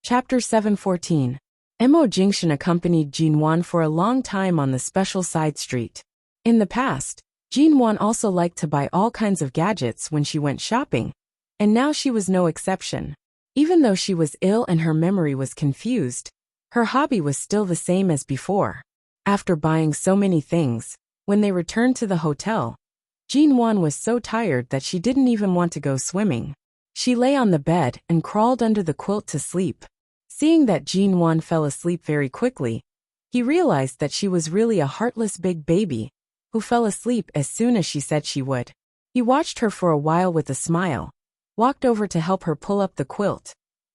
Chapter 714. Mo Jingshan accompanied Jinwan for a long time on the special side street. In the past, Jinwan also liked to buy all kinds of gadgets when she went shopping, and now she was no exception. Even though she was ill and her memory was confused, her hobby was still the same as before. After buying so many things, when they returned to the hotel, Jinwan was so tired that she didn't even want to go swimming. She lay on the bed and crawled under the quilt to sleep. Seeing that Jinwan fell asleep very quickly, he realized that she was really a heartless big baby who fell asleep as soon as she said she would. He watched her for a while with a smile, walked over to help her pull up the quilt,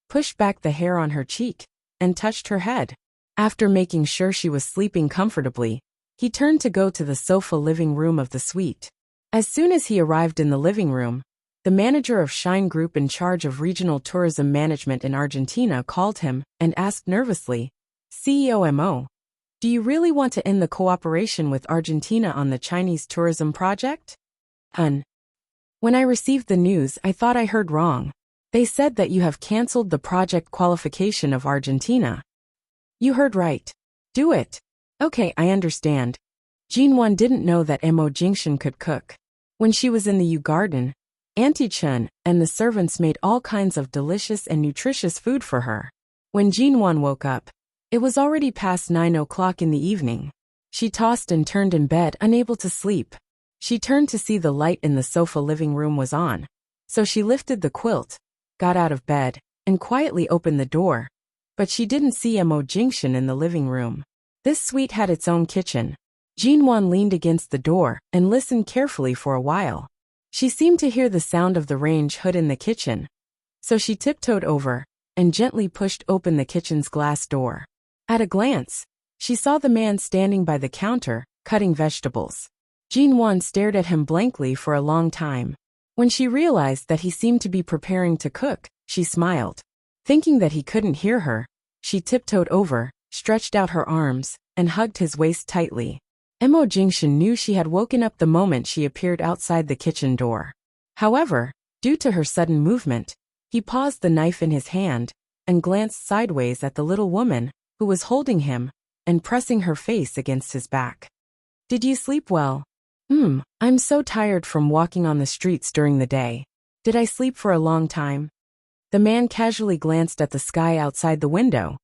pushed back the hair on her cheek, and touched her head. After making sure she was sleeping comfortably, he turned to go to the sofa living room of the suite. As soon as he arrived in the living room, the manager of Shine Group in charge of regional tourism management in Argentina called him and asked nervously, "CEO Mo, do you really want to end the cooperation with Argentina on the Chinese tourism project?" When I received the news, I thought I heard wrong. They said that you have cancelled the project qualification of Argentina. You heard right. Do it. Okay, I understand. Jinwan didn't know that Mo Jingshan could cook. When she was in the U Garden, Auntie Chen and the servants made all kinds of delicious and nutritious food for her. When Jinwan woke up, it was already past 9 o'clock in the evening. She tossed and turned in bed, unable to sleep. She turned to see the light in the sofa living room was on. So she lifted the quilt, got out of bed, and quietly opened the door. But she didn't see Mo Jingshan in the living room. This suite had its own kitchen. Jinwan leaned against the door and listened carefully for a while. She seemed to hear the sound of the range hood in the kitchen. So she tiptoed over and gently pushed open the kitchen's glass door. At a glance, she saw the man standing by the counter, cutting vegetables. Jinwan stared at him blankly for a long time. When she realized that he seemed to be preparing to cook, she smiled. Thinking that he couldn't hear her, she tiptoed over, stretched out her arms, and hugged his waist tightly. Mo Jingshan knew she had woken up the moment she appeared outside the kitchen door. However, due to her sudden movement, he paused the knife in his hand and glanced sideways at the little woman who was holding him and pressing her face against his back. "Did you sleep well?" I'm so tired from walking on the streets during the day. Did I sleep for a long time?" The man casually glanced at the sky outside the window.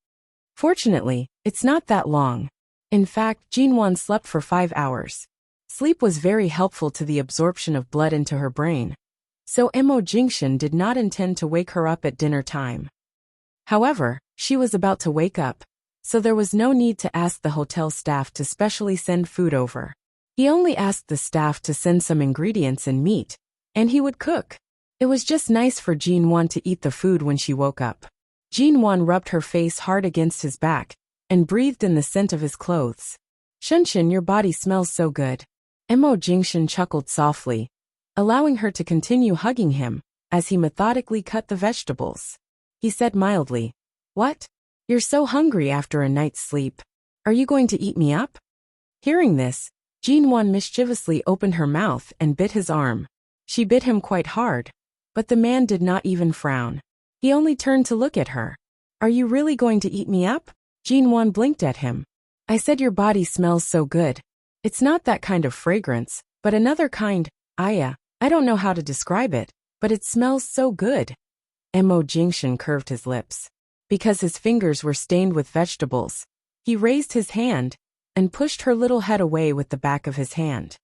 "Fortunately, it's not that long. In fact, Jinwan slept for 5 hours. Sleep was very helpful to the absorption of blood into her brain. So Mo Jingshan did not intend to wake her up at dinner time. However, she was about to wake up, so there was no need to ask the hotel staff to specially send food over. He only asked the staff to send some ingredients and meat, and he would cook. It was just nice for Jinwan to eat the food when she woke up. Jinwan rubbed her face hard against his back and breathed in the scent of his clothes. "Shunshin, your body smells so good." Mo Jingshan chuckled softly, allowing her to continue hugging him as he methodically cut the vegetables. He said mildly, "What? You're so hungry after a night's sleep. Are you going to eat me up?" Hearing this, Jinwan mischievously opened her mouth and bit his arm. She bit him quite hard, but the man did not even frown. He only turned to look at her. "Are you really going to eat me up?" Jinwan blinked at him. "I said your body smells so good. It's not that kind of fragrance, but another kind. I don't know how to describe it, but it smells so good." Mo Jingshan curved his lips. Because his fingers were stained with vegetables, he raised his hand and pushed her little head away with the back of his hand.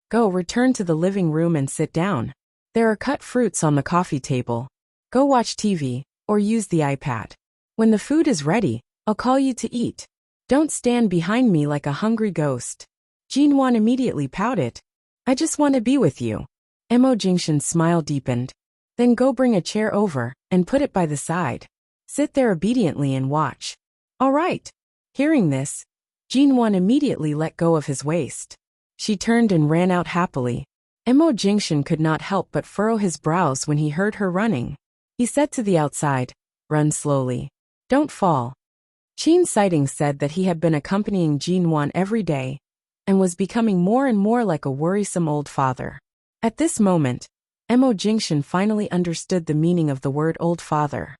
"Go, return to the living room and sit down. There are cut fruits on the coffee table. Go watch TV, or use the iPad. When the food is ready, I'll call you to eat. Don't stand behind me like a hungry ghost." Jinwan immediately pouted. "I just want to be with you." Mo Jingshan's smile deepened. "Then go bring a chair over and put it by the side. Sit there obediently and watch." "All right." Hearing this, Jinwan immediately let go of his waist. She turned and ran out happily. Mo Jingshan could not help but furrow his brows when he heard her running. He said to the outside, "Run slowly. Don't fall." Qin Sighting said that he had been accompanying Jinwan every day and was becoming more and more like a worrisome old father. At this moment, Mo Jingshan finally understood the meaning of the word old father.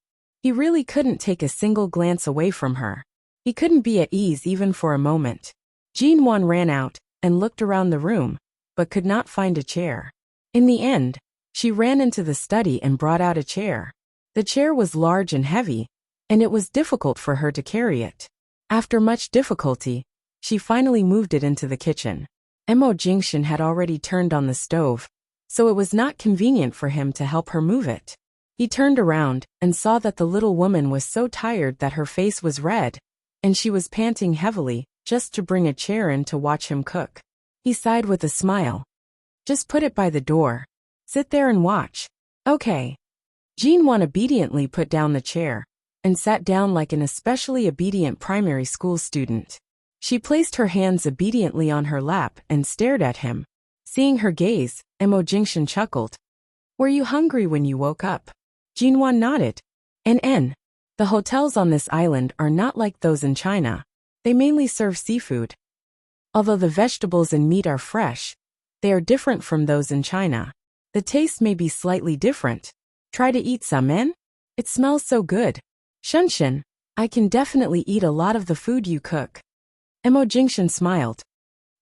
He really couldn't take a single glance away from her. He couldn't be at ease even for a moment. Jinwon ran out and looked around the room, but could not find a chair. In the end, she ran into the study and brought out a chair. The chair was large and heavy, and it was difficult for her to carry it. After much difficulty, she finally moved it into the kitchen. Mo Jingshan had already turned on the stove, so it was not convenient for him to help her move it. He turned around and saw that the little woman was so tired that her face was red, and she was panting heavily just to bring a chair in to watch him cook. He sighed with a smile. Just put it by the door. Sit there and watch. Okay. Jinwon obediently put down the chair and sat down like an especially obedient primary school student. She placed her hands obediently on her lap and stared at him. Seeing her gaze, Mo Jingshan chuckled. Were you hungry when you woke up? Jinwon nodded. The hotels on this island are not like those in China. They mainly serve seafood. Although the vegetables and meat are fresh, they are different from those in China. The taste may be slightly different. Try to eat some, en? It smells so good. Shunshin, I can definitely eat a lot of the food you cook. Mo Jingshan smiled.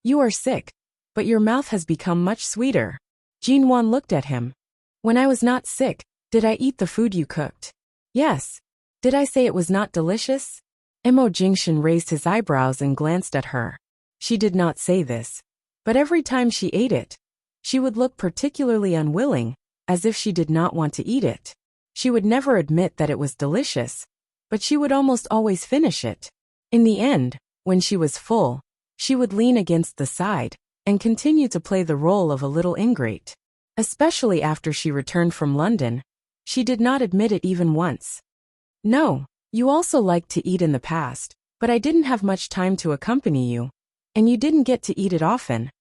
You are sick, but your mouth has become much sweeter. Jinwon looked at him. When I was not sick, did I eat the food you cooked? Yes. Did I say it was not delicious? Mo Jingshan raised his eyebrows and glanced at her. She did not say this, but every time she ate it, she would look particularly unwilling, as if she did not want to eat it. She would never admit that it was delicious, but she would almost always finish it. In the end, when she was full, she would lean against the side and continue to play the role of a little ingrate. Especially after she returned from London, she did not admit it even once. No, you also liked to eat in the past, but I didn't have much time to accompany you, and you didn't get to eat it often,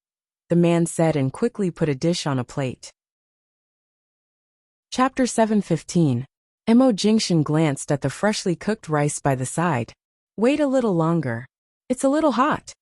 the man said and quickly put a dish on a plate. Chapter 7:15. Mo Jingshan glanced at the freshly cooked rice by the side. Wait a little longer. It's a little hot.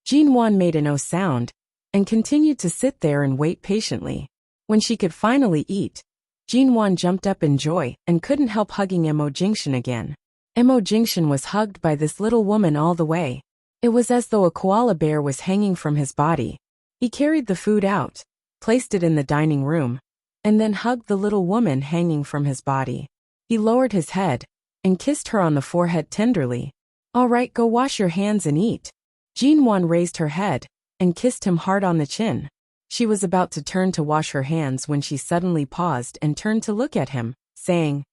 Jinwon made a no sound and continued to sit there and wait patiently. When she could finally eat, Jinwon jumped up in joy and couldn't help hugging Mo Jingshan again. Mo Jingshan was hugged by this little woman all the way. It was as though a koala bear was hanging from his body. He carried the food out, placed it in the dining room, and then hugged the little woman hanging from his body. He lowered his head and kissed her on the forehead tenderly. All right, go wash your hands and eat. Jinwon raised her head and kissed him hard on the chin. She was about to turn to wash her hands when she suddenly paused and turned to look at him, saying,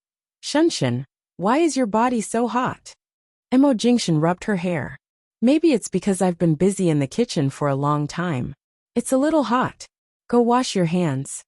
Shunshin, why is your body so hot? Mo Jingshan rubbed her hair. Maybe it's because I've been busy in the kitchen for a long time. It's a little hot. Go wash your hands.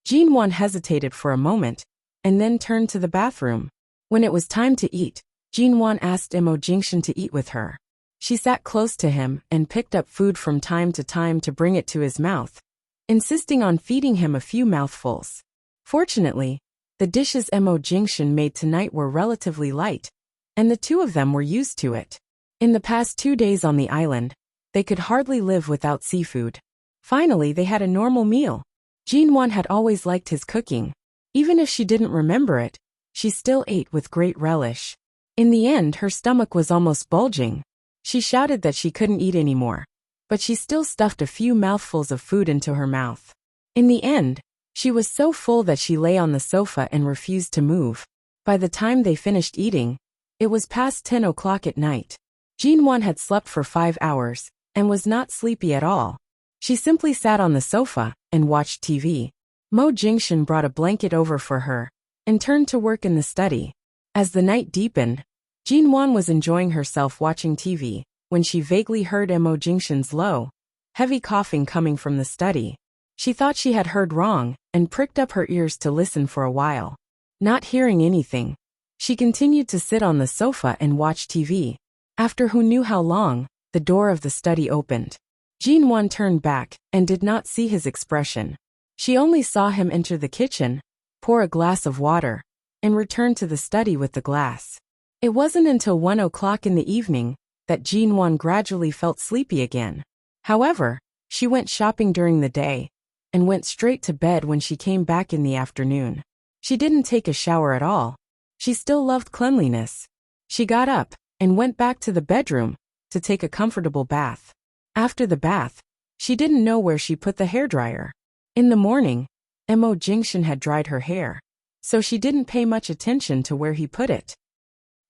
Jinwon hesitated for a moment, and then turned to the bathroom. When it was time to eat, Jinwon asked Mo Jingshan to eat with her. She sat close to him and picked up food from time to bring it to his mouth, insisting on feeding him a few mouthfuls. Fortunately, the dishes Mo Jingshan made tonight were relatively light, and the two of them were used to it. In the past 2 days on the island, they could hardly live without seafood. Finally, they had a normal meal. Jinwon had always liked his cooking. Even if she didn't remember it, she still ate with great relish. In the end, her stomach was almost bulging. She shouted that she couldn't eat anymore, but she still stuffed a few mouthfuls of food into her mouth. In the end, she was so full that she lay on the sofa and refused to move. By the time they finished eating, it was past 10 o'clock at night. Jinwon had slept for 5 hours and was not sleepy at all. She simply sat on the sofa and watched TV. Mo Jingshan brought a blanket over for her and turned to work in the study. As the night deepened, Jinwon was enjoying herself watching TV when she vaguely heard Mo Jingshan's low, heavy coughing coming from the study. She thought she had heard wrong and pricked up her ears to listen for a while. Not hearing anything, she continued to sit on the sofa and watch TV. After who knew how long, the door of the study opened. Jinwon turned back and did not see his expression. She only saw him enter the kitchen, pour a glass of water, and return to the study with the glass. It wasn't until 1 o'clock in the evening that Jinwon gradually felt sleepy again. However, she went shopping during the day and went straight to bed when she came back in the afternoon. She didn't take a shower at all. She still loved cleanliness. She got up and went back to the bedroom to take a comfortable bath. After the bath, she didn't know where she put the hairdryer. In the morning, Mo Jingshan had dried her hair, so she didn't pay much attention to where he put it.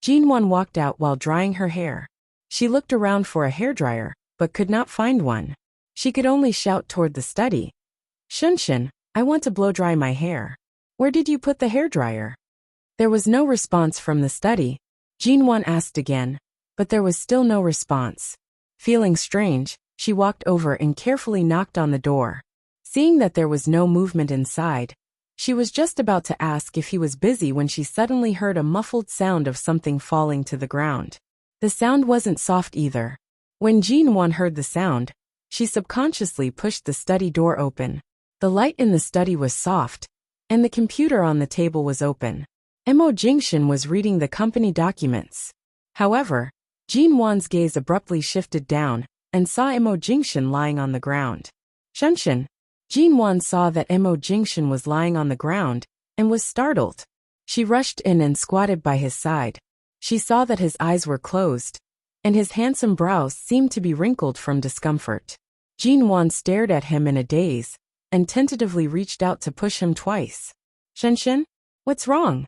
Jinwan walked out while drying her hair. She looked around for a hairdryer, but could not find one. She could only shout toward the study. Shunshin, I want to blow dry my hair. Where did you put the hairdryer? There was no response from the study. Jinwan asked again, but there was still no response. Feeling strange, she walked over and carefully knocked on the door. Seeing that there was no movement inside, she was just about to ask if he was busy when she suddenly heard a muffled sound of something falling to the ground. The sound wasn't soft either. When Jinwan heard the sound, she subconsciously pushed the study door open. The light in the study was soft, and the computer on the table was open. Mo Jingshan was reading the company documents. However, Jinwan's gaze abruptly shifted down and saw Mo Jingshan lying on the ground. Shunshin. Jinwan saw that Mo Jingshan was lying on the ground and was startled. She rushed in and squatted by his side. She saw that his eyes were closed, and his handsome brows seemed to be wrinkled from discomfort. Jinwan stared at him in a daze and tentatively reached out to push him twice. Shunshin, what's wrong?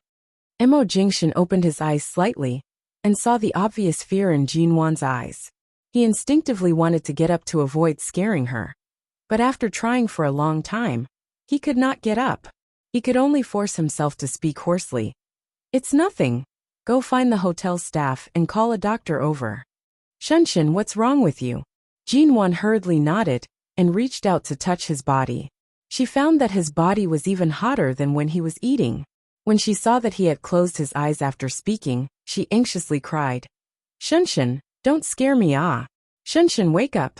Mo Jingshan opened his eyes slightly and saw the obvious fear in Jinwan's eyes. He instinctively wanted to get up to avoid scaring her. But after trying for a long time, he could not get up. He could only force himself to speak hoarsely. It's nothing. Go find the hotel staff and call a doctor over. Shunshin, what's wrong with you? Jinwan hurriedly nodded and reached out to touch his body. She found that his body was even hotter than when he was eating. When she saw that he had closed his eyes after speaking, she anxiously cried. Shunshin, don't scare me Shunshin, wake up.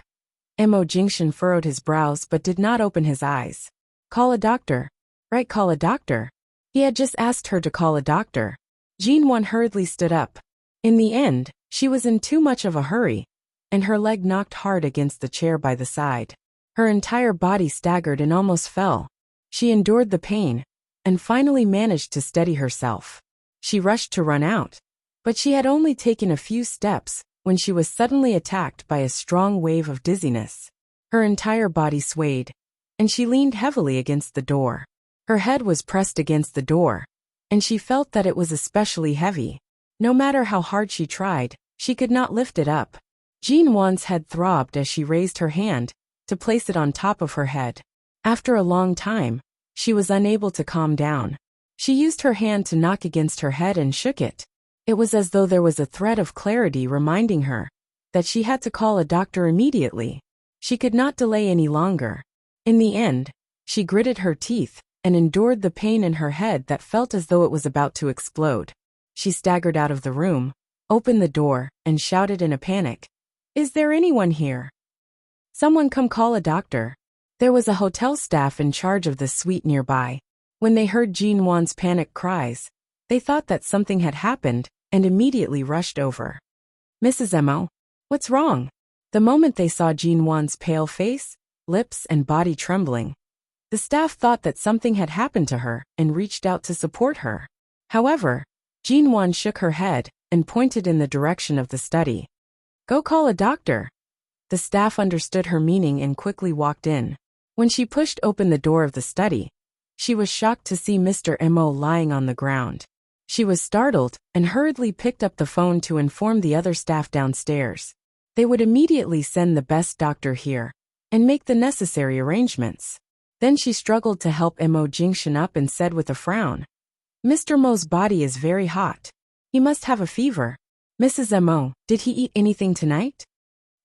Mo Jingshan furrowed his brows but did not open his eyes. Call a doctor. Right, call a doctor. He had just asked her to call a doctor. Jinwan hurriedly stood up. In the end, she was in too much of a hurry, and her leg knocked hard against the chair by the side. Her entire body staggered and almost fell. She endured the pain, and finally managed to steady herself. She rushed to run out, but she had only taken a few steps when she was suddenly attacked by a strong wave of dizziness. Her entire body swayed, and she leaned heavily against the door. Her head was pressed against the door, and she felt that it was especially heavy. No matter how hard she tried, she could not lift it up. Jinwan's head throbbed as she raised her hand to place it on top of her head. After a long time, she was unable to calm down. She used her hand to knock against her head and shook it. It was as though there was a thread of clarity reminding her that she had to call a doctor immediately. She could not delay any longer. In the end, she gritted her teeth and endured the pain in her head that felt as though it was about to explode. She staggered out of the room, opened the door, and shouted in a panic, "Is there anyone here? Someone come call a doctor." There was a hotel staff in charge of the suite nearby. When they heard Jinwan's panic cries, they thought that something had happened and immediately rushed over. Mrs. Mo, what's wrong? The moment they saw Jinwan's pale face, lips, and body trembling, the staff thought that something had happened to her and reached out to support her. However, Jinwan shook her head and pointed in the direction of the study. Go call a doctor. The staff understood her meaning and quickly walked in. When she pushed open the door of the study, she was shocked to see Mr. Mo lying on the ground. She was startled and hurriedly picked up the phone to inform the other staff downstairs. They would immediately send the best doctor here and make the necessary arrangements. Then she struggled to help Mo Jingshan up and said with a frown, Mr. Mo's body is very hot. He must have a fever. Mrs. Mo, did he eat anything tonight?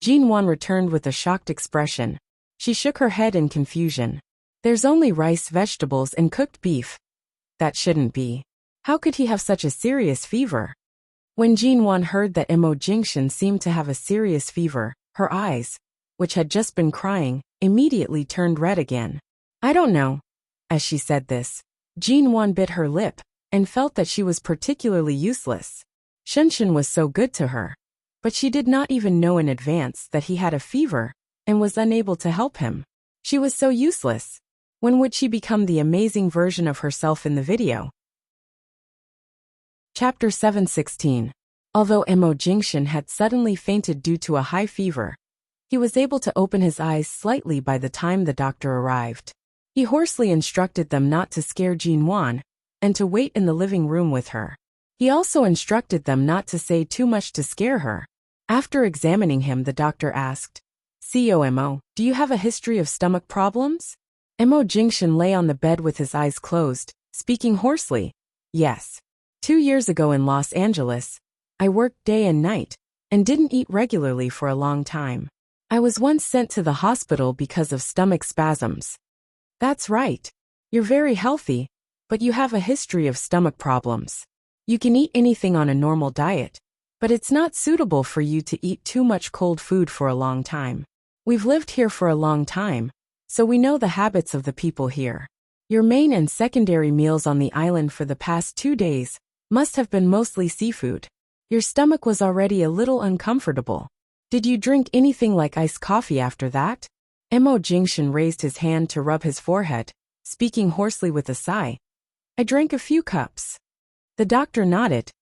Jinwan returned with a shocked expression. She shook her head in confusion. There's only rice, vegetables, and cooked beef. That shouldn't be. How could he have such a serious fever? When Jinwan heard that Mo Jingshan seemed to have a serious fever, her eyes, which had just been crying, immediately turned red again. I don't know. As she said this, Jinwan bit her lip and felt that she was particularly useless. Shunshin was so good to her, but she did not even know in advance that he had a fever and was unable to help him. She was so useless. When would she become the amazing version of herself in the video? Chapter 716. Although Mo Jingshan had suddenly fainted due to a high fever, he was able to open his eyes slightly by the time the doctor arrived. He hoarsely instructed them not to scare Jinwan and to wait in the living room with her. He also instructed them not to say too much to scare her. After examining him, the doctor asked, "Mo, do you have a history of stomach problems?" Mo Jingshan lay on the bed with his eyes closed, speaking hoarsely. "Yes. 2 years ago in Los Angeles, I worked day and night and didn't eat regularly for a long time. I was once sent to the hospital because of stomach spasms." "That's right. You're very healthy, but you have a history of stomach problems. You can eat anything on a normal diet, but it's not suitable for you to eat too much cold food for a long time. We've lived here for a long time, so we know the habits of the people here. Your main and secondary meals on the island for the past 2 days must have been mostly seafood. Your stomach was already a little uncomfortable. Did you drink anything like iced coffee after that?" Mo Jingshan raised his hand to rub his forehead, speaking hoarsely with a sigh. "I drank a few cups." The doctor nodded.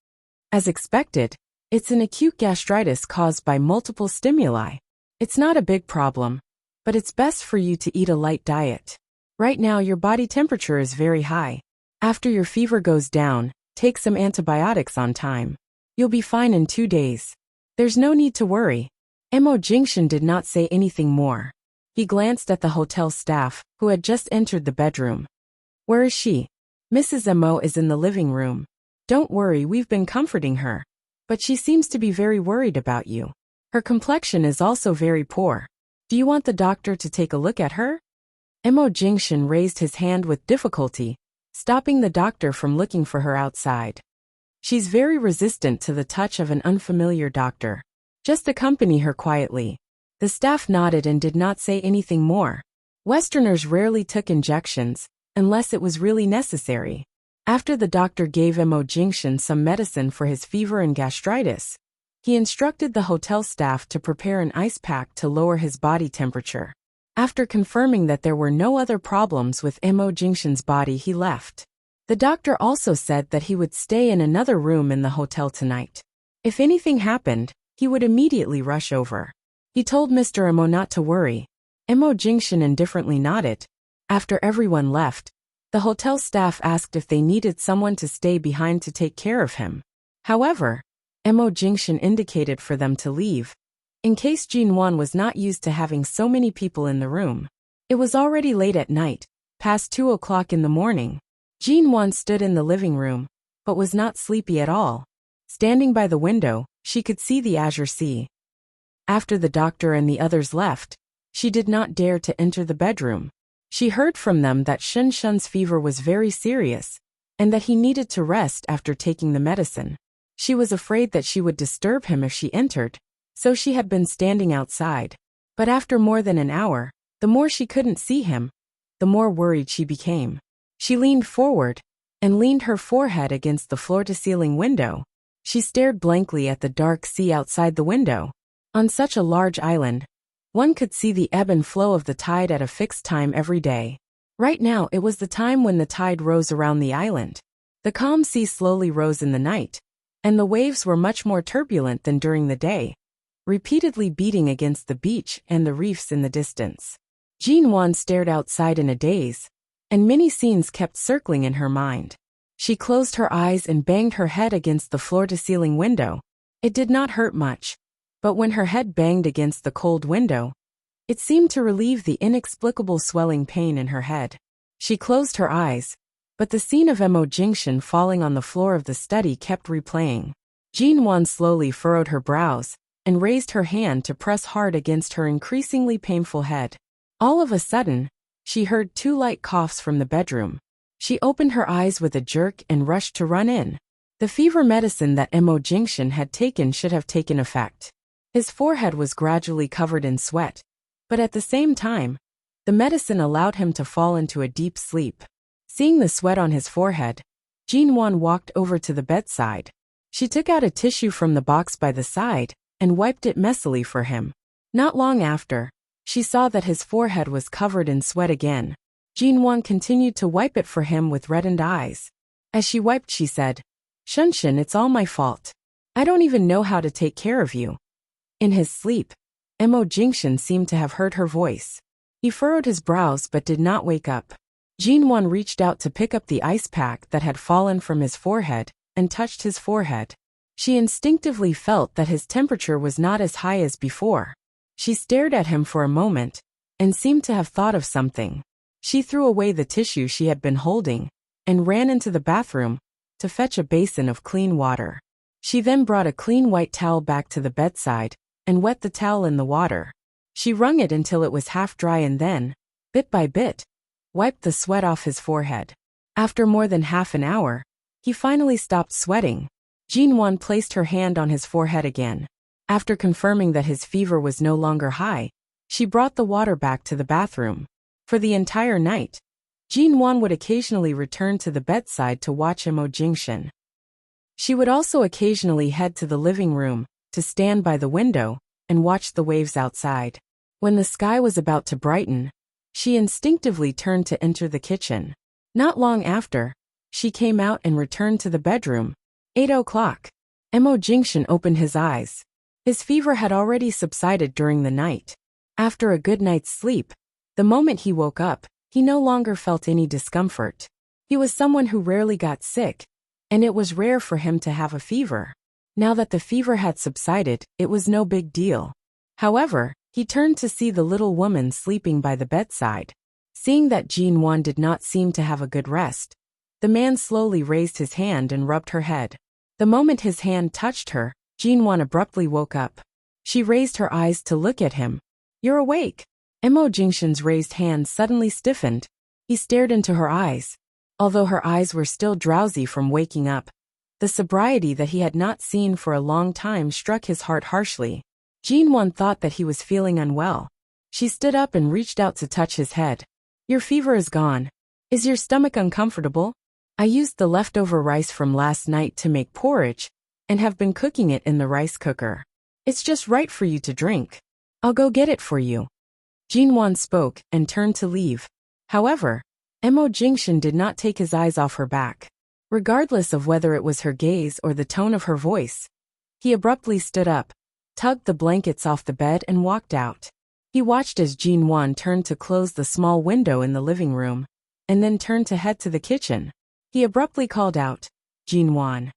"As expected, it's an acute gastritis caused by multiple stimuli. It's not a big problem, but it's best for you to eat a light diet. Right now your body temperature is very high. After your fever goes down, take some antibiotics on time. You'll be fine in 2 days. There's no need to worry." Mo Jingshan did not say anything more. He glanced at the hotel staff, who had just entered the bedroom. "Where is she?" "Mrs. Mo is in the living room. Don't worry, we've been comforting her. But she seems to be very worried about you. Her complexion is also very poor. Do you want the doctor to take a look at her?" Mo Jingshan raised his hand with difficulty, stopping the doctor from looking for her outside. "She's very resistant to the touch of an unfamiliar doctor. Just accompany her quietly." The staff nodded and did not say anything more. Westerners rarely took injections, unless it was really necessary. After the doctor gave Mo Jingshan some medicine for his fever and gastritis, he instructed the hotel staff to prepare an ice pack to lower his body temperature. After confirming that there were no other problems with Mo Jingshan's body, he left. The doctor also said that he would stay in another room in the hotel tonight. If anything happened, he would immediately rush over. He told Mr. Mo not to worry. Mo Jingshan indifferently nodded. After everyone left, the hotel staff asked if they needed someone to stay behind to take care of him. However, Mo Jingshan indicated for them to leave, in case Jinwan was not used to having so many people in the room. It was already late at night, past 2 o'clock in the morning. Jinwan stood in the living room, but was not sleepy at all. Standing by the window, she could see the azure sea. After the doctor and the others left, she did not dare to enter the bedroom. She heard from them that Shen Shun's fever was very serious, and that he needed to rest after taking the medicine. She was afraid that she would disturb him if she entered, so she had been standing outside. But after more than an hour, the more she couldn't see him, the more worried she became. She leaned forward, and leaned her forehead against the floor-to-ceiling window. She stared blankly at the dark sea outside the window. On such a large island, one could see the ebb and flow of the tide at a fixed time every day. Right now it was the time when the tide rose around the island. The calm sea slowly rose in the night, and the waves were much more turbulent than during the day, repeatedly beating against the beach and the reefs in the distance. Jinwan stared outside in a daze, and many scenes kept circling in her mind. She closed her eyes and banged her head against the floor-to-ceiling window. It did not hurt much, but when her head banged against the cold window, it seemed to relieve the inexplicable swelling pain in her head. She closed her eyes, but the scene of Mo Jingshan falling on the floor of the study kept replaying. Jinwan slowly furrowed her brows and raised her hand to press hard against her increasingly painful head. All of a sudden, she heard 2 light coughs from the bedroom. She opened her eyes with a jerk and rushed to run in. The fever medicine that Mo Jingshan had taken should have taken effect. His forehead was gradually covered in sweat, but at the same time, the medicine allowed him to fall into a deep sleep. Seeing the sweat on his forehead, Jinwan walked over to the bedside. She took out a tissue from the box by the side and wiped it messily for him. Not long after, she saw that his forehead was covered in sweat again. Jinwan continued to wipe it for him with reddened eyes. As she wiped, she said, Shunshin, it's all my fault. I don't even know how to take care of you. In his sleep, Mo Jingshan seemed to have heard her voice. He furrowed his brows but did not wake up. Jinwan reached out to pick up the ice pack that had fallen from his forehead and touched his forehead. She instinctively felt that his temperature was not as high as before. She stared at him for a moment and seemed to have thought of something. She threw away the tissue she had been holding and ran into the bathroom to fetch a basin of clean water. She then brought a clean white towel back to the bedside and wet the towel in the water. She wrung it until it was half dry and then, bit by bit, wiped the sweat off his forehead. After more than half an hour, he finally stopped sweating. Jinwan placed her hand on his forehead again. After confirming that his fever was no longer high, she brought the water back to the bathroom. For the entire night, Jinwan would occasionally return to the bedside to watch Mo Jingshan. She would also occasionally head to the living room to stand by the window and watch the waves outside. When the sky was about to brighten, she instinctively turned to enter the kitchen. Not long after, she came out and returned to the bedroom. 8 o'clock. Mo Jingshan opened his eyes. His fever had already subsided during the night. After a good night's sleep, the moment he woke up, he no longer felt any discomfort. He was someone who rarely got sick, and it was rare for him to have a fever. Now that the fever had subsided, it was no big deal. However, he turned to see the little woman sleeping by the bedside. Seeing that Jinwan did not seem to have a good rest, the man slowly raised his hand and rubbed her head. The moment his hand touched her, Jinwan abruptly woke up. She raised her eyes to look at him. "You're awake." Mo Jingshan's raised hand suddenly stiffened. He stared into her eyes. Although her eyes were still drowsy from waking up, the sobriety that he had not seen for a long time struck his heart harshly. Jinwan thought that he was feeling unwell. She stood up and reached out to touch his head. "Your fever is gone. Is your stomach uncomfortable? I used the leftover rice from last night to make porridge and have been cooking it in the rice cooker. It's just right for you to drink. I'll go get it for you." Jinwan spoke and turned to leave. However, Mo Jingshan did not take his eyes off her back. Regardless of whether it was her gaze or the tone of her voice, he abruptly stood up, tugged the blankets off the bed and walked out. He watched as Jinwan turned to close the small window in the living room, and then turned to head to the kitchen. He abruptly called out, "Jinwan."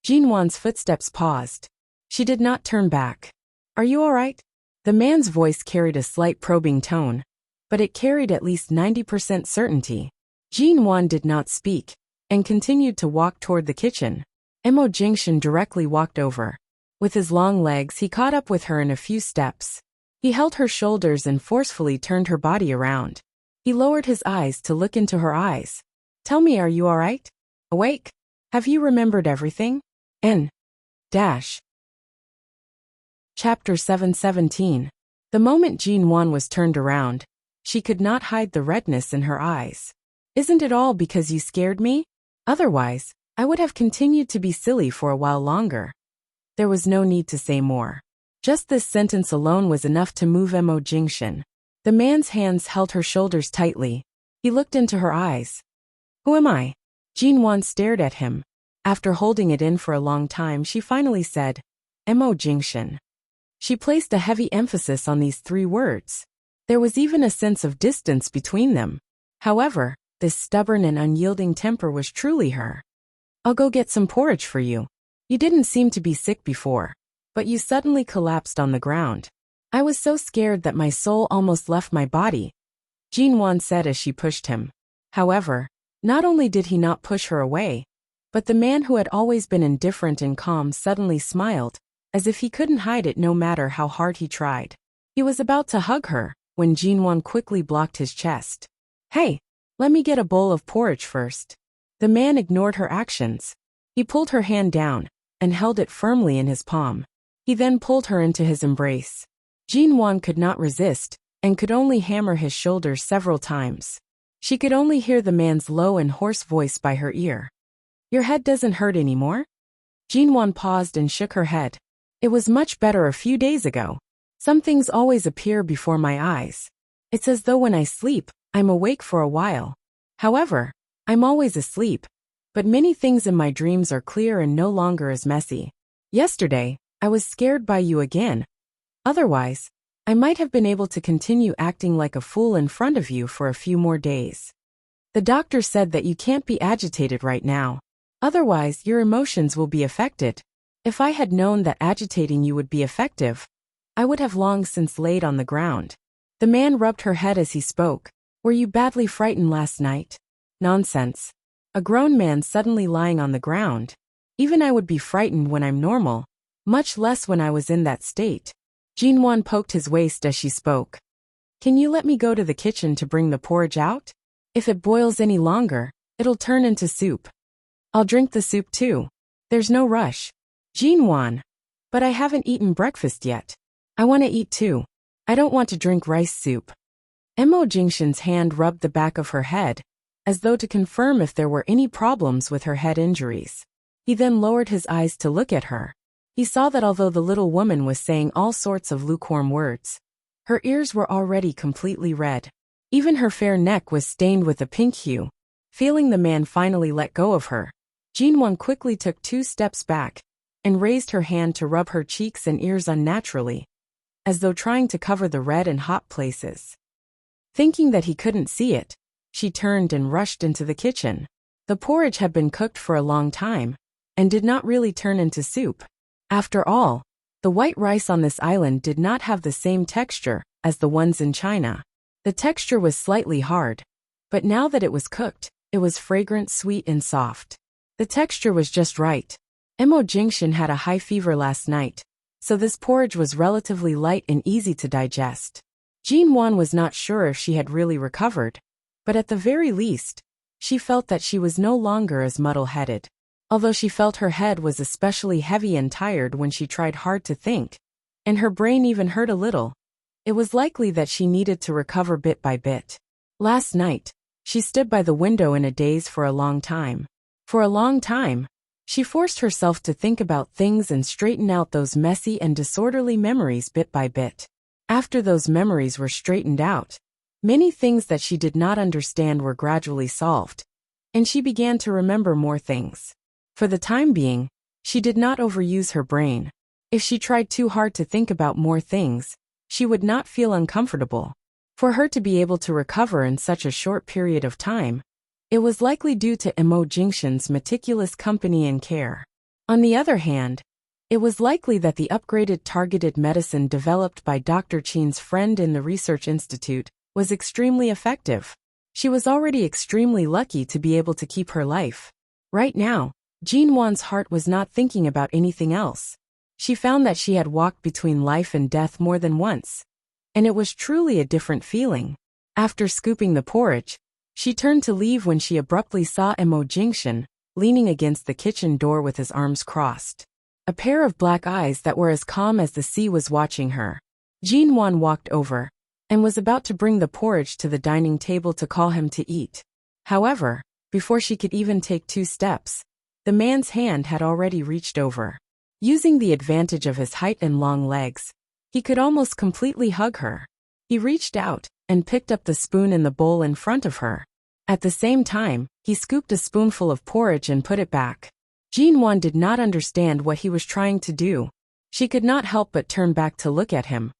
Jinwan's footsteps paused. She did not turn back. "Are you all right?" The man's voice carried a slight probing tone, but it carried at least 90% certainty. Jinwan did not speak, and continued to walk toward the kitchen. Mo Jingshan directly walked over. With his long legs, he caught up with her in a few steps. He held her shoulders and forcefully turned her body around. He lowered his eyes to look into her eyes. "Tell me, are you all right? Awake? Have you remembered everything?" N. Dash. Chapter 717. The moment Jinwan was turned around, she could not hide the redness in her eyes. "Isn't it all because you scared me? Otherwise, I would have continued to be silly for a while longer." There was no need to say more. Just this sentence alone was enough to move Mo Jingshan. The man's hands held her shoulders tightly. He looked into her eyes. "Who am I?" Jinwan stared at him. After holding it in for a long time, she finally said, "Mo Jingshan." She placed a heavy emphasis on these 3 words. There was even a sense of distance between them. However, this stubborn and unyielding temper was truly her. "I'll go get some porridge for you. You didn't seem to be sick before, but you suddenly collapsed on the ground. I was so scared that my soul almost left my body," Jinwan said as she pushed him. However, not only did he not push her away, but the man who had always been indifferent and calm suddenly smiled, as if he couldn't hide it no matter how hard he tried. He was about to hug her when Jinwan quickly blocked his chest. "Hey, let me get a bowl of porridge first." The man ignored her actions. He pulled her hand down and held it firmly in his palm. He then pulled her into his embrace. Jinwan could not resist and could only hammer his shoulders several times. She could only hear the man's low and hoarse voice by her ear. "Your head doesn't hurt anymore?" Jinwan paused and shook her head. "It was much better a few days ago. Some things always appear before my eyes. It's as though when I sleep, I'm awake for a while. However, I'm always asleep, but many things in my dreams are clear and no longer as messy. Yesterday, I was scared by you again. Otherwise, I might have been able to continue acting like a fool in front of you for a few more days. The doctor said that you can't be agitated right now. Otherwise, your emotions will be affected. If I had known that agitating you would be effective, I would have long since laid on the ground. The man rubbed her head as he spoke. Were you badly frightened last night? Nonsense. A grown man suddenly lying on the ground. Even I would be frightened when I'm normal, much less when I was in that state. Jinwan poked his waist as she spoke. Can you let me go to the kitchen to bring the porridge out? If it boils any longer, it'll turn into soup. I'll drink the soup too. There's no rush. Jinwan. But I haven't eaten breakfast yet. I want to eat too. I don't want to drink rice soup. Mo Jingshan's hand rubbed the back of her head, as though to confirm if there were any problems with her head injuries. He then lowered his eyes to look at her. He saw that although the little woman was saying all sorts of lukewarm words, her ears were already completely red. Even her fair neck was stained with a pink hue. Feeling the man finally let go of her, Jinwan quickly took 2 steps back and raised her hand to rub her cheeks and ears unnaturally, as though trying to cover the red and hot places. Thinking that he couldn't see it, she turned and rushed into the kitchen. The porridge had been cooked for a long time and did not really turn into soup. After all, the white rice on this island did not have the same texture as the ones in China. The texture was slightly hard, but now that it was cooked, it was fragrant, sweet, and soft. The texture was just right. Mo Jingshan had a high fever last night, so this porridge was relatively light and easy to digest. Jinwan was not sure if she had really recovered, but at the very least, she felt that she was no longer as muddle-headed. Although she felt her head was especially heavy and tired when she tried hard to think, and her brain even hurt a little, it was likely that she needed to recover bit by bit. Last night, she stood by the window in a daze for a long time. For a long time, she forced herself to think about things and straighten out those messy and disorderly memories bit by bit. After those memories were straightened out, many things that she did not understand were gradually solved, and she began to remember more things. For the time being, she did not overuse her brain. If she tried too hard to think about more things, she would not feel uncomfortable. For her to be able to recover in such a short period of time, it was likely due to Mo Jingshan's meticulous company and care. On the other hand, it was likely that the upgraded targeted medicine developed by Dr. Qin's friend in the Research Institute was extremely effective. She was already extremely lucky to be able to keep her life. Right now, Jinwan's heart was not thinking about anything else. She found that she had walked between life and death more than once, and it was truly a different feeling. After scooping the porridge, she turned to leave when she abruptly saw Mo Jingshan, leaning against the kitchen door with his arms crossed. A pair of black eyes that were as calm as the sea was watching her. Jinwan walked over, and was about to bring the porridge to the dining table to call him to eat. However, before she could even take 2 steps, the man's hand had already reached over. Using the advantage of his height and long legs, he could almost completely hug her. He reached out and picked up the spoon in the bowl in front of her. At the same time, he scooped a spoonful of porridge and put it back. Jinwan did not understand what he was trying to do. She could not help but turn back to look at him,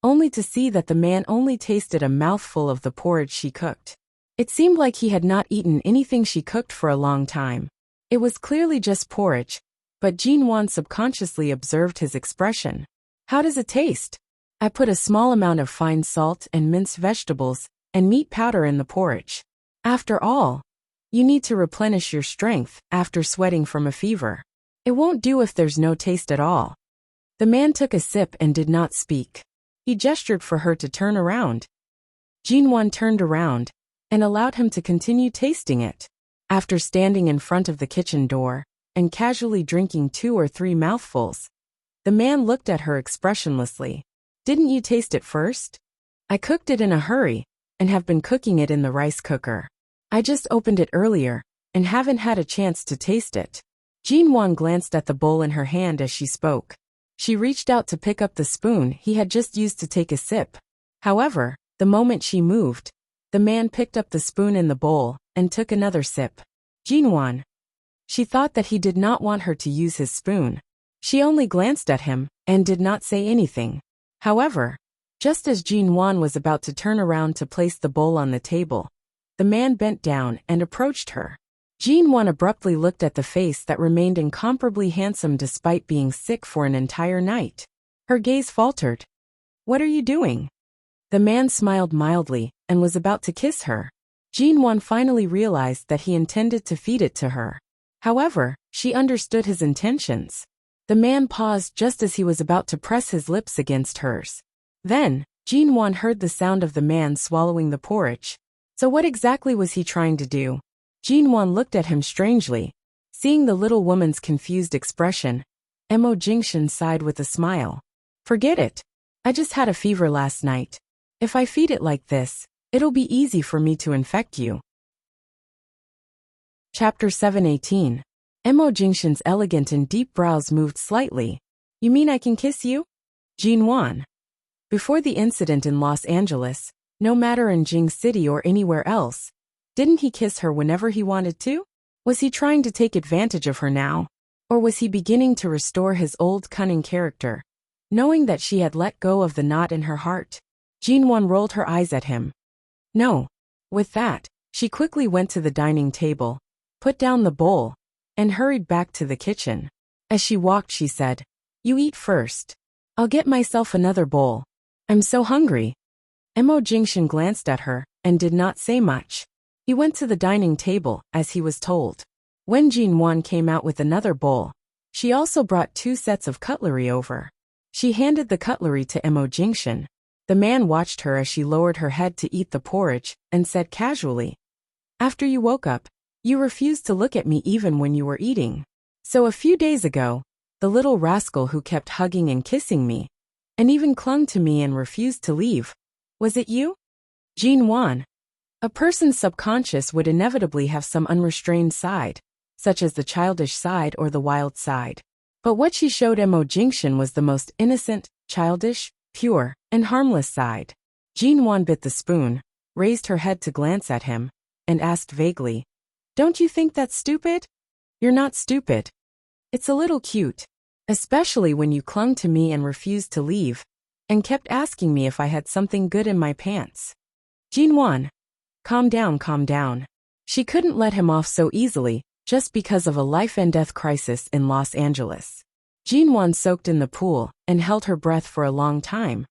only to see that the man only tasted a mouthful of the porridge she cooked. It seemed like he had not eaten anything she cooked for a long time. It was clearly just porridge, but Jinwan subconsciously observed his expression. How does it taste? I put a small amount of fine salt and minced vegetables and meat powder in the porridge. After all, you need to replenish your strength after sweating from a fever. It won't do if there's no taste at all. The man took a sip and did not speak. He gestured for her to turn around. Jinwan turned around and allowed him to continue tasting it. After standing in front of the kitchen door and casually drinking 2 or 3 mouthfuls, the man looked at her expressionlessly. Didn't you taste it first? I cooked it in a hurry and have been cooking it in the rice cooker. I just opened it earlier and haven't had a chance to taste it. Jinwan glanced at the bowl in her hand as she spoke. She reached out to pick up the spoon he had just used to take a sip. However, the moment she moved, the man picked up the spoon in the bowl and took another sip. Jinwan, She thought that he did not want her to use his spoon. She only glanced at him and did not say anything. However, just as Jin-won was about to turn around to place the bowl on the table, the man bent down and approached her. Jin-won abruptly looked at the face that remained incomparably handsome despite being sick for an entire night. Her gaze faltered. "What are you doing?" The man smiled mildly and was about to kiss her. Jin-won finally realized that he intended to feed it to her. However, she understood his intentions. The man paused just as he was about to press his lips against hers. Then, Jin-won heard the sound of the man swallowing the porridge. So what exactly was he trying to do? Jin-won looked at him strangely. Seeing the little woman's confused expression, Mo Jingshin sighed with a smile. "Forget it. I just had a fever last night. If I feed it like this, it'll be easy for me to infect you." Chapter 718. Mo Jingshin's elegant and deep brows moved slightly. "You mean I can kiss you?" Jin-won. Before the incident in Los Angeles, no matter in Jing City or anywhere else, didn't he kiss her whenever he wanted to? Was he trying to take advantage of her now? Or was he beginning to restore his old cunning character, knowing that she had let go of the knot in her heart? Jin-won rolled her eyes at him. No. With that, she quickly went to the dining table, put down the bowl, and hurried back to the kitchen. As she walked, she said, "You eat first. I'll get myself another bowl. I'm so hungry." Mo Jingshin glanced at her and did not say much. He went to the dining table as he was told. When Jin-won came out with another bowl, she also brought 2 sets of cutlery over. She handed the cutlery to Mo Jingshin. The man watched her as she lowered her head to eat the porridge and said casually, "After you woke up, you refused to look at me even when you were eating. So a few days ago, the little rascal who kept hugging and kissing me, and even clung to me and refused to leave, was it you?" Jin-won. A person's subconscious would inevitably have some unrestrained side, such as the childish side or the wild side. But what she showed Mo Jingshin was the most innocent, childish, pure, and harmless side. Jin-won bit the spoon, raised her head to glance at him, and asked vaguely, "Don't you think that's stupid?" "You're not stupid. It's a little cute. Especially when you clung to me and refused to leave, and kept asking me if I had something good in my pants." Jin-won. Calm down, calm down. She couldn't let him off so easily, just because of a life-and-death crisis in Los Angeles. Jin-won soaked in the pool and held her breath for a long time.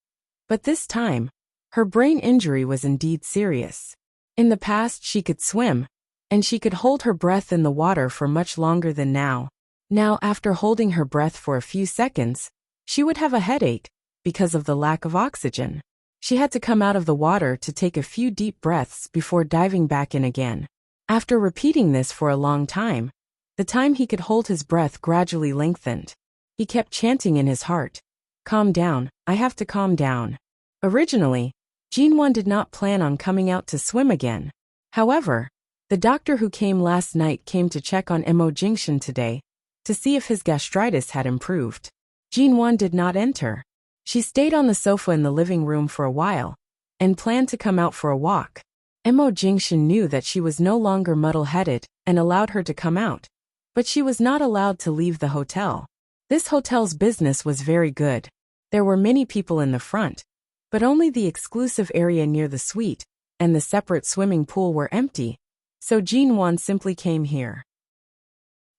But this time, her brain injury was indeed serious. In the past she could swim, and she could hold her breath in the water for much longer than now. Now, after holding her breath for a few seconds, she would have a headache because of the lack of oxygen. She had to come out of the water to take a few deep breaths before diving back in again. After repeating this for a long time, the time he could hold his breath gradually lengthened. He kept chanting in his heart, "Calm down, I have to calm down." Originally, Jin-won did not plan on coming out to swim again. However, the doctor who came last night came to check on Mo Jingshin today, to see if his gastritis had improved. Jin-won did not enter. She stayed on the sofa in the living room for a while, and planned to come out for a walk. Mo Jingshin knew that she was no longer muddle-headed and allowed her to come out, but she was not allowed to leave the hotel. This hotel's business was very good. There were many people in the front, but only the exclusive area near the suite and the separate swimming pool were empty, so Jin-won simply came here.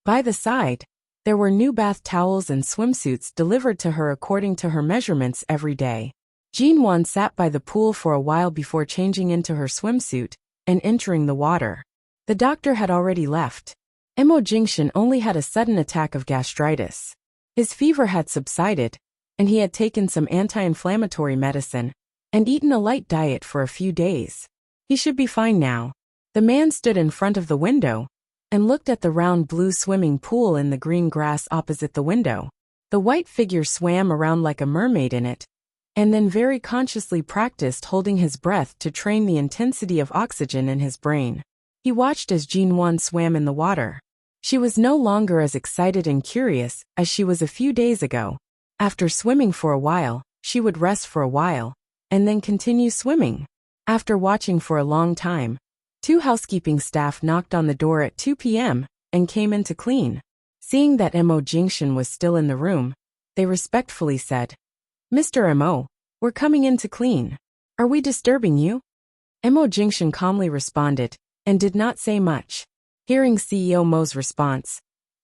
By the side, there were new bath towels and swimsuits delivered to her according to her measurements every day. Jin-won sat by the pool for a while before changing into her swimsuit and entering the water. The doctor had already left. Mo Jingshin only had a sudden attack of gastritis. His fever had subsided, and he had taken some anti-inflammatory medicine and eaten a light diet for a few days. He should be fine now. The man stood in front of the window and looked at the round blue swimming pool in the green grass opposite the window. The white figure swam around like a mermaid in it, and then very consciously practiced holding his breath to train the intensity of oxygen in his brain. He watched as Jin-won swam in the water. She was no longer as excited and curious as she was a few days ago. After swimming for a while, she would rest for a while, and then continue swimming. After watching for a long time, 2 housekeeping staff knocked on the door at 2 p.m., and came in to clean. Seeing that Mo Jingshan was still in the room, they respectfully said, "Mr. Mo, we're coming in to clean. Are we disturbing you?" Mo Jingshan calmly responded, and did not say much. Hearing CEO Mo's response,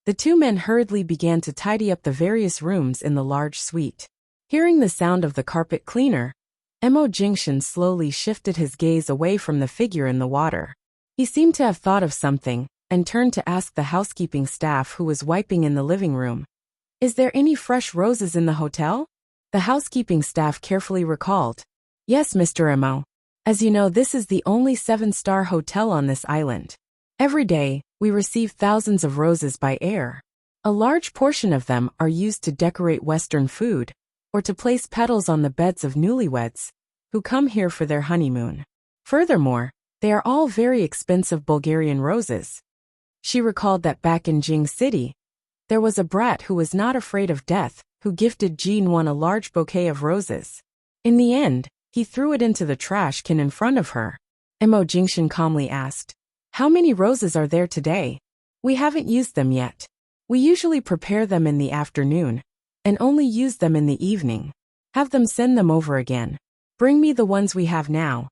the two men hurriedly began to tidy up the various rooms in the large suite. Hearing the sound of the carpet cleaner, Mo Jingshan slowly shifted his gaze away from the figure in the water. He seemed to have thought of something, and turned to ask the housekeeping staff who was wiping in the living room, "Is there any fresh roses in the hotel?" The housekeeping staff carefully recalled, "Yes, Mr. Mo. As you know, this is the only 7-star hotel on this island. Every day, we receive thousands of roses by air. A large portion of them are used to decorate Western food, or to place petals on the beds of newlyweds, who come here for their honeymoon. Furthermore, they are all very expensive Bulgarian roses." She recalled that back in Jing City, there was a brat who was not afraid of death, who gifted Jin1 a large bouquet of roses. In the end, he threw it into the trash can in front of her. Mo Jingshan calmly asked, "How many roses are there today? We haven't used them yet. We usually prepare them in the afternoon, and only use them in the evening. Have them send them over again. Bring me the ones we have now."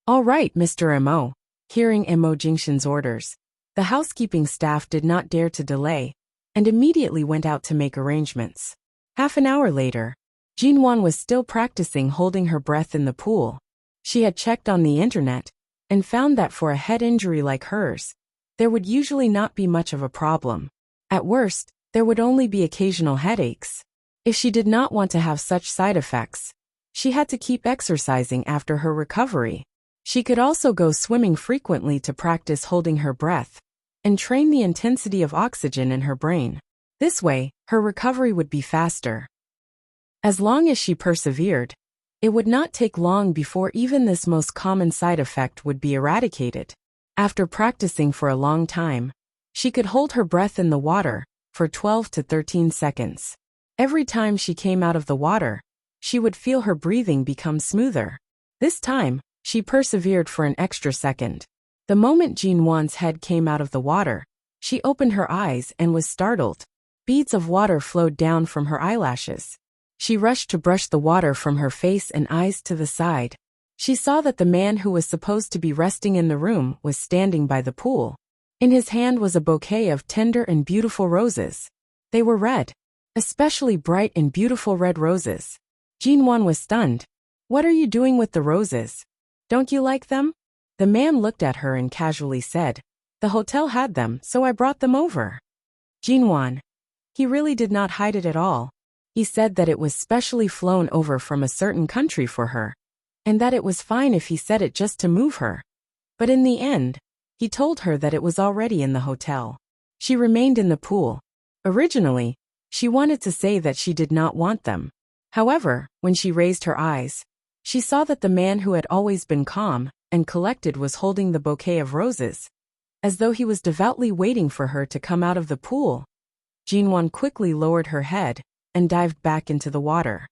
"All right, Mr. Mo." Hearing Mo Jingshan's orders, the housekeeping staff did not dare to delay, and immediately went out to make arrangements. Half an hour later, Jinwan was still practicing holding her breath in the pool. She had checked on the internet, and found that for a head injury like hers, there would usually not be much of a problem. At worst, there would only be occasional headaches. If she did not want to have such side effects, she had to keep exercising after her recovery. She could also go swimming frequently to practice holding her breath, and train the intensity of oxygen in her brain. This way, her recovery would be faster. As long as she persevered, it would not take long before even this most common side effect would be eradicated. After practicing for a long time, she could hold her breath in the water for 12 to 13 seconds. Every time she came out of the water, she would feel her breathing become smoother. This time, she persevered for an extra second. The moment Jinwan's head came out of the water, she opened her eyes and was startled. Beads of water flowed down from her eyelashes. She rushed to brush the water from her face and eyes to the side. She saw that the man who was supposed to be resting in the room was standing by the pool. In his hand was a bouquet of tender and beautiful roses. They were red, especially bright and beautiful red roses. Jinwan was stunned. "What are you doing with the roses? Don't you like them?" The man looked at her and casually said, "The hotel had them, so I brought them over." Jinwan. He really did not hide it at all. He said that it was specially flown over from a certain country for her, and that it was fine if he said it just to move her. But in the end, he told her that it was already in the hotel. She remained in the pool. Originally, she wanted to say that she did not want them. However, when she raised her eyes, she saw that the man who had always been calm and collected was holding the bouquet of roses, as though he was devoutly waiting for her to come out of the pool. Jinwan quickly lowered her head and dived back into the water.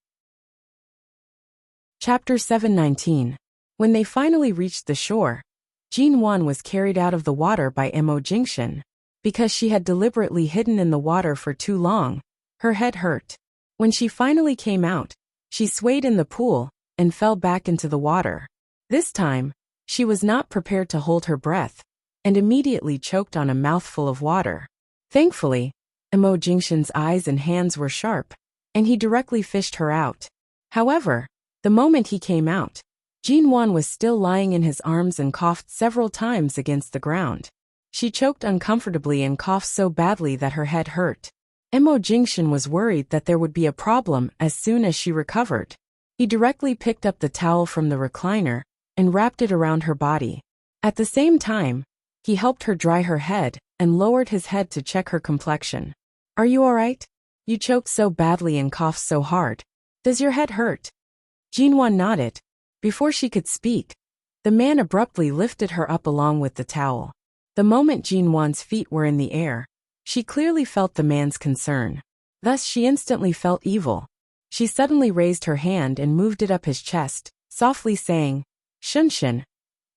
Chapter 719. When they finally reached the shore, Jinwan was carried out of the water by Mo Jingshan. Because she had deliberately hidden in the water for too long, her head hurt. When she finally came out, she swayed in the pool and fell back into the water. This time, she was not prepared to hold her breath, and immediately choked on a mouthful of water. Thankfully, Mo Jingshan's eyes and hands were sharp, and he directly fished her out. However, the moment he came out, Jinwan was still lying in his arms and coughed several times against the ground. She choked uncomfortably and coughed so badly that her head hurt. Mo Jingshan was worried that there would be a problem as soon as she recovered. He directly picked up the towel from the recliner and wrapped it around her body. At the same time, he helped her dry her head and lowered his head to check her complexion. "Are you all right? You choked so badly and coughed so hard. Does your head hurt?" Jinwan nodded. Before she could speak, the man abruptly lifted her up along with the towel. The moment Jinwan's feet were in the air, she clearly felt the man's concern. Thus she instantly felt evil. She suddenly raised her hand and moved it up his chest, softly saying, "Shunshin."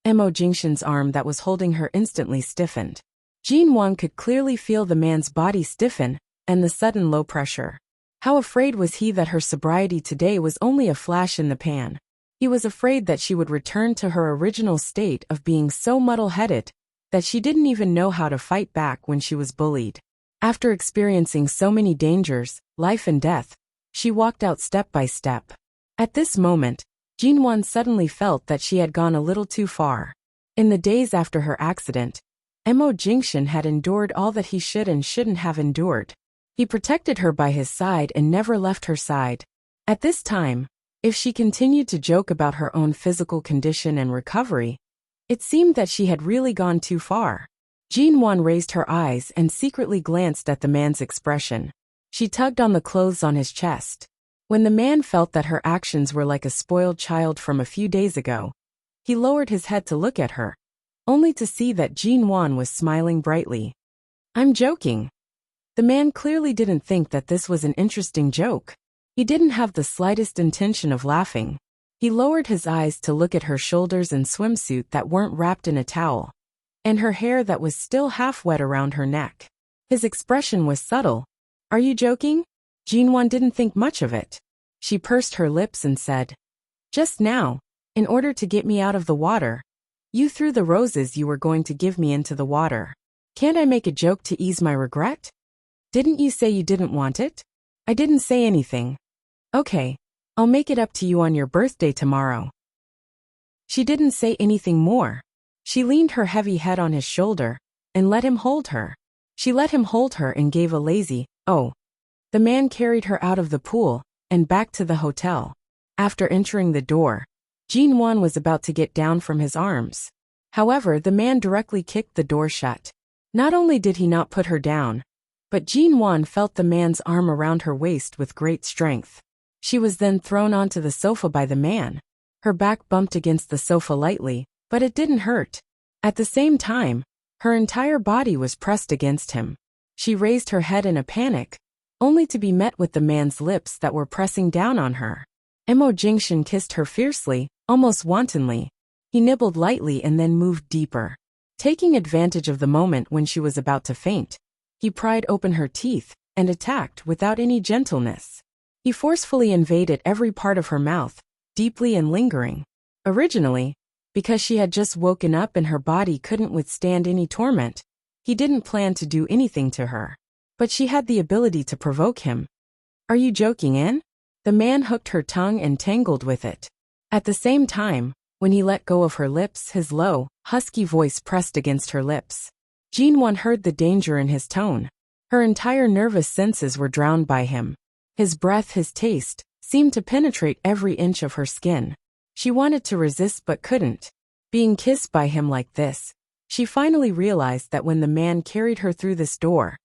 Mo Jingshan's arm that was holding her instantly stiffened. Jinwan could clearly feel the man's body stiffen, and the sudden low pressure. How afraid was he that her sobriety today was only a flash in the pan? He was afraid that she would return to her original state of being so muddle-headed that she didn't even know how to fight back when she was bullied. After experiencing so many dangers, life and death, she walked out step by step. At this moment, Jinwan suddenly felt that she had gone a little too far. In the days after her accident, Mo Jingxian had endured all that he should and shouldn't have endured. He protected her by his side and never left her side. At this time, if she continued to joke about her own physical condition and recovery, it seemed that she had really gone too far. Jinwan raised her eyes and secretly glanced at the man's expression. She tugged on the clothes on his chest. When the man felt that her actions were like a spoiled child from a few days ago, he lowered his head to look at her, only to see that Jinwan was smiling brightly. "I'm joking." The man clearly didn't think that this was an interesting joke. He didn't have the slightest intention of laughing. He lowered his eyes to look at her shoulders and swimsuit that weren't wrapped in a towel, and her hair that was still half wet around her neck. His expression was subtle. "Are you joking?" Jinwan didn't think much of it. She pursed her lips and said, "Just now, in order to get me out of the water, you threw the roses you were going to give me into the water. Can't I make a joke to ease my regret? Didn't you say you didn't want it?" "I didn't say anything." "Okay, I'll make it up to you on your birthday tomorrow." She didn't say anything more. She leaned her heavy head on his shoulder and let him hold her. She let him hold her and gave a lazy, "Oh." The man carried her out of the pool and back to the hotel. After entering the door, Jinwan was about to get down from his arms. However, the man directly kicked the door shut. Not only did he not put her down, but Jinwan felt the man's arm around her waist with great strength. She was then thrown onto the sofa by the man. Her back bumped against the sofa lightly, but it didn't hurt. At the same time, her entire body was pressed against him. She raised her head in a panic, only to be met with the man's lips that were pressing down on her. Mo Jingxian kissed her fiercely, almost wantonly. He nibbled lightly and then moved deeper. Taking advantage of the moment when she was about to faint, he pried open her teeth and attacked without any gentleness. He forcefully invaded every part of her mouth, deeply and lingering. Originally, because she had just woken up and her body couldn't withstand any torment, he didn't plan to do anything to her. But she had the ability to provoke him. "Are you joking, Anne?" The man hooked her tongue and tangled with it. At the same time, when he let go of her lips, his low, husky voice pressed against her lips. Jinwan heard the danger in his tone. Her entire nervous senses were drowned by him. His breath, his taste, seemed to penetrate every inch of her skin. She wanted to resist but couldn't. Being kissed by him like this, she finally realized that when the man carried her through this door,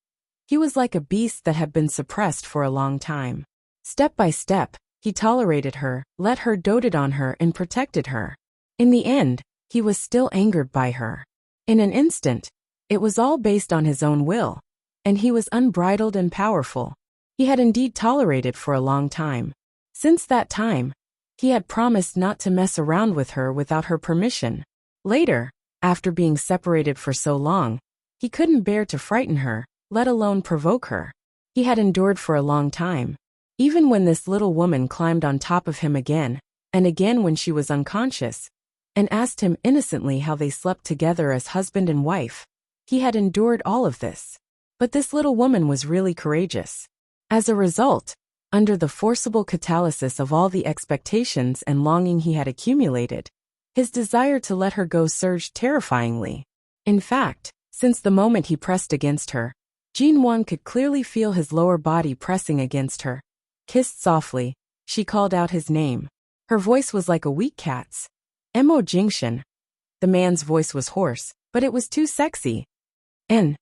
he was like a beast that had been suppressed for a long time. Step by step, he tolerated her, let her, doted on her, and protected her. In the end, he was still angered by her. In an instant, it was all based on his own will, and he was unbridled and powerful. He had indeed tolerated for a long time. Since that time, he had promised not to mess around with her without her permission. Later, after being separated for so long, he couldn't bear to frighten her, let alone provoke her. He had endured for a long time. Even when this little woman climbed on top of him again, and again when she was unconscious, and asked him innocently how they slept together as husband and wife, he had endured all of this. But this little woman was really courageous. As a result, under the forcible catalysis of all the expectations and longing he had accumulated, his desire to let her go surged terrifyingly. In fact, since the moment he pressed against her, Jinwan could clearly feel his lower body pressing against her. Kissed softly, she called out his name. Her voice was like a weak cat's. "Mo Jingxian." The man's voice was hoarse, but it was too sexy. "And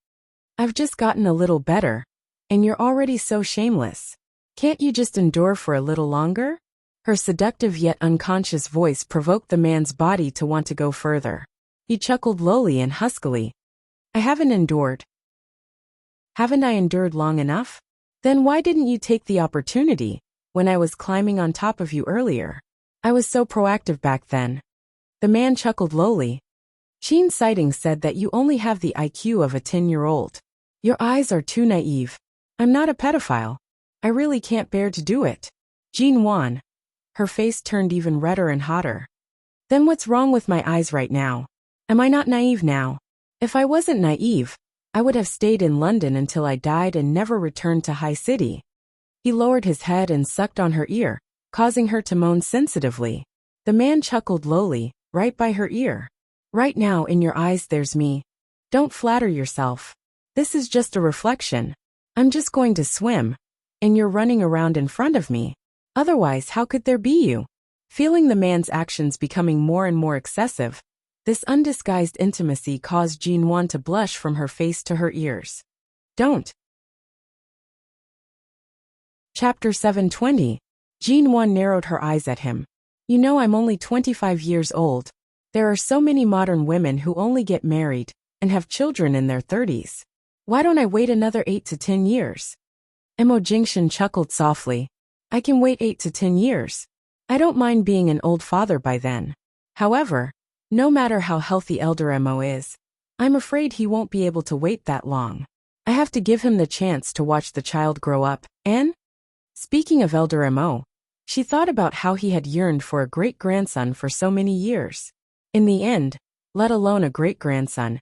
I've just gotten a little better, and you're already so shameless. Can't you just endure for a little longer?" Her seductive yet unconscious voice provoked the man's body to want to go further. He chuckled lowly and huskily. "I haven't endured." "Haven't I endured long enough? Then why didn't you take the opportunity when I was climbing on top of you earlier? I was so proactive back then." The man chuckled lowly. Sheen Sighting said that you only have the IQ of a 10-year-old. Your eyes are too naive. I'm not a pedophile. I really can't bear to do it. Jin Wan. Her face turned even redder and hotter. Then what's wrong with my eyes right now? Am I not naive now? If I wasn't naive, I would have stayed in London until I died and never returned to High City. He lowered his head and sucked on her ear, causing her to moan sensitively. The man chuckled lowly, right by her ear. Right now in your eyes there's me. Don't flatter yourself. This is just a reflection. I'm just going to swim, and you're running around in front of me. Otherwise, how could there be you? Feeling the man's actions becoming more and more excessive, this undisguised intimacy caused Jin Wan to blush from her face to her ears. Don't. Chapter 720. Jin Wan narrowed her eyes at him. You know I'm only 25 years old. There are so many modern women who only get married and have children in their 30s. Why don't I wait another 8 to 10 years? Mo Jingshan chuckled softly. I can wait 8 to 10 years. I don't mind being an old father by then. However, no matter how healthy elder Mo is, I'm afraid he won't be able to wait that long. I have to give him the chance to watch the child grow up, and? Speaking of elder Mo, she thought about how he had yearned for a great-grandson for so many years. In the end, let alone a great-grandson,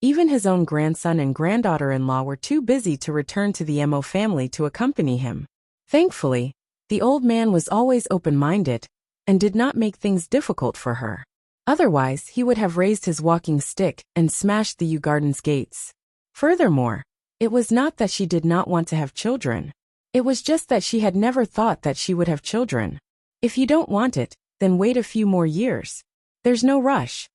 even his own grandson and granddaughter-in-law were too busy to return to the Mo family to accompany him. Thankfully, the old man was always open-minded and did not make things difficult for her. Otherwise, he would have raised his walking stick and smashed the Yew Garden's gates. Furthermore, it was not that she did not want to have children. It was just that she had never thought that she would have children. If you don't want it, then wait a few more years. There's no rush.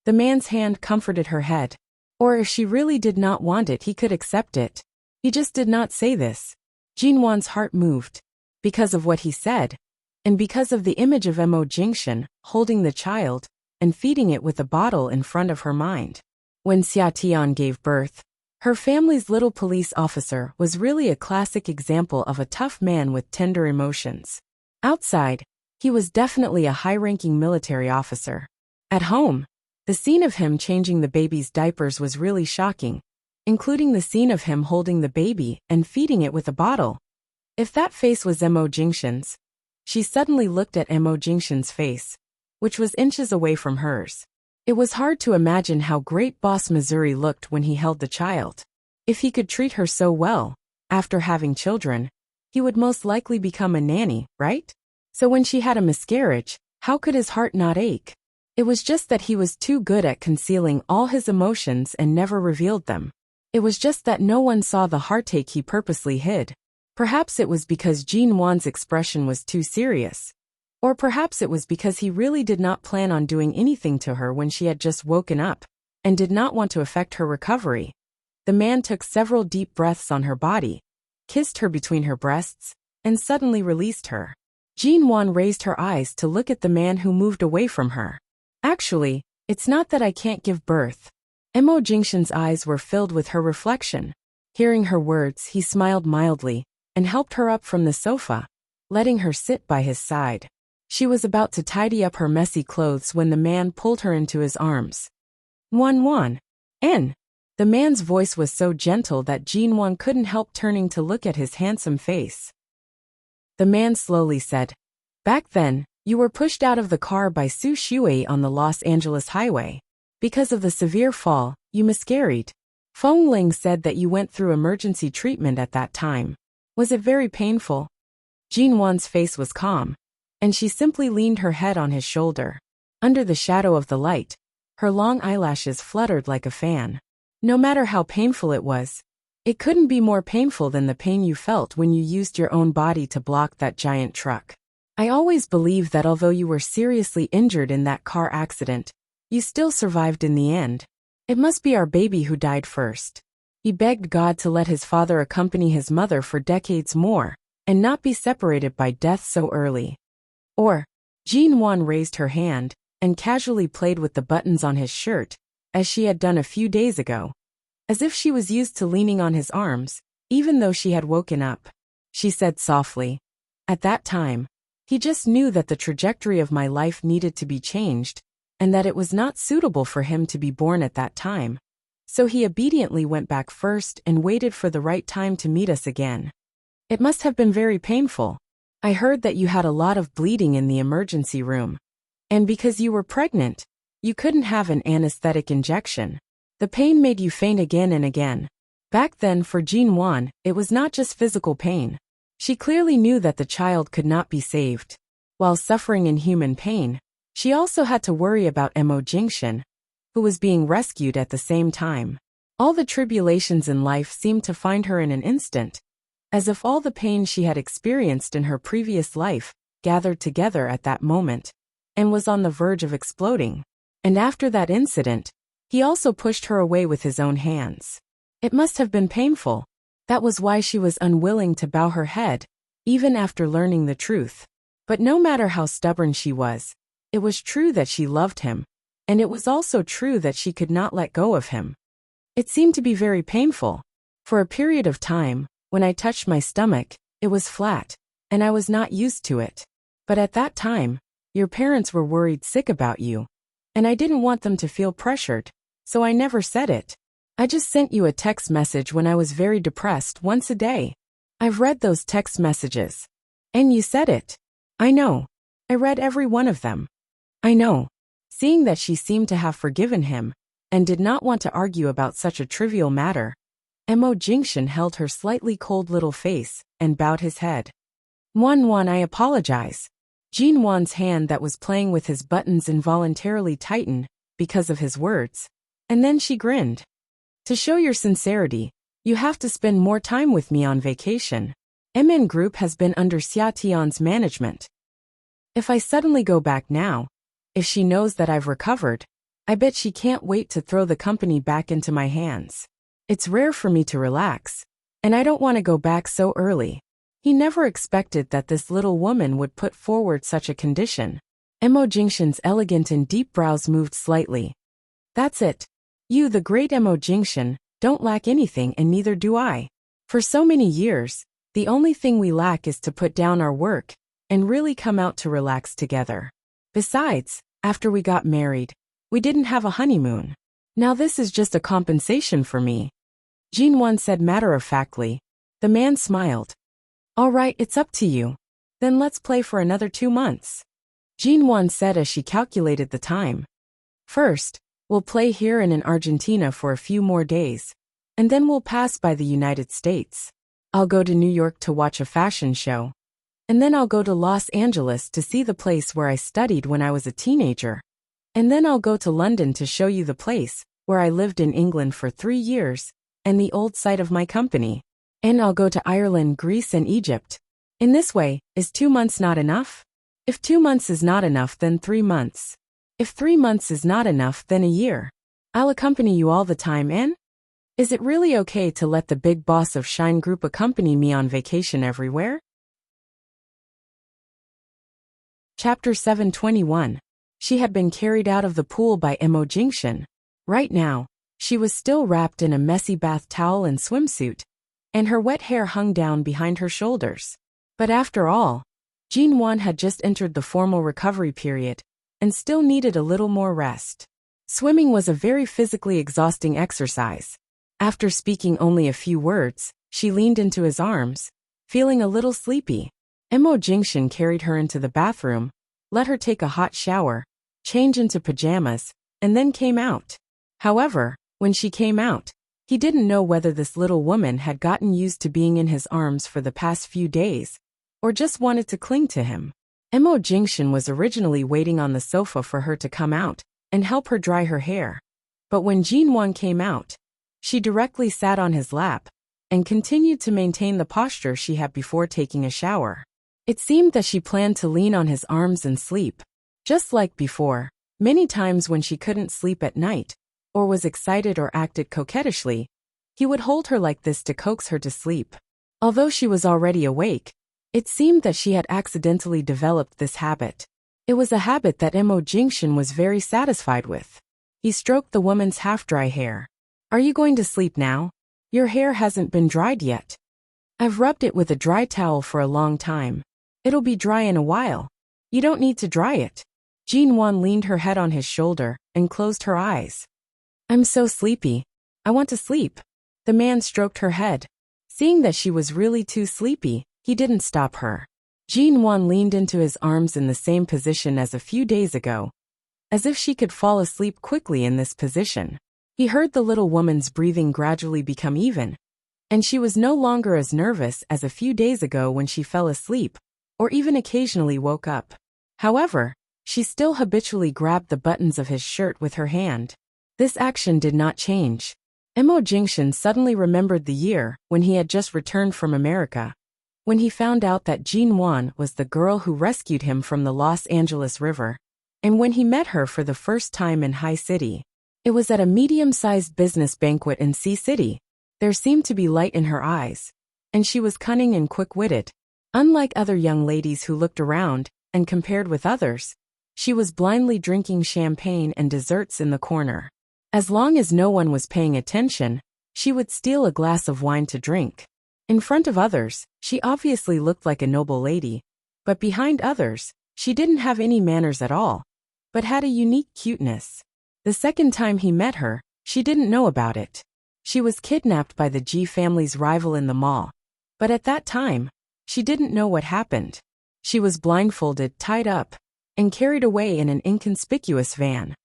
The man's hand comforted her head. Or if she really did not want it, he could accept it. He just did not say this. Jin Wan's heart moved. Because of what he said, and because of the image of Mo Jingshan holding the child and feeding it with a bottle in front of her mind. When Xia Tian gave birth, her family's little police officer was really a classic example of a tough man with tender emotions. Outside, he was definitely a high-ranking military officer. At home, the scene of him changing the baby's diapers was really shocking, including the scene of him holding the baby and feeding it with a bottle. If that face was Mo Jingshan's, she suddenly looked at Mo Jingshan's face, which was inches away from hers. It was hard to imagine how great Boss Missouri looked when he held the child. If he could treat her so well, after having children, he would most likely become a nanny, right? So when she had a miscarriage, how could his heart not ache? It was just that he was too good at concealing all his emotions and never revealed them. It was just that no one saw the heartache he purposely hid. Perhaps it was because Jin Wan's expression was too serious. Or perhaps it was because he really did not plan on doing anything to her when she had just woken up, and did not want to affect her recovery. The man took several deep breaths on her body, kissed her between her breasts, and suddenly released her. Jin Wan raised her eyes to look at the man who moved away from her. Actually, it's not that I can't give birth. Mo Jingshan's eyes were filled with her reflection. Hearing her words, he smiled mildly and helped her up from the sofa, letting her sit by his side. She was about to tidy up her messy clothes when the man pulled her into his arms. Wan. N. The man's voice was so gentle that Jin Wan couldn't help turning to look at his handsome face. The man slowly said, Back then, you were pushed out of the car by Su Shui on the Los Angeles highway. Because of the severe fall, you miscarried. Feng Ling said that you went through emergency treatment at that time. Was it very painful? Jin Wan's face was calm, and she simply leaned her head on his shoulder. Under the shadow of the light, her long eyelashes fluttered like a fan. No matter how painful it was, it couldn't be more painful than the pain you felt when you used your own body to block that giant truck. I always believed that although you were seriously injured in that car accident, you still survived in the end. It must be our baby who died first. He begged God to let his father accompany his mother for decades more, and not be separated by death so early. Or, Jin Wan raised her hand, and casually played with the buttons on his shirt, as she had done a few days ago. As if she was used to leaning on his arms, even though she had woken up. She said softly, At that time, he just knew that the trajectory of my life needed to be changed, and that it was not suitable for him to be born at that time. So he obediently went back first and waited for the right time to meet us again. It must have been very painful. I heard that you had a lot of bleeding in the emergency room. And because you were pregnant, you couldn't have an anesthetic injection. The pain made you faint again and again. Back then for Jinwan, it was not just physical pain. She clearly knew that the child could not be saved. While suffering inhuman pain, she also had to worry about Mo Jingshan, who was being rescued at the same time. All the tribulations in life seemed to find her in an instant, as if all the pain she had experienced in her previous life gathered together at that moment, and was on the verge of exploding. And after that incident, he also pushed her away with his own hands. It must have been painful. That was why she was unwilling to bow her head, even after learning the truth. But no matter how stubborn she was, it was true that she loved him, and it was also true that she could not let go of him. It seemed to be very painful. For a period of time, when I touched my stomach, it was flat, and I was not used to it. But at that time, your parents were worried sick about you, and I didn't want them to feel pressured, so I never said it. I just sent you a text message when I was very depressed once a day. I've read those text messages. And you said it. I know. I read every one of them. I know. Seeing that she seemed to have forgiven him, and did not want to argue about such a trivial matter, Mo Jingshan held her slightly cold little face, and bowed his head. Wan, I apologize. Jinwan's hand that was playing with his buttons involuntarily tightened, because of his words. And then she grinned. To show your sincerity, you have to spend more time with me on vacation. MN Group has been under Xia Tian's management. If I suddenly go back now, if she knows that I've recovered, I bet she can't wait to throw the company back into my hands. It's rare for me to relax, and I don't want to go back so early. He never expected that this little woman would put forward such a condition. Mo Jingshan's elegant and deep brows moved slightly. That's it. You, the great Mo Jingshan, don't lack anything, and neither do I. For so many years, the only thing we lack is to put down our work and really come out to relax together. Besides, after we got married, we didn't have a honeymoon. Now this is just a compensation for me. Jinwan said matter-of-factly. The man smiled. All right, it's up to you. Then let's play for another 2 months. Jinwan said as she calculated the time. First, we'll play here and in Argentina for a few more days, and then we'll pass by the United States. I'll go to New York to watch a fashion show. And then I'll go to Los Angeles to see the place where I studied when I was a teenager. And then I'll go to London to show you the place where I lived in England for 3 years, and the old site of my company. And I'll go to Ireland, Greece, and Egypt. In this way, is 2 months not enough? If 2 months is not enough, then 3 months. If 3 months is not enough, then a year. I'll accompany you all the time, and? Is it really okay to let the big boss of Shine Group accompany me on vacation everywhere? Chapter 721. She had been carried out of the pool by Mo Jingshan. Right now, she was still wrapped in a messy bath towel and swimsuit, and her wet hair hung down behind her shoulders. But after all, Jinwan had just entered the formal recovery period, and still needed a little more rest. Swimming was a very physically exhausting exercise. After speaking only a few words, she leaned into his arms, feeling a little sleepy. Mo Jingshan carried her into the bathroom, let her take a hot shower, change into pajamas, and then came out. However, when she came out, he didn't know whether this little woman had gotten used to being in his arms for the past few days, or just wanted to cling to him. Mo Jingshan was originally waiting on the sofa for her to come out and help her dry her hair. But when Jinwan came out, she directly sat on his lap and continued to maintain the posture she had before taking a shower. It seemed that she planned to lean on his arms and sleep. Just like before, many times when she couldn't sleep at night, or was excited or acted coquettishly, he would hold her like this to coax her to sleep. Although she was already awake, it seemed that she had accidentally developed this habit. It was a habit that Mo Jingshan was very satisfied with. He stroked the woman's half-dry hair. Are you going to sleep now? Your hair hasn't been dried yet. I've rubbed it with a dry towel for a long time. It'll be dry in a while. You don't need to dry it. Jinwan leaned her head on his shoulder and closed her eyes. I'm so sleepy. I want to sleep. The man stroked her head. Seeing that she was really too sleepy, he didn't stop her. Jinwan leaned into his arms in the same position as a few days ago, as if she could fall asleep quickly in this position. He heard the little woman's breathing gradually become even, and she was no longer as nervous as a few days ago when she fell asleep, or even occasionally woke up. However, she still habitually grabbed the buttons of his shirt with her hand. This action did not change. Mo Jingshan suddenly remembered the year when he had just returned from America, when he found out that Jinwan was the girl who rescued him from the Los Angeles River, and when he met her for the first time in High City. It was at a medium-sized business banquet in Sea City. There seemed to be light in her eyes, and she was cunning and quick-witted. Unlike other young ladies who looked around and compared with others, she was blindly drinking champagne and desserts in the corner. As long as no one was paying attention, she would steal a glass of wine to drink. In front of others, she obviously looked like a noble lady, but behind others, she didn't have any manners at all, but had a unique cuteness. The second time he met her, she didn't know about it. She was kidnapped by the G family's rival in the mall, but at that time, she didn't know what happened. She was blindfolded, tied up, and carried away in an inconspicuous van.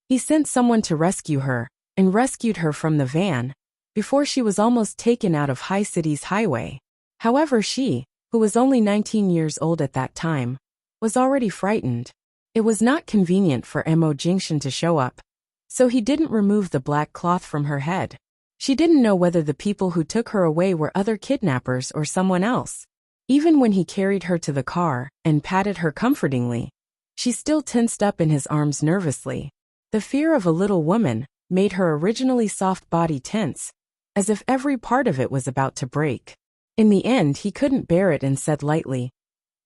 He sent someone to rescue her, and rescued her from the van, before she was almost taken out of High City's highway. However, she, who was only 19 years old at that time, was already frightened. It was not convenient for Mo Jingshan to show up, so he didn't remove the black cloth from her head. She didn't know whether the people who took her away were other kidnappers or someone else. Even when he carried her to the car and patted her comfortingly, she still tensed up in his arms nervously. The fear of a little woman made her originally soft body tense, as if every part of it was about to break. In the end, he couldn't bear it and said lightly,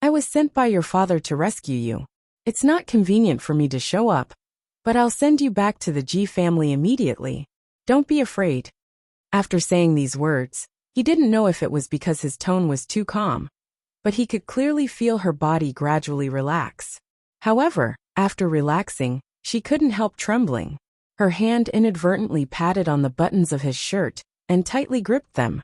I was sent by your father to rescue you. It's not convenient for me to show up, but I'll send you back to the G family immediately. Don't be afraid. After saying these words, he didn't know if it was because his tone was too calm, but he could clearly feel her body gradually relax. However, after relaxing, she couldn't help trembling. Her hand inadvertently patted on the buttons of his shirt and tightly gripped them,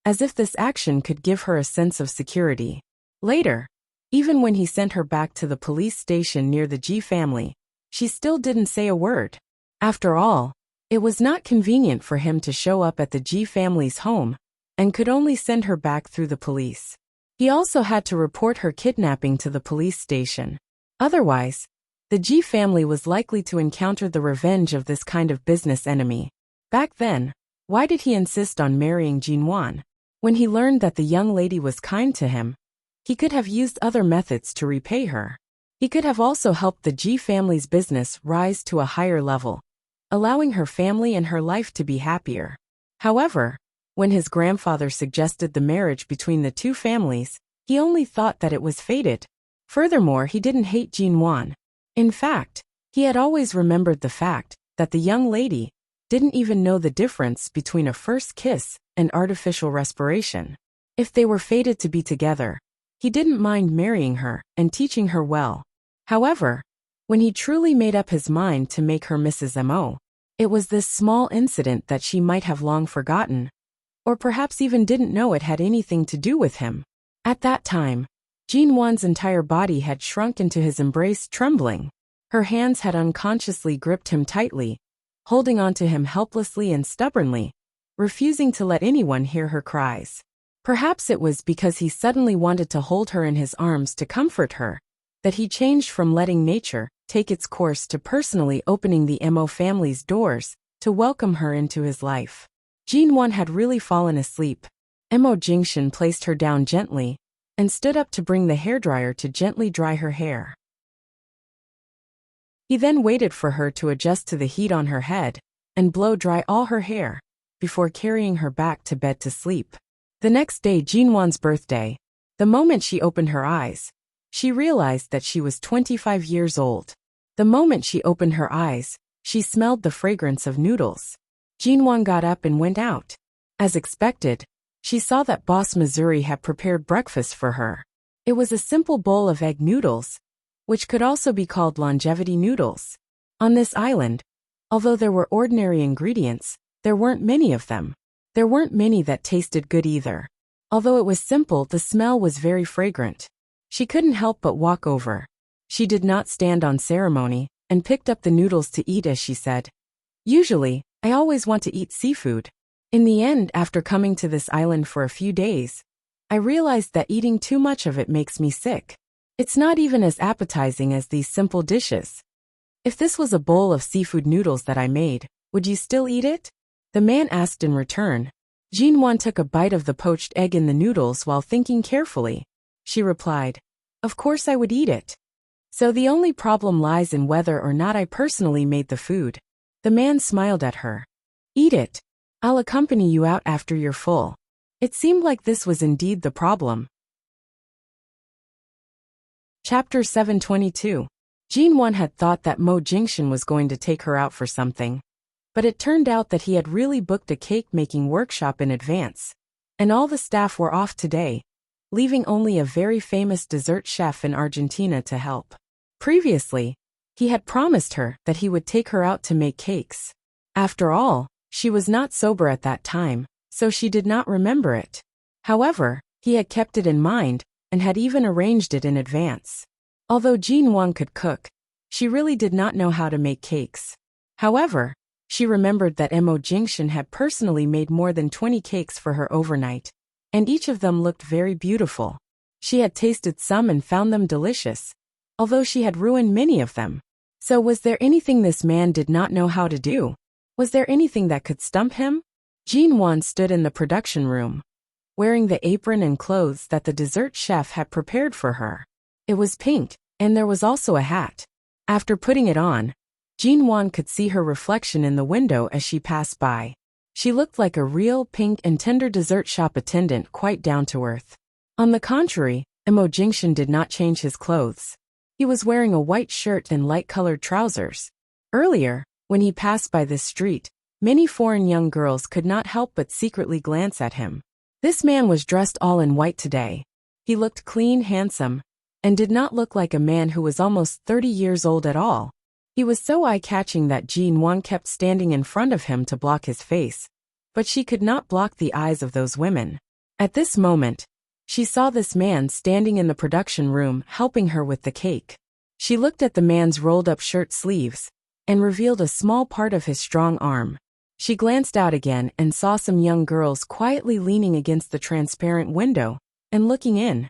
as if this action could give her a sense of security. Later, even when he sent her back to the police station near the G family, she still didn't say a word. After all, it was not convenient for him to show up at the G family's home, and could only send her back through the police. He also had to report her kidnapping to the police station. Otherwise, the G family was likely to encounter the revenge of this kind of business enemy. Back then, why did he insist on marrying Jinwan? When he learned that the young lady was kind to him, he could have used other methods to repay her. He could have also helped the G family's business rise to a higher level, allowing her family and her life to be happier. However, when his grandfather suggested the marriage between the two families, he only thought that it was fated. Furthermore, he didn't hate Jinwan. In fact, he had always remembered the fact that the young lady didn't even know the difference between a first kiss and artificial respiration. If they were fated to be together, he didn't mind marrying her and teaching her well. However, when he truly made up his mind to make her Mrs. Mo, it was this small incident that she might have long forgotten, or perhaps even didn't know it had anything to do with him. At that time, Jinwan's entire body had shrunk into his embrace, trembling. Her hands had unconsciously gripped him tightly, holding on to him helplessly and stubbornly, refusing to let anyone hear her cries. Perhaps it was because he suddenly wanted to hold her in his arms to comfort her, that he changed from letting nature take its course to personally opening the Mo family's doors to welcome her into his life. Jinwan had really fallen asleep. Mo Jingshan placed her down gently and stood up to bring the hairdryer to gently dry her hair. He then waited for her to adjust to the heat on her head and blow dry all her hair before carrying her back to bed to sleep. The next day, Jinwan's birthday. The moment she opened her eyes, she realized that she was 25 years old. The moment she opened her eyes, she smelled the fragrance of noodles. Jinwan got up and went out. As expected, she saw that Boss Missouri had prepared breakfast for her. It was a simple bowl of egg noodles, which could also be called longevity noodles. On this island, although there were ordinary ingredients, there weren't many of them. There weren't many that tasted good either. Although it was simple, the smell was very fragrant. She couldn't help but walk over. She did not stand on ceremony, and picked up the noodles to eat as she said, "Usually, I always want to eat seafood. In the end, after coming to this island for a few days, I realized that eating too much of it makes me sick. It's not even as appetizing as these simple dishes. If this was a bowl of seafood noodles that I made, would you still eat it?" The man asked in return. Jinwan took a bite of the poached egg in the noodles while thinking carefully. She replied, "Of course I would eat it. So the only problem lies in whether or not I personally made the food." The man smiled at her. "Eat it. I'll accompany you out after you're full." It seemed like this was indeed the problem. Chapter 722. Jinwan had thought that Mo Jingshan was going to take her out for something. But it turned out that he had really booked a cake-making workshop in advance. And all the staff were off today, leaving only a very famous dessert chef in Argentina to help. Previously, he had promised her that he would take her out to make cakes. After all, she was not sober at that time, so she did not remember it. However, he had kept it in mind, and had even arranged it in advance. Although Jinwan could cook, she really did not know how to make cakes. However, she remembered that Mo Jingshan had personally made more than 20 cakes for her overnight, and each of them looked very beautiful. She had tasted some and found them delicious, although she had ruined many of them. So was there anything this man did not know how to do? Was there anything that could stump him? Jinwan stood in the production room, wearing the apron and clothes that the dessert chef had prepared for her. It was pink, and there was also a hat. After putting it on, Jinwan could see her reflection in the window as she passed by. She looked like a real pink and tender dessert shop attendant, quite down to earth. On the contrary, Mo Jingshan did not change his clothes. He was wearing a white shirt and light-colored trousers. Earlier, when he passed by this street, many foreign young girls could not help but secretly glance at him. This man was dressed all in white today. He looked clean, handsome, and did not look like a man who was almost 30 years old at all. He was so eye-catching that Jinwan kept standing in front of him to block his face, but she could not block the eyes of those women. At this moment, she saw this man standing in the production room helping her with the cake. She looked at the man's rolled-up shirt sleeves, and revealed a small part of his strong arm. She glanced out again and saw some young girls quietly leaning against the transparent window and looking in.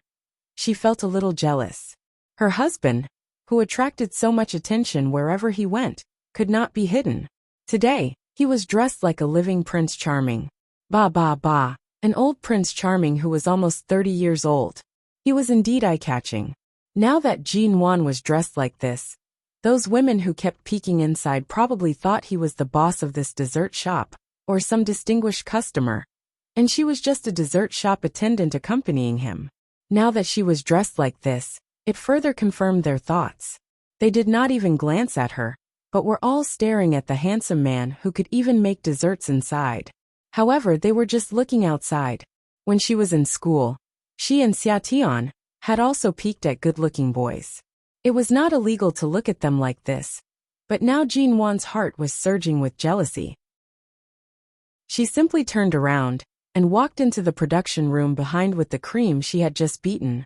She felt a little jealous. Her husband, who attracted so much attention wherever he went, could not be hidden. Today, he was dressed like a living Prince Charming. An old Prince Charming who was almost 30 years old. He was indeed eye-catching. Now that Jinwan was dressed like this, those women who kept peeking inside probably thought he was the boss of this dessert shop, or some distinguished customer, and she was just a dessert shop attendant accompanying him. Now that she was dressed like this, it further confirmed their thoughts. They did not even glance at her, but were all staring at the handsome man who could even make desserts inside. However, they were just looking outside. When she was in school, she and Xiatian had also peeked at good-looking boys. It was not illegal to look at them like this, but now Jinwan's heart was surging with jealousy. She simply turned around and walked into the production room behind with the cream she had just beaten,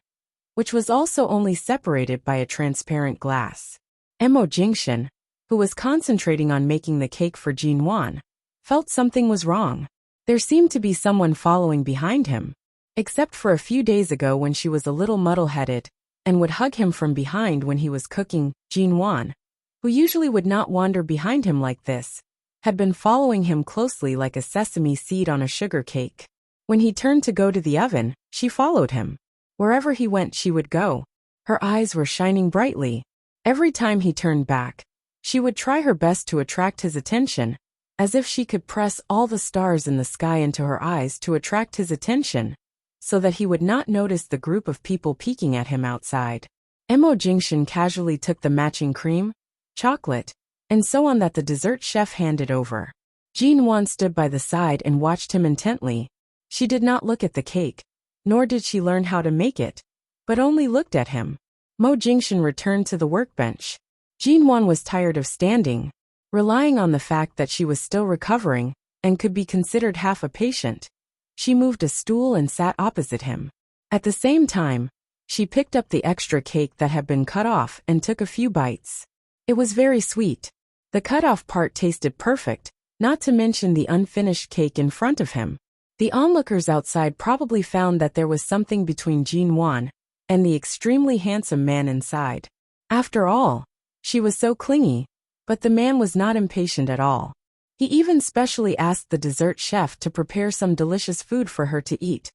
which was also only separated by a transparent glass. Mo Jingshan, who was concentrating on making the cake for Jinwan, felt something was wrong. There seemed to be someone following behind him, except for a few days ago when she was a little muddle-headed and would hug him from behind when he was cooking. Jinwan, who usually would not wander behind him like this, had been following him closely like a sesame seed on a sugar cake. When he turned to go to the oven, she followed him. Wherever he went, she would go. Her eyes were shining brightly. Every time he turned back, she would try her best to attract his attention, as if she could press all the stars in the sky into her eyes to attract his attention, so that he would not notice the group of people peeking at him outside. Mo Jingshan casually took the matching cream, chocolate, and so on that the dessert chef handed over. Jinwan stood by the side and watched him intently. She did not look at the cake, nor did she learn how to make it, but only looked at him. Mo Jingshan returned to the workbench. Jinwan was tired of standing, relying on the fact that she was still recovering and could be considered half a patient. She moved a stool and sat opposite him. At the same time, she picked up the extra cake that had been cut off and took a few bites. It was very sweet. The cut-off part tasted perfect, not to mention the unfinished cake in front of him. The onlookers outside probably found that there was something between Jinwan and the extremely handsome man inside. After all, she was so clingy, but the man was not impatient at all. He even specially asked the dessert chef to prepare some delicious food for her to eat,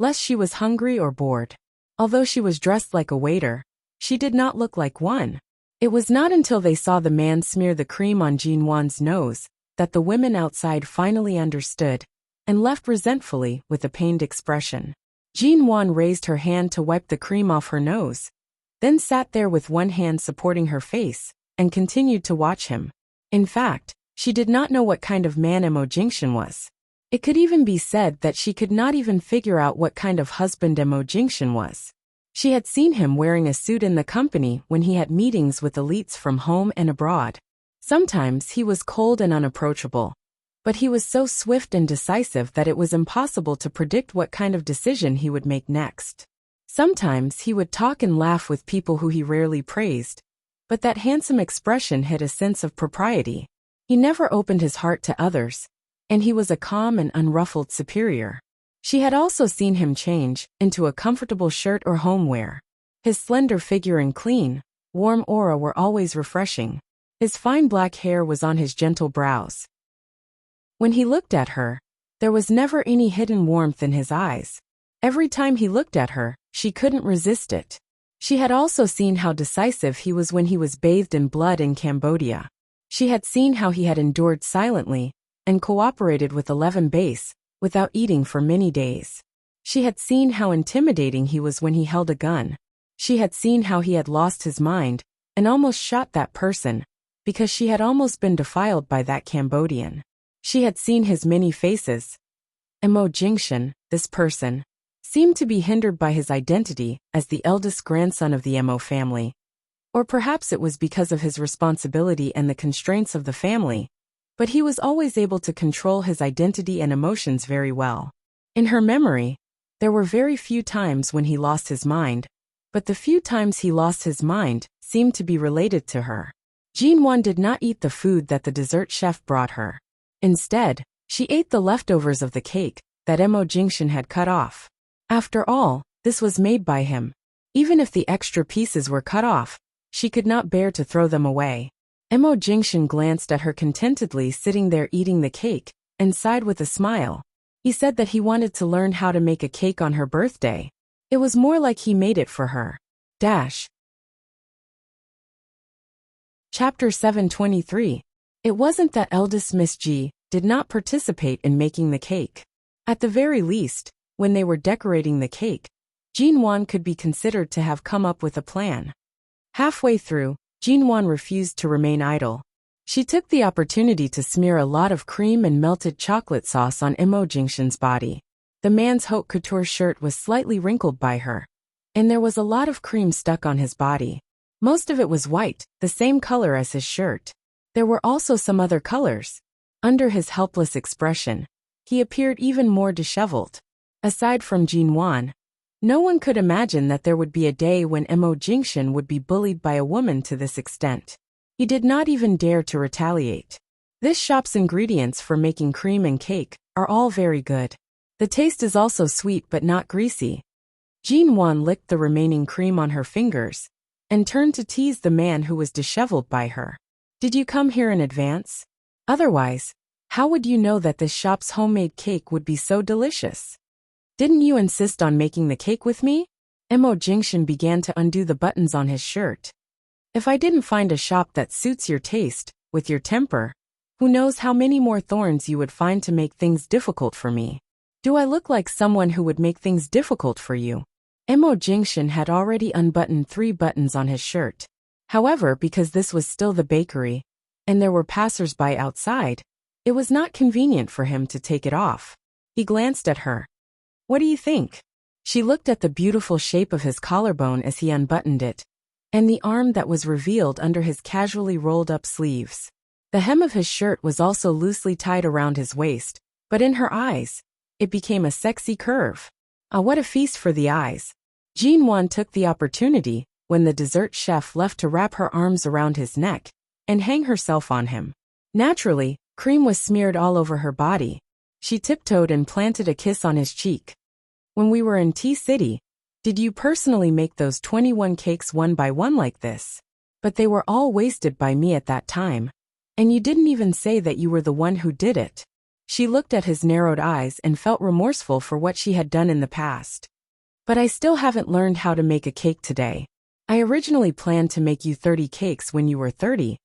lest she was hungry or bored. Although she was dressed like a waiter, she did not look like one. It was not until they saw the man smear the cream on Jinwan's nose that the women outside finally understood and left resentfully with a pained expression. Jinwan raised her hand to wipe the cream off her nose, then sat there with one hand supporting her face and continued to watch him. In fact, she did not know what kind of man Mo Jingshan was. It could even be said that she could not even figure out what kind of husband Mo Jingshan was. She had seen him wearing a suit in the company when he had meetings with elites from home and abroad. Sometimes he was cold and unapproachable, but he was so swift and decisive that it was impossible to predict what kind of decision he would make next. Sometimes he would talk and laugh with people who he rarely praised, but that handsome expression hid a sense of propriety. He never opened his heart to others, and he was a calm and unruffled superior. She had also seen him change into a comfortable shirt or homeware. His slender figure and clean, warm aura were always refreshing. His fine black hair was on his gentle brows. When he looked at her, there was never any hidden warmth in his eyes. Every time he looked at her, she couldn't resist it. She had also seen how decisive he was when he was bathed in blood in Cambodia. She had seen how he had endured silently and cooperated with 11 base without eating for many days. She had seen how intimidating he was when he held a gun. She had seen how he had lost his mind and almost shot that person because she had almost been defiled by that Cambodian. She had seen his many faces. Mo Jingshan, this person, seemed to be hindered by his identity as the eldest grandson of the Mo family. Or perhaps it was because of his responsibility and the constraints of the family, but he was always able to control his identity and emotions very well. In her memory, there were very few times when he lost his mind, but the few times he lost his mind seemed to be related to her. Jinwan did not eat the food that the dessert chef brought her. Instead, she ate the leftovers of the cake that Mo Jingshan had cut off. After all, this was made by him. Even if the extra pieces were cut off, she could not bear to throw them away. Mo Jingshan glanced at her contentedly sitting there eating the cake and sighed with a smile. He said that he wanted to learn how to make a cake on her birthday. It was more like he made it for her. Chapter 723. It wasn't that eldest Miss Ji did not participate in making the cake. At the very least, when they were decorating the cake, Jinwan could be considered to have come up with a plan. Halfway through, Jinwan refused to remain idle. She took the opportunity to smear a lot of cream and melted chocolate sauce on Mo Jingshan's body. The man's haute couture shirt was slightly wrinkled by her, and there was a lot of cream stuck on his body. Most of it was white, the same color as his shirt. There were also some other colors. Under his helpless expression, he appeared even more disheveled. Aside from Jinwan, no one could imagine that there would be a day when Mo Jingshan would be bullied by a woman to this extent. He did not even dare to retaliate. This shop's ingredients for making cream and cake are all very good. The taste is also sweet but not greasy. Jinwan licked the remaining cream on her fingers and turned to tease the man who was disheveled by her. Did you come here in advance? Otherwise, how would you know that this shop's homemade cake would be so delicious? Didn't you insist on making the cake with me? Mo Jingshan began to undo the buttons on his shirt. If I didn't find a shop that suits your taste, with your temper, who knows how many more thorns you would find to make things difficult for me. Do I look like someone who would make things difficult for you? Mo Jingshan had already unbuttoned 3 buttons on his shirt. However, because this was still the bakery, and there were passers-by outside, it was not convenient for him to take it off. He glanced at her. What do you think? She looked at the beautiful shape of his collarbone as he unbuttoned it, and the arm that was revealed under his casually rolled-up sleeves. The hem of his shirt was also loosely tied around his waist, but in her eyes, it became a sexy curve. Ah, what a feast for the eyes. Jinwan took the opportunity, when the dessert chef left, to wrap her arms around his neck and hang herself on him. Naturally, cream was smeared all over her body. She tiptoed and planted a kiss on his cheek. When we were in Tea City, did you personally make those 21 cakes one by one like this? But they were all wasted by me at that time. And you didn't even say that you were the one who did it. She looked at his narrowed eyes and felt remorseful for what she had done in the past. But I still haven't learned how to make a cake today. I originally planned to make you 30 cakes when you were 30.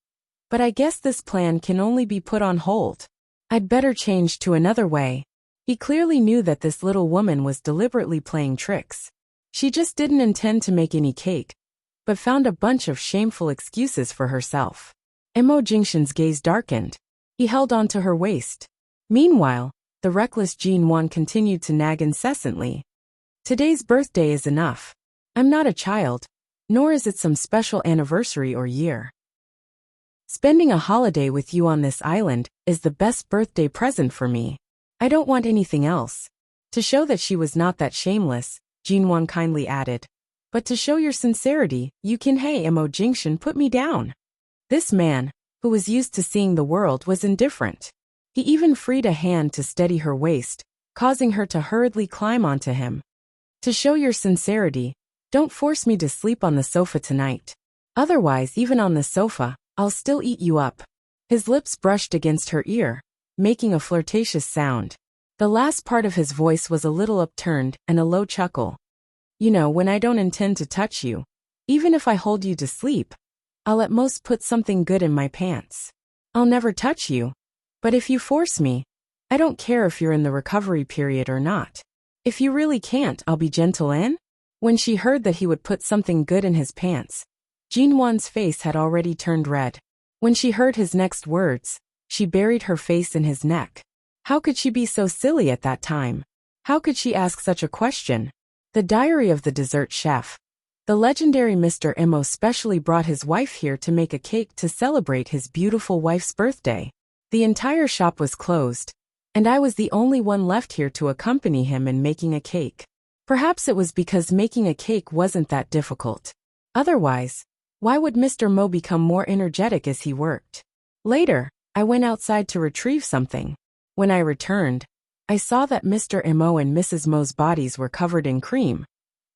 But I guess this plan can only be put on hold. I'd better change to another way. He clearly knew that this little woman was deliberately playing tricks. She just didn't intend to make any cake, but found a bunch of shameful excuses for herself. Mo Jingshan's gaze darkened. He held onto her waist. Meanwhile, the reckless Jinwan continued to nag incessantly. Today's birthday is enough. I'm not a child, nor is it some special anniversary or year. Spending a holiday with you on this island is the best birthday present for me. I don't want anything else. To show that she was not that shameless, Jinwan kindly added. But to show your sincerity, you can Mo Jingshan put me down. This man, who was used to seeing the world, was indifferent. He even freed a hand to steady her waist, causing her to hurriedly climb onto him. To show your sincerity, don't force me to sleep on the sofa tonight. Otherwise, even on the sofa, I'll still eat you up. His lips brushed against her ear, making a flirtatious sound. The last part of his voice was a little upturned and a low chuckle. You know, when I don't intend to touch you, even if I hold you to sleep, I'll at most put something good in my pants. I'll never touch you. But if you force me, I don't care if you're in the recovery period or not. If you really can't, I'll be gentle in. When she heard that he would put something good in his pants, Jinwan's face had already turned red. When she heard his next words, she buried her face in his neck. How could she be so silly at that time? How could she ask such a question? The Diary of the Dessert Chef. The legendary Mr. Mo specially brought his wife here to make a cake to celebrate his beautiful wife's birthday. The entire shop was closed, and I was the only one left here to accompany him in making a cake. Perhaps it was because making a cake wasn't that difficult. Otherwise, why would Mr. Mo become more energetic as he worked? Later, I went outside to retrieve something. When I returned, I saw that Mr. Mo and Mrs. Mo's bodies were covered in cream,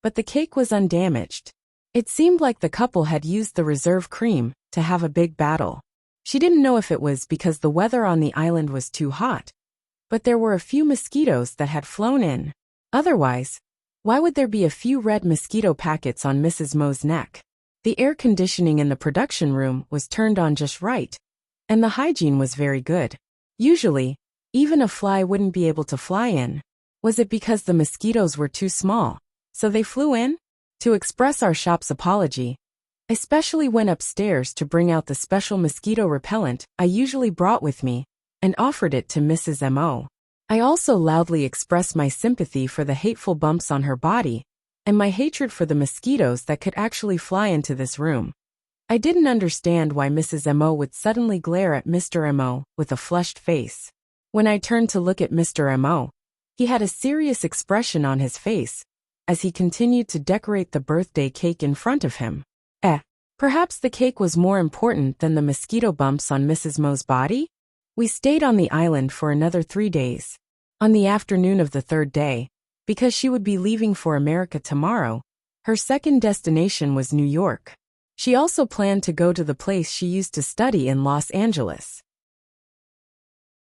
but the cake was undamaged. It seemed like the couple had used the reserve cream to have a big battle. She didn't know if it was because the weather on the island was too hot, but there were a few mosquitoes that had flown in. Otherwise, why would there be a few red mosquito packets on Mrs. Mo's neck? The air conditioning in the production room was turned on just right, and the hygiene was very good. Usually, even a fly wouldn't be able to fly in. Was it because the mosquitoes were too small, so they flew in? To express our shop's apology, I specially went upstairs to bring out the special mosquito repellent I usually brought with me, and offered it to Mrs. Mo. I also loudly expressed my sympathy for the hateful bumps on her body, and my hatred for the mosquitoes that could actually fly into this room. I didn't understand why Mrs. Mo would suddenly glare at Mr. Mo with a flushed face. When I turned to look at Mr. Mo, he had a serious expression on his face, as he continued to decorate the birthday cake in front of him. Perhaps the cake was more important than the mosquito bumps on Mrs. Mo's body? We stayed on the island for another 3 days. On the afternoon of the third day, because she would be leaving for America tomorrow, her second destination was New York. She also planned to go to the place she used to study in Los Angeles.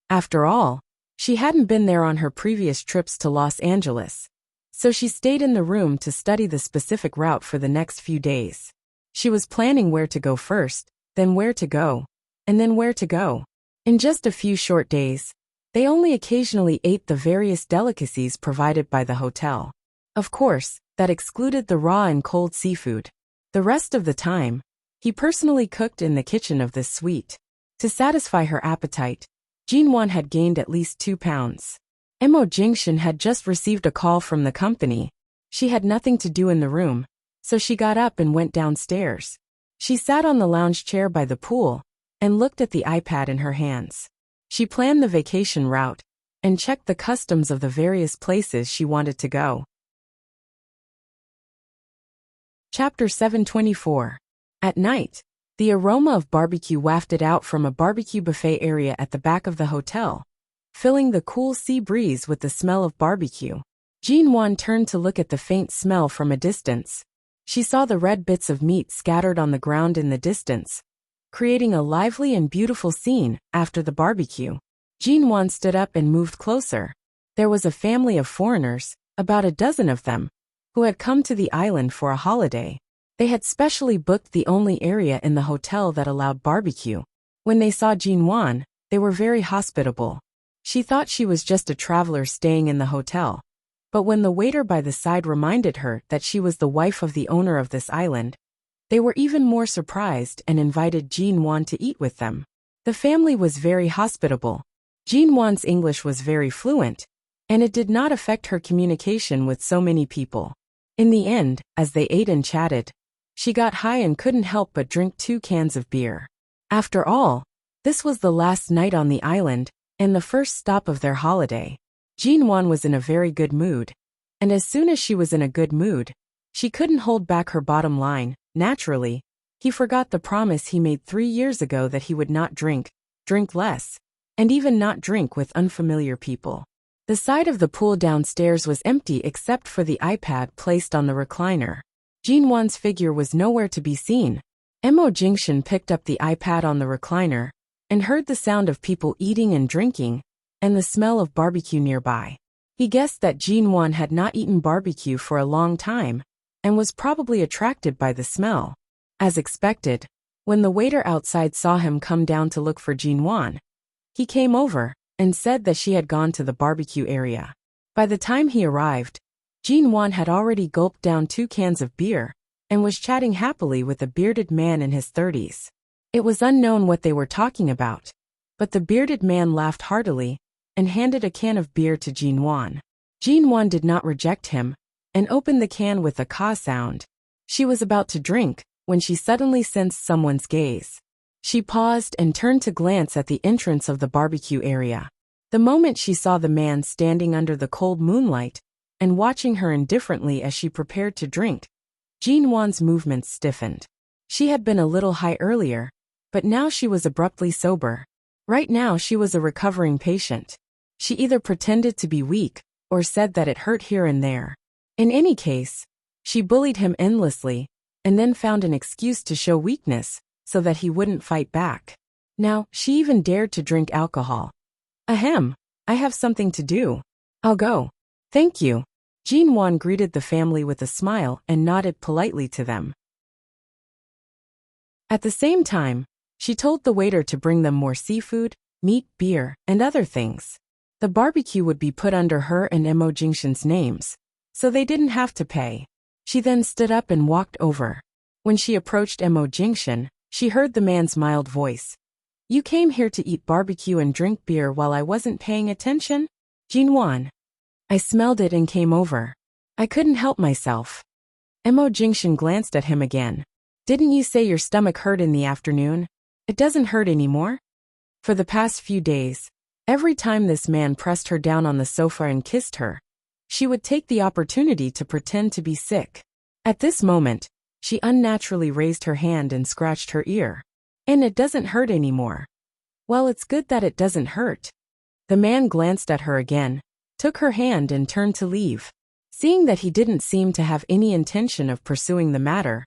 After all, she hadn't been there on her previous trips to Los Angeles, so she stayed in the room to study the specific route for the next few days. She was planning where to go first, then where to go, and then where to go. In just a few short days, they only occasionally ate the various delicacies provided by the hotel. Of course, that excluded the raw and cold seafood. The rest of the time, he personally cooked in the kitchen of this suite. To satisfy her appetite, Jinwan had gained at least 2 pounds. Mo Jingshan had just received a call from the company. She had nothing to do in the room, So she got up and went downstairs. She sat on the lounge chair by the pool and looked at the iPad in her hands. She planned the vacation route and checked the customs of the various places she wanted to go. Chapter 724. At night, the aroma of barbecue wafted out from a barbecue buffet area at the back of the hotel, filling the cool sea breeze with the smell of barbecue. Jinwan turned to look at the faint smell from a distance. She saw the red bits of meat scattered on the ground in the distance, creating a lively and beautiful scene after the barbecue. Jinwan stood up and moved closer. There was a family of foreigners, about a dozen of them, who had come to the island for a holiday. They had specially booked the only area in the hotel that allowed barbecue. When they saw Jinwan, they were very hospitable. She thought she was just a traveler staying in the hotel. But when the waiter by the side reminded her that she was the wife of the owner of this island, they were even more surprised and invited Jinwan to eat with them. The family was very hospitable. Jinwan's English was very fluent, and it did not affect her communication with so many people. In the end, as they ate and chatted, she got high and couldn't help but drink 2 cans of beer. After all, this was the last night on the island, and the first stop of their holiday. Jinwan was in a very good mood, and as soon as she was in a good mood, she couldn't hold back her bottom line. Naturally, he forgot the promise he made 3 years ago that he would not drink less, and even not drink with unfamiliar people. The side of the pool downstairs was empty except for the iPad placed on the recliner. Jinwan's figure was nowhere to be seen. Mo Jingshan picked up the iPad on the recliner and heard the sound of people eating and drinking, and the smell of barbecue nearby. He guessed that Jinwan had not eaten barbecue for a long time, and was probably attracted by the smell. As expected, when the waiter outside saw him come down to look for Jinwan, he came over and said that she had gone to the barbecue area. By the time he arrived, Jinwan had already gulped down 2 cans of beer, and was chatting happily with a bearded man in his 30s. It was unknown what they were talking about, but the bearded man laughed heartily and handed a can of beer to Jinwan. Jinwan did not reject him, and opened the can with a caw sound. She was about to drink, when she suddenly sensed someone's gaze. She paused and turned to glance at the entrance of the barbecue area. The moment she saw the man standing under the cold moonlight, and watching her indifferently as she prepared to drink, Jinwan's movements stiffened. She had been a little high earlier, but now she was abruptly sober. Right now she was a recovering patient. She either pretended to be weak, or said that it hurt here and there. In any case, she bullied him endlessly, and then found an excuse to show weakness, so that he wouldn't fight back. Now, she even dared to drink alcohol. Ahem, I have something to do. I'll go. Thank you. Jinwan greeted the family with a smile and nodded politely to them. At the same time, she told the waiter to bring them more seafood, meat, beer, and other things. The barbecue would be put under her and Mo Jingshan's names, so they didn't have to pay. She then stood up and walked over. When she approached Mo Jingshan, she heard the man's mild voice. You came here to eat barbecue and drink beer while I wasn't paying attention? Jinwan. I smelled it and came over. I couldn't help myself. Mo Jingshan glanced at him again. Didn't you say your stomach hurt in the afternoon? It doesn't hurt anymore? For the past few days, every time this man pressed her down on the sofa and kissed her, she would take the opportunity to pretend to be sick. At this moment, she unnaturally raised her hand and scratched her ear. And it doesn't hurt anymore. Well, it's good that it doesn't hurt. The man glanced at her again, took her hand and turned to leave. Seeing that he didn't seem to have any intention of pursuing the matter,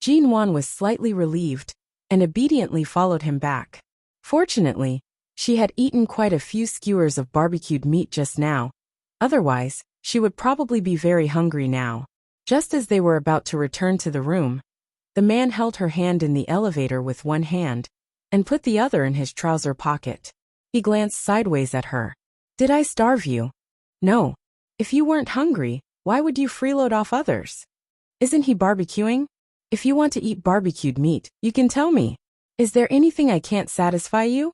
Jinwan was slightly relieved, and obediently followed him back. Fortunately, she had eaten quite a few skewers of barbecued meat just now. Otherwise, she would probably be very hungry now. Just as they were about to return to the room, the man held her hand in the elevator with one hand, and put the other in his trouser pocket. He glanced sideways at her. Did I starve you? No. If you weren't hungry, why would you freeload off others? Isn't he barbecuing? If you want to eat barbecued meat, you can tell me. Is there anything I can't satisfy you?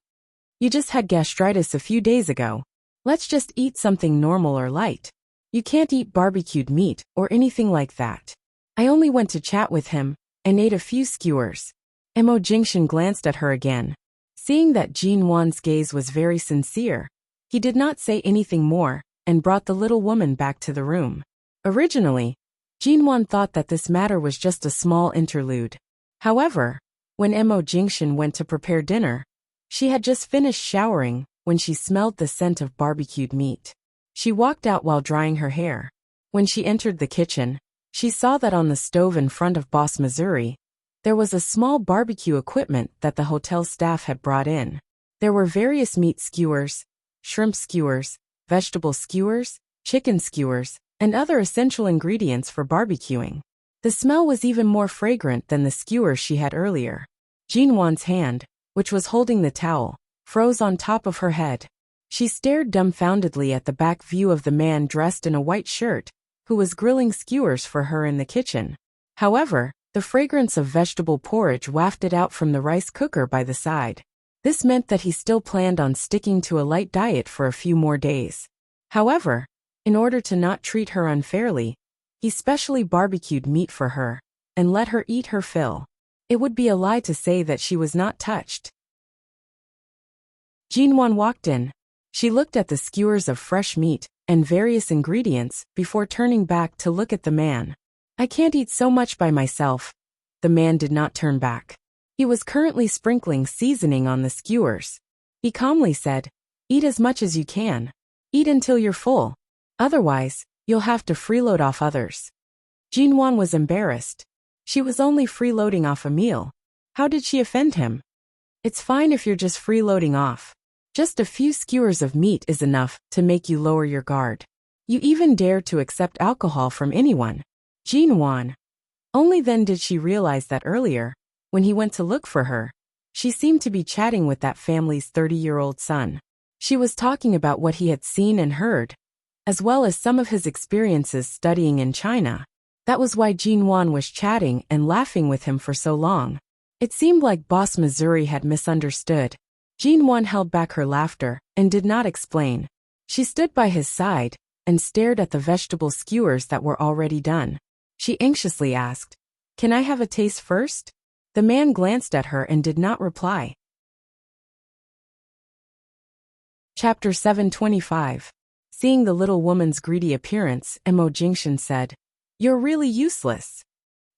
You just had gastritis a few days ago. Let's just eat something normal or light. You can't eat barbecued meat or anything like that. I only went to chat with him and ate a few skewers. Mo Jingshan glanced at her again. Seeing that Jin Wan's gaze was very sincere, he did not say anything more and brought the little woman back to the room. Originally, Jin Wan thought that this matter was just a small interlude. However, when Mo Jingshan went to prepare dinner, she had just finished showering when she smelled the scent of barbecued meat. She walked out while drying her hair. When she entered the kitchen, she saw that on the stove in front of Boss Missouri, there was a small barbecue equipment that the hotel staff had brought in. There were various meat skewers, shrimp skewers, vegetable skewers, chicken skewers, and other essential ingredients for barbecuing. The smell was even more fragrant than the skewers she had earlier. Jin Wan's hand, which was holding the towel, froze on top of her head. She stared dumbfoundedly at the back view of the man dressed in a white shirt, who was grilling skewers for her in the kitchen. However, the fragrance of vegetable porridge wafted out from the rice cooker by the side. This meant that he still planned on sticking to a light diet for a few more days. However, in order to not treat her unfairly, he specially barbecued meat for her and let her eat her fill. It would be a lie to say that she was not touched. Jin Wan walked in. She looked at the skewers of fresh meat and various ingredients before turning back to look at the man. I can't eat so much by myself. The man did not turn back. He was currently sprinkling seasoning on the skewers. He calmly said, "Eat as much as you can. Eat until you're full. Otherwise, you'll have to freeload off others." Jin Wan was embarrassed. She was only freeloading off a meal. How did she offend him? It's fine if you're just freeloading off. Just a few skewers of meat is enough to make you lower your guard. You even dare to accept alcohol from anyone. Jin Wan. Only then did she realize that earlier, when he went to look for her, she seemed to be chatting with that family's 30-year-old son. She was talking about what he had seen and heard, as well as some of his experiences studying in China. That was why Jin Wan was chatting and laughing with him for so long. It seemed like Boss Missouri had misunderstood. Jin Wan held back her laughter and did not explain. She stood by his side and stared at the vegetable skewers that were already done. She anxiously asked, "Can I have a taste first?" The man glanced at her and did not reply. Chapter 725. Seeing the little woman's greedy appearance, Mo Jingshan said, "You're really useless."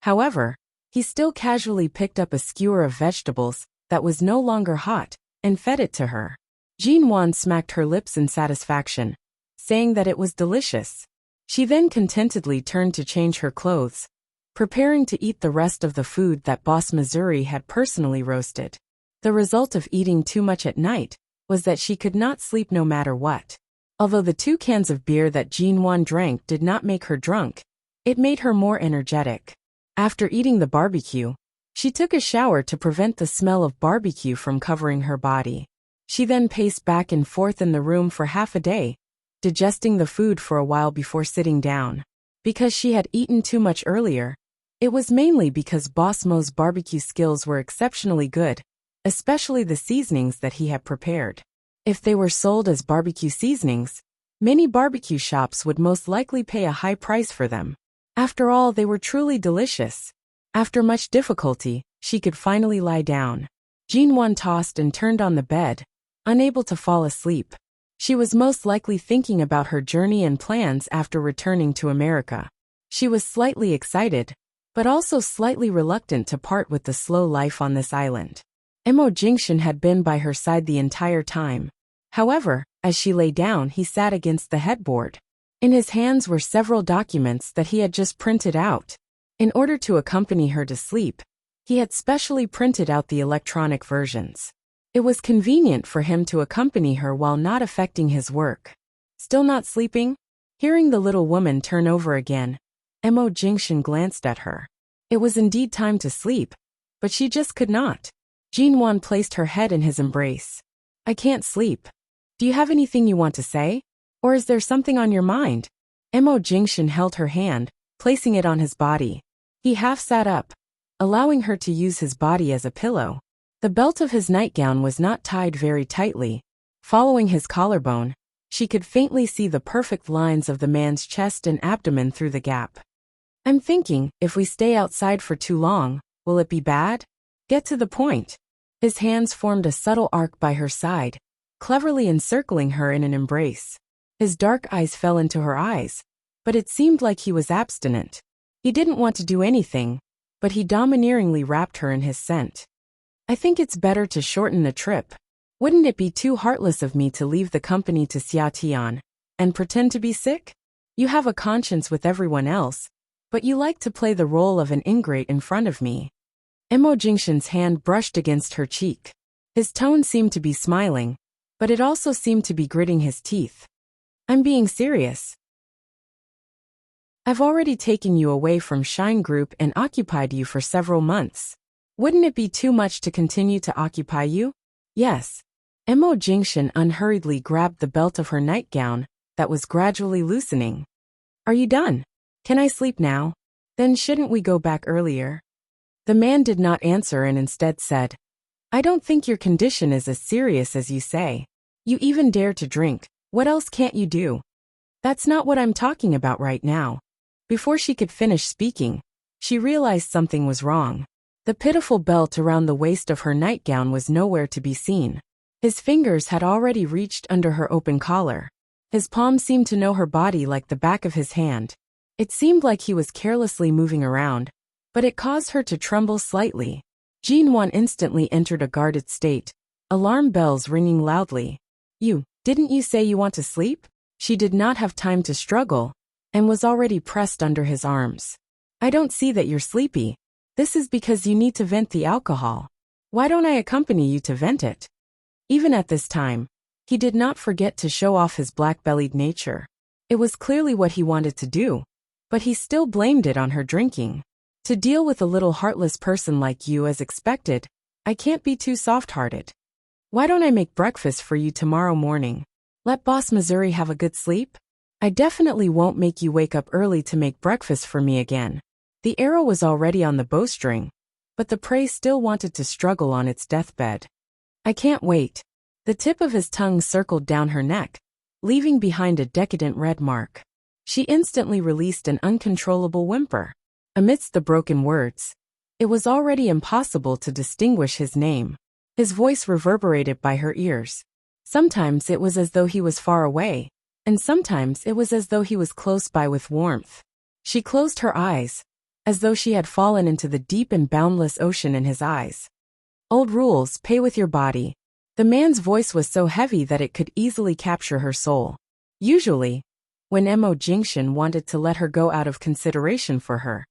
However, he still casually picked up a skewer of vegetables that was no longer hot and fed it to her. Jin Wan smacked her lips in satisfaction, saying that it was delicious. She then contentedly turned to change her clothes, preparing to eat the rest of the food that Boss Missouri had personally roasted. The result of eating too much at night was that she could not sleep no matter what. Although the 2 cans of beer that Jin Wan drank did not make her drunk, it made her more energetic. After eating the barbecue, she took a shower to prevent the smell of barbecue from covering her body. She then paced back and forth in the room for half a day, digesting the food for a while before sitting down. Because she had eaten too much earlier, it was mainly because Boss Mo's barbecue skills were exceptionally good, especially the seasonings that he had prepared. If they were sold as barbecue seasonings, many barbecue shops would most likely pay a high price for them. After all, they were truly delicious. After much difficulty, she could finally lie down. Jin Wan tossed and turned on the bed, unable to fall asleep. She was most likely thinking about her journey and plans after returning to America. She was slightly excited, but also slightly reluctant to part with the slow life on this island. Mo Jingshan had been by her side the entire time. However, as she lay down, he sat against the headboard. In his hands were several documents that he had just printed out. In order to accompany her to sleep, he had specially printed out the electronic versions. It was convenient for him to accompany her while not affecting his work. Still not sleeping? Hearing the little woman turn over again, Mo Jingshan glanced at her. It was indeed time to sleep, but she just could not. Jin Wan placed her head in his embrace. "I can't sleep. Do you have anything you want to say? Or is there something on your mind?" Mo Jingshan held her hand, placing it on his body. He half sat up, allowing her to use his body as a pillow. The belt of his nightgown was not tied very tightly. Following his collarbone, she could faintly see the perfect lines of the man's chest and abdomen through the gap. I'm thinking, if we stay outside for too long, will it be bad? Get to the point. His hands formed a subtle arc by her side, cleverly encircling her in an embrace. His dark eyes fell into her eyes, but it seemed like he was abstinent. He didn't want to do anything, but he domineeringly wrapped her in his scent. I think it's better to shorten the trip. Wouldn't it be too heartless of me to leave the company to Xiatian and pretend to be sick? You have a conscience with everyone else, but you like to play the role of an ingrate in front of me. Mo Jingshan's hand brushed against her cheek. His tone seemed to be smiling, but it also seemed to be gritting his teeth. I'm being serious. I've already taken you away from Shine Group and occupied you for several months. Wouldn't it be too much to continue to occupy you? Yes. Mo Jingshan unhurriedly grabbed the belt of her nightgown that was gradually loosening. Are you done? Can I sleep now? Then shouldn't we go back earlier? The man did not answer and instead said, I don't think your condition is as serious as you say. You even dare to drink. What else can't you do? That's not what I'm talking about right now. Before she could finish speaking, she realized something was wrong. The pitiful belt around the waist of her nightgown was nowhere to be seen. His fingers had already reached under her open collar. His palm seemed to know her body like the back of his hand. It seemed like he was carelessly moving around, but it caused her to tremble slightly. Jinwan instantly entered a guarded state, alarm bells ringing loudly. Didn't you say you want to sleep? She did not have time to struggle, and was already pressed under his arms. I don't see that you're sleepy. This is because you need to vent the alcohol. Why don't I accompany you to vent it? Even at this time, he did not forget to show off his black-bellied nature. It was clearly what he wanted to do, but he still blamed it on her drinking. To deal with a little heartless person like you as expected, I can't be too soft-hearted. Why don't I make breakfast for you tomorrow morning? Let Boss Missouri have a good sleep? I definitely won't make you wake up early to make breakfast for me again. The arrow was already on the bowstring, but the prey still wanted to struggle on its deathbed. I can't wait. The tip of his tongue circled down her neck, leaving behind a decadent red mark. She instantly released an uncontrollable whimper. Amidst the broken words, it was already impossible to distinguish his name. His voice reverberated by her ears. Sometimes it was as though he was far away, and sometimes it was as though he was close by with warmth. She closed her eyes, as though she had fallen into the deep and boundless ocean in his eyes. Old rules, pay with your body. The man's voice was so heavy that it could easily capture her soul. Usually, when Mo Jingshan wanted to let her go out of consideration for her,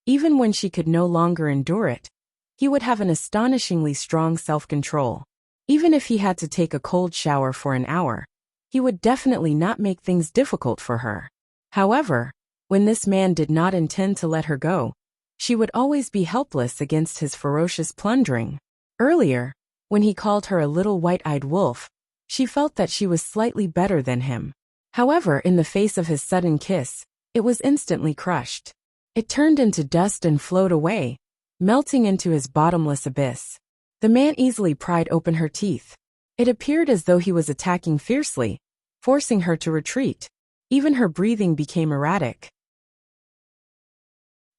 even when she could no longer endure it, he would have an astonishingly strong self-control. Even if he had to take a cold shower for an hour, he would definitely not make things difficult for her. However, when this man did not intend to let her go, she would always be helpless against his ferocious plundering. Earlier, when he called her a little white-eyed wolf, she felt that she was slightly better than him. However, in the face of his sudden kiss, it was instantly crushed. It turned into dust and flowed away, melting into his bottomless abyss. The man easily pried open her teeth. It appeared as though he was attacking fiercely, forcing her to retreat. Even her breathing became erratic.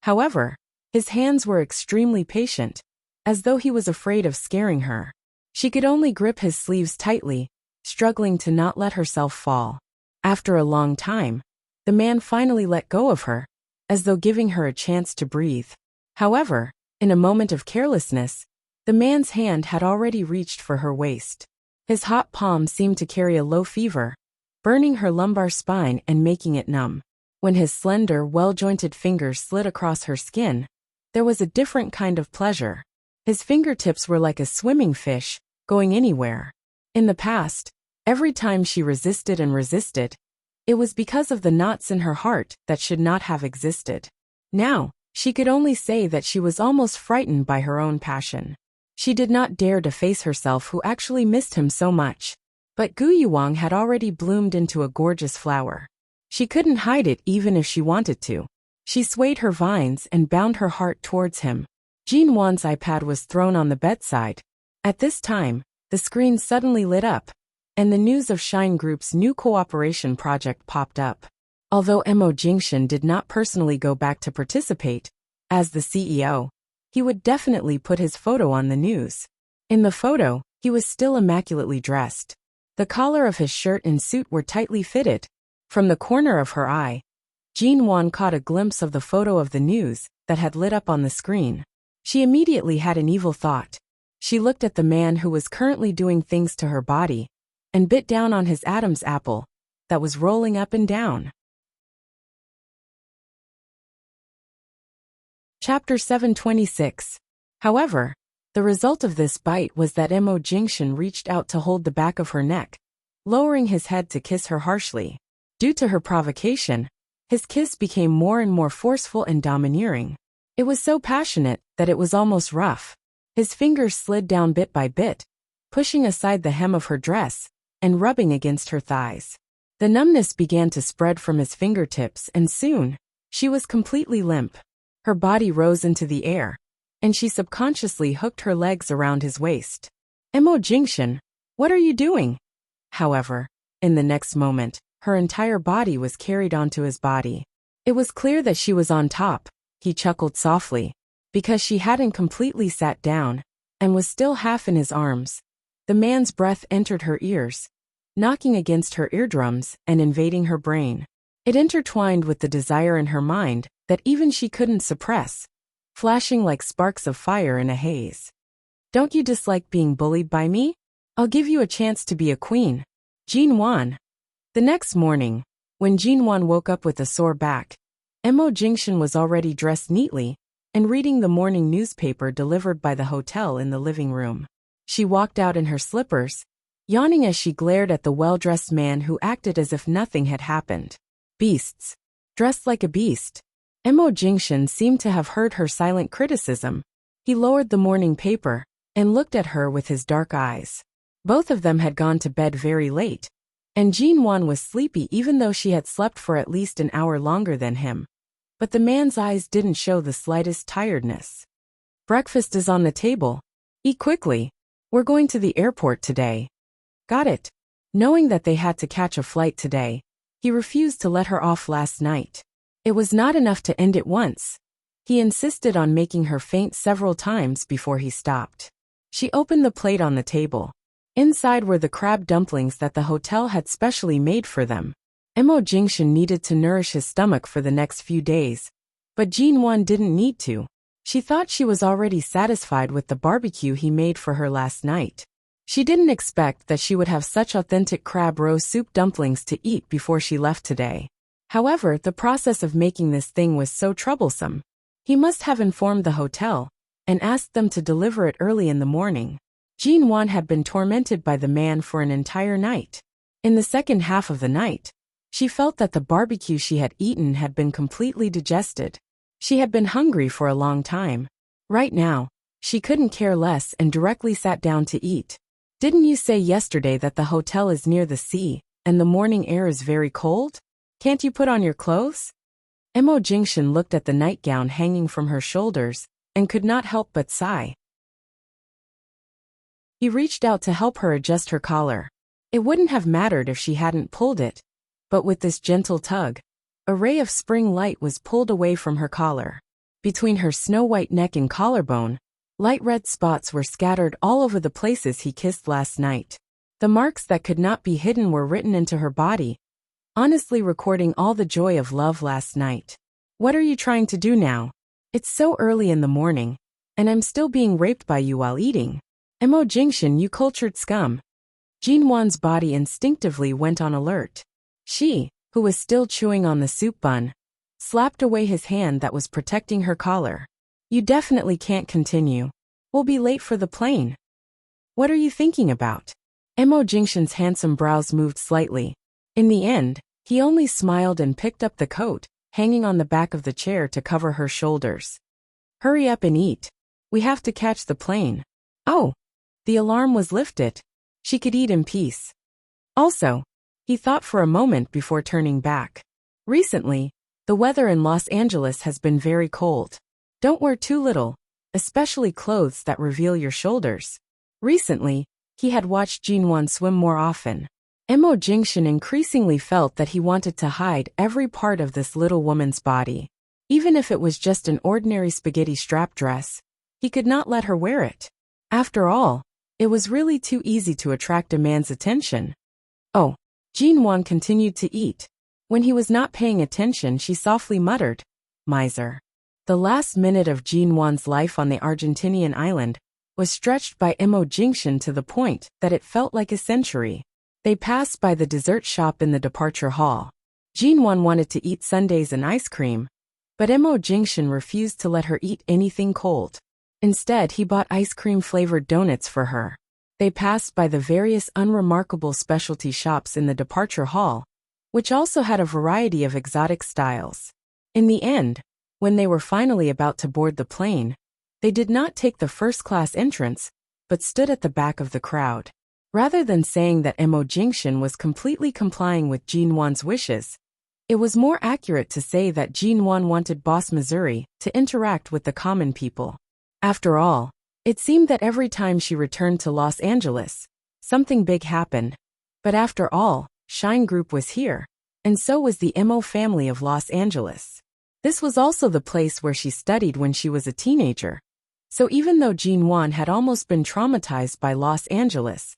However, his hands were extremely patient, as though he was afraid of scaring her. She could only grip his sleeves tightly, struggling to not let herself fall. After a long time, the man finally let go of her, as though giving her a chance to breathe. However, in a moment of carelessness, the man's hand had already reached for her waist. His hot palm seemed to carry a low fever, burning her lumbar spine and making it numb. When his slender, well-jointed fingers slid across her skin, there was a different kind of pleasure. His fingertips were like a swimming fish, going anywhere. In the past, every time she resisted and resisted, it was because of the knots in her heart that should not have existed. Now, she could only say that she was almost frightened by her own passion. She did not dare to face herself who actually missed him so much. But Gu Yuang had already bloomed into a gorgeous flower. She couldn't hide it even if she wanted to. She swayed her vines and bound her heart towards him. Jean Wan's iPad was thrown on the bedside. At this time, the screen suddenly lit up, and the news of Shine Group's new cooperation project popped up. Although Mo Jingshan did not personally go back to participate, as the CEO, he would definitely put his photo on the news. In the photo, he was still immaculately dressed. The collar of his shirt and suit were tightly fitted. From the corner of her eye, Jean Wan caught a glimpse of the photo of the news that had lit up on the screen. She immediately had an evil thought. She looked at the man who was currently doing things to her body and bit down on his Adam's apple that was rolling up and down. Chapter 726. However, the result of this bite was that Mo Jingshan reached out to hold the back of her neck, lowering his head to kiss her harshly. Due to her provocation, his kiss became more and more forceful and domineering. It was so passionate that it was almost rough. His fingers slid down bit by bit, pushing aside the hem of her dress and rubbing against her thighs. The numbness began to spread from his fingertips, and soon, she was completely limp. Her body rose into the air, and she subconsciously hooked her legs around his waist. Mo Jingshan, what are you doing? However, in the next moment, her entire body was carried onto his body. It was clear that she was on top, he chuckled softly, because she hadn't completely sat down and was still half in his arms. The man's breath entered her ears, knocking against her eardrums and invading her brain. It intertwined with the desire in her mind that even she couldn't suppress, flashing like sparks of fire in a haze. Don't you dislike being bullied by me? I'll give you a chance to be a queen. Jean Wan. The next morning, when Jean Wan woke up with a sore back, Mo Jingshan was already dressed neatly and reading the morning newspaper delivered by the hotel in the living room. She walked out in her slippers, yawning as she glared at the well-dressed man who acted as if nothing had happened. Beasts. Dressed like a beast. Mo Jingshan seemed to have heard her silent criticism. He lowered the morning paper and looked at her with his dark eyes. Both of them had gone to bed very late, and Jean Wan was sleepy even though she had slept for at least an hour longer than him. But the man's eyes didn't show the slightest tiredness. Breakfast is on the table. Eat quickly. We're going to the airport today. Got it. Knowing that they had to catch a flight today, he refused to let her off last night. It was not enough to end it once. He insisted on making her faint several times before he stopped. She opened the plate on the table. Inside were the crab dumplings that the hotel had specially made for them. Mo Jingshan needed to nourish his stomach for the next few days, but Jean Wan didn't need to. She thought she was already satisfied with the barbecue he made for her last night. She didn't expect that she would have such authentic crab roe soup dumplings to eat before she left today. However, the process of making this thing was so troublesome. He must have informed the hotel and asked them to deliver it early in the morning. Jean Wan had been tormented by the man for an entire night. In the second half of the night, she felt that the barbecue she had eaten had been completely digested. She had been hungry for a long time. Right now, she couldn't care less and directly sat down to eat. Didn't you say yesterday that the hotel is near the sea and the morning air is very cold? Can't you put on your clothes? Mo Jingshan looked at the nightgown hanging from her shoulders and could not help but sigh. He reached out to help her adjust her collar. It wouldn't have mattered if she hadn't pulled it, but with this gentle tug, a ray of spring light was pulled away from her collar. Between her snow-white neck and collarbone, light red spots were scattered all over the places he kissed last night. The marks that could not be hidden were written into her body, honestly recording all the joy of love last night. What are you trying to do now? It's so early in the morning, and I'm still being raped by you while eating. Mo Jingshan, you cultured scum. Jean Wan's body instinctively went on alert. She, who was still chewing on the soup bun, slapped away his hand that was protecting her collar. You definitely can't continue. We'll be late for the plane. What are you thinking about? Mo Jingshan's handsome brows moved slightly. In the end, he only smiled and picked up the coat, hanging on the back of the chair to cover her shoulders. Hurry up and eat. We have to catch the plane. Oh, the alarm was lifted. She could eat in peace. Also, he thought for a moment before turning back. Recently, the weather in Los Angeles has been very cold. Don't wear too little, especially clothes that reveal your shoulders. Recently, he had watched Jean Wan swim more often. Mo Jingshan increasingly felt that he wanted to hide every part of this little woman's body. Even if it was just an ordinary spaghetti strap dress, he could not let her wear it. After all, it was really too easy to attract a man's attention. Oh, Jinwan continued to eat. When he was not paying attention, she softly muttered, "Miser." The last minute of Jinwan's life on the Argentinian island was stretched by Mo Jingshan to the point that it felt like a century. They passed by the dessert shop in the departure hall. Jinwan wanted to eat sundaes and ice cream, but Mo Jingshan refused to let her eat anything cold. Instead, he bought ice cream-flavored donuts for her. They passed by the various unremarkable specialty shops in the departure hall, which also had a variety of exotic styles. In the end, when they were finally about to board the plane, they did not take the first-class entrance, but stood at the back of the crowd. Rather than saying that Mo Jingshan was completely complying with Jinwan's wishes, it was more accurate to say that Jinwan wanted Boss Missouri to interact with the common people. After all, it seemed that every time she returned to Los Angeles, something big happened. But after all, Shine Group was here, and so was the Mo family of Los Angeles. This was also the place where she studied when she was a teenager. So even though Jinwan had almost been traumatized by Los Angeles,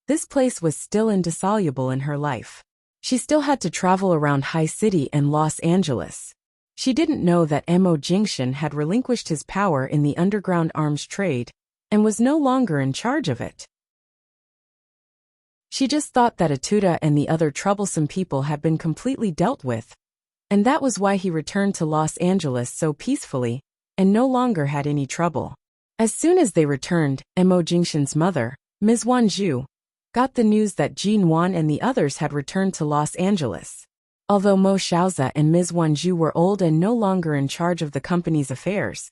this place was still indissoluble in her life. She still had to travel around High City and Los Angeles. She didn't know that Mo Jingshan had relinquished his power in the underground arms trade and was no longer in charge of it. She just thought that Atuda and the other troublesome people had been completely dealt with, and that was why he returned to Los Angeles so peacefully and no longer had any trouble. As soon as they returned, Mo Jingshan's mother, Ms. Wanzhu, got the news that Jinwan and the others had returned to Los Angeles. Although Mo Xiaoza and Ms. Wanzhu were old and no longer in charge of the company's affairs,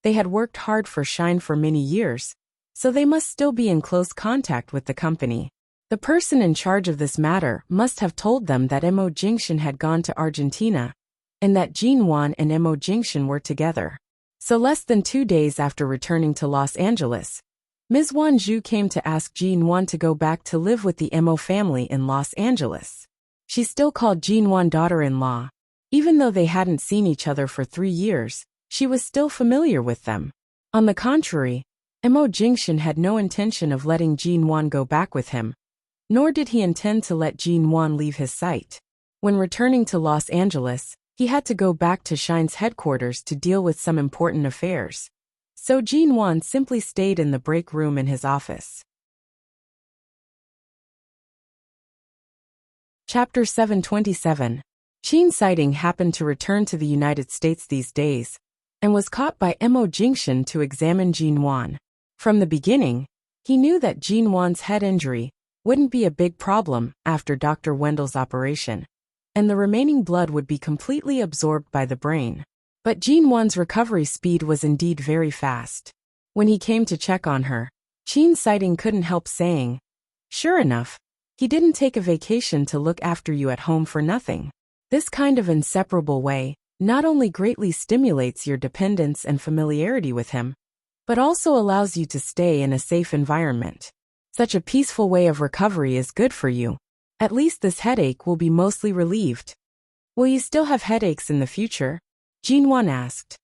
they had worked hard for Shine for many years, so they must still be in close contact with the company. The person in charge of this matter must have told them that Mo Jingshan had gone to Argentina, and that Jinwan and Mo Jingshan were together. So less than 2 days after returning to Los Angeles, Ms. Wanzhu came to ask Jinwan to go back to live with the Mo family in Los Angeles. She still called Jinwan daughter-in-law. Even though they hadn't seen each other for 3 years, she was still familiar with them. On the contrary, Mo Jingshan had no intention of letting Jinwan go back with him, nor did he intend to let Jinwan leave his sight. When returning to Los Angeles, he had to go back to Shine's headquarters to deal with some important affairs. So Jinwan simply stayed in the break room in his office. Chapter 727. Qin Sighting happened to return to the United States these days, and was caught by Mo Jingshan to examine Jinwan. From the beginning, he knew that Jinwan's head injury wouldn't be a big problem after Dr. Wendell's operation, and the remaining blood would be completely absorbed by the brain. But Jinwan's recovery speed was indeed very fast. When he came to check on her, Qin Sighting couldn't help saying, "Sure enough, he didn't take a vacation to look after you at home for nothing." This kind of inseparable way not only greatly stimulates your dependence and familiarity with him, but also allows you to stay in a safe environment. Such a peaceful way of recovery is good for you. At least this headache will be mostly relieved. Will you still have headaches in the future? Jinwan asked.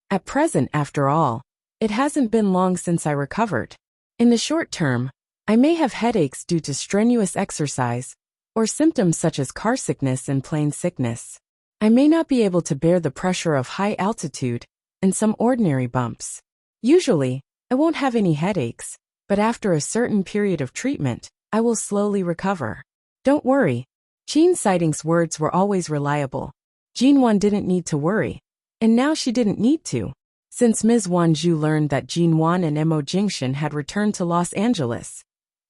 At present, after all, it hasn't been long since I recovered. In the short term, I may have headaches due to strenuous exercise, or symptoms such as car sickness and plane sickness. I may not be able to bear the pressure of high altitude and some ordinary bumps. Usually, I won't have any headaches, but after a certain period of treatment, I will slowly recover. Don't worry. Qin Sighting's words were always reliable. Jinwan didn't need to worry, and now she didn't need to. Since Ms. Wanzhu learned that Jinwan and Mo Jingshan had returned to Los Angeles,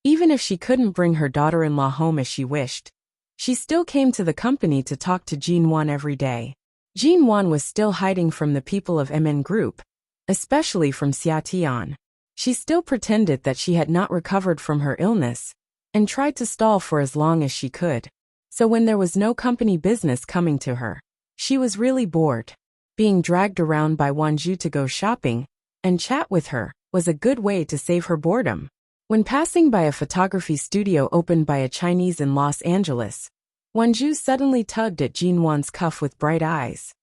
even if she couldn't bring her daughter-in-law home as she wished, she still came to the company to talk to Jinwan every day. Jinwan was still hiding from the people of MN Group, especially from Xia Tian. She still pretended that she had not recovered from her illness, and tried to stall for as long as she could. So when there was no company business coming to her, she was really bored. Being dragged around by Wanzhu to go shopping and chat with her was a good way to save her boredom. When passing by a photography studio opened by a Chinese in Los Angeles, Wanju suddenly tugged at Jinwan's cuff with bright eyes.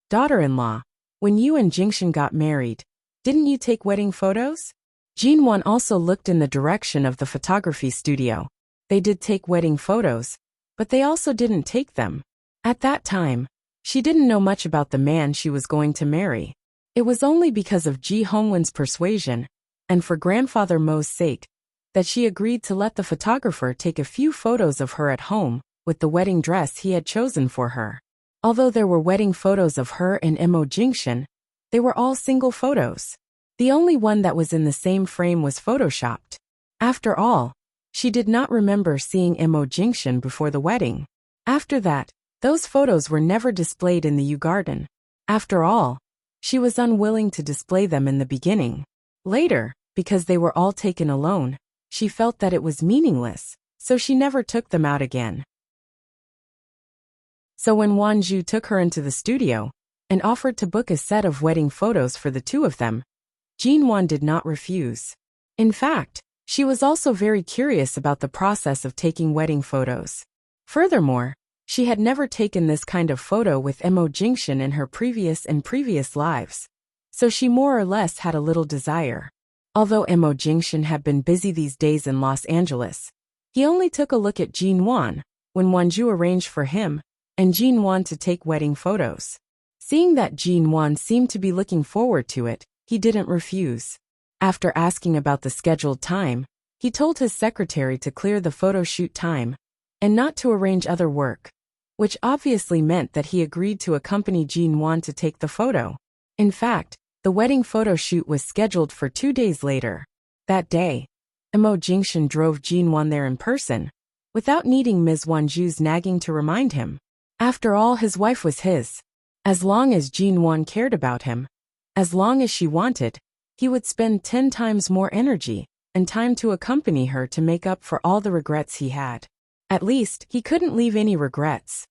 "Daughter-in-law, when you and Jingshan got married, didn't you take wedding photos?" Jinwan also looked in the direction of the photography studio. They did take wedding photos, but they also didn't take them. At that time, she didn't know much about the man she was going to marry. It was only because of Ji Hongwen's persuasion, and for grandfather Mo's sake, that she agreed to let the photographer take a few photos of her at home with the wedding dress he had chosen for her. Although there were wedding photos of her and Mo Jingshan, they were all single photos. The only one that was in the same frame was photoshopped. After all, she did not remember seeing Mo Jingshan before the wedding. After that, those photos were never displayed in the Yu Garden. After all, she was unwilling to display them in the beginning. Later, because they were all taken alone, she felt that it was meaningless, so she never took them out again. So when Wanju took her into the studio and offered to book a set of wedding photos for the two of them, Jinwan did not refuse. In fact, she was also very curious about the process of taking wedding photos. Furthermore, she had never taken this kind of photo with Mo Jingshan in her previous lives, so she more or less had a little desire. Although Mo Jingshan had been busy these days in Los Angeles, he only took a look at Jinwan when Wanju arranged for him and Jinwan to take wedding photos. Seeing that Jinwan seemed to be looking forward to it, he didn't refuse. After asking about the scheduled time, he told his secretary to clear the photo shoot time and not to arrange other work, which obviously meant that he agreed to accompany Jinwan to take the photo. In fact, the wedding photo shoot was scheduled for 2 days later. That day, Mo Jingshan drove Jinwan there in person, without needing Ms. Wanju's nagging to remind him. After all, his wife was his. As long as Jinwan cared about him, as long as she wanted, he would spend 10 times more energy and time to accompany her to make up for all the regrets he had. At least, he couldn't leave any regrets,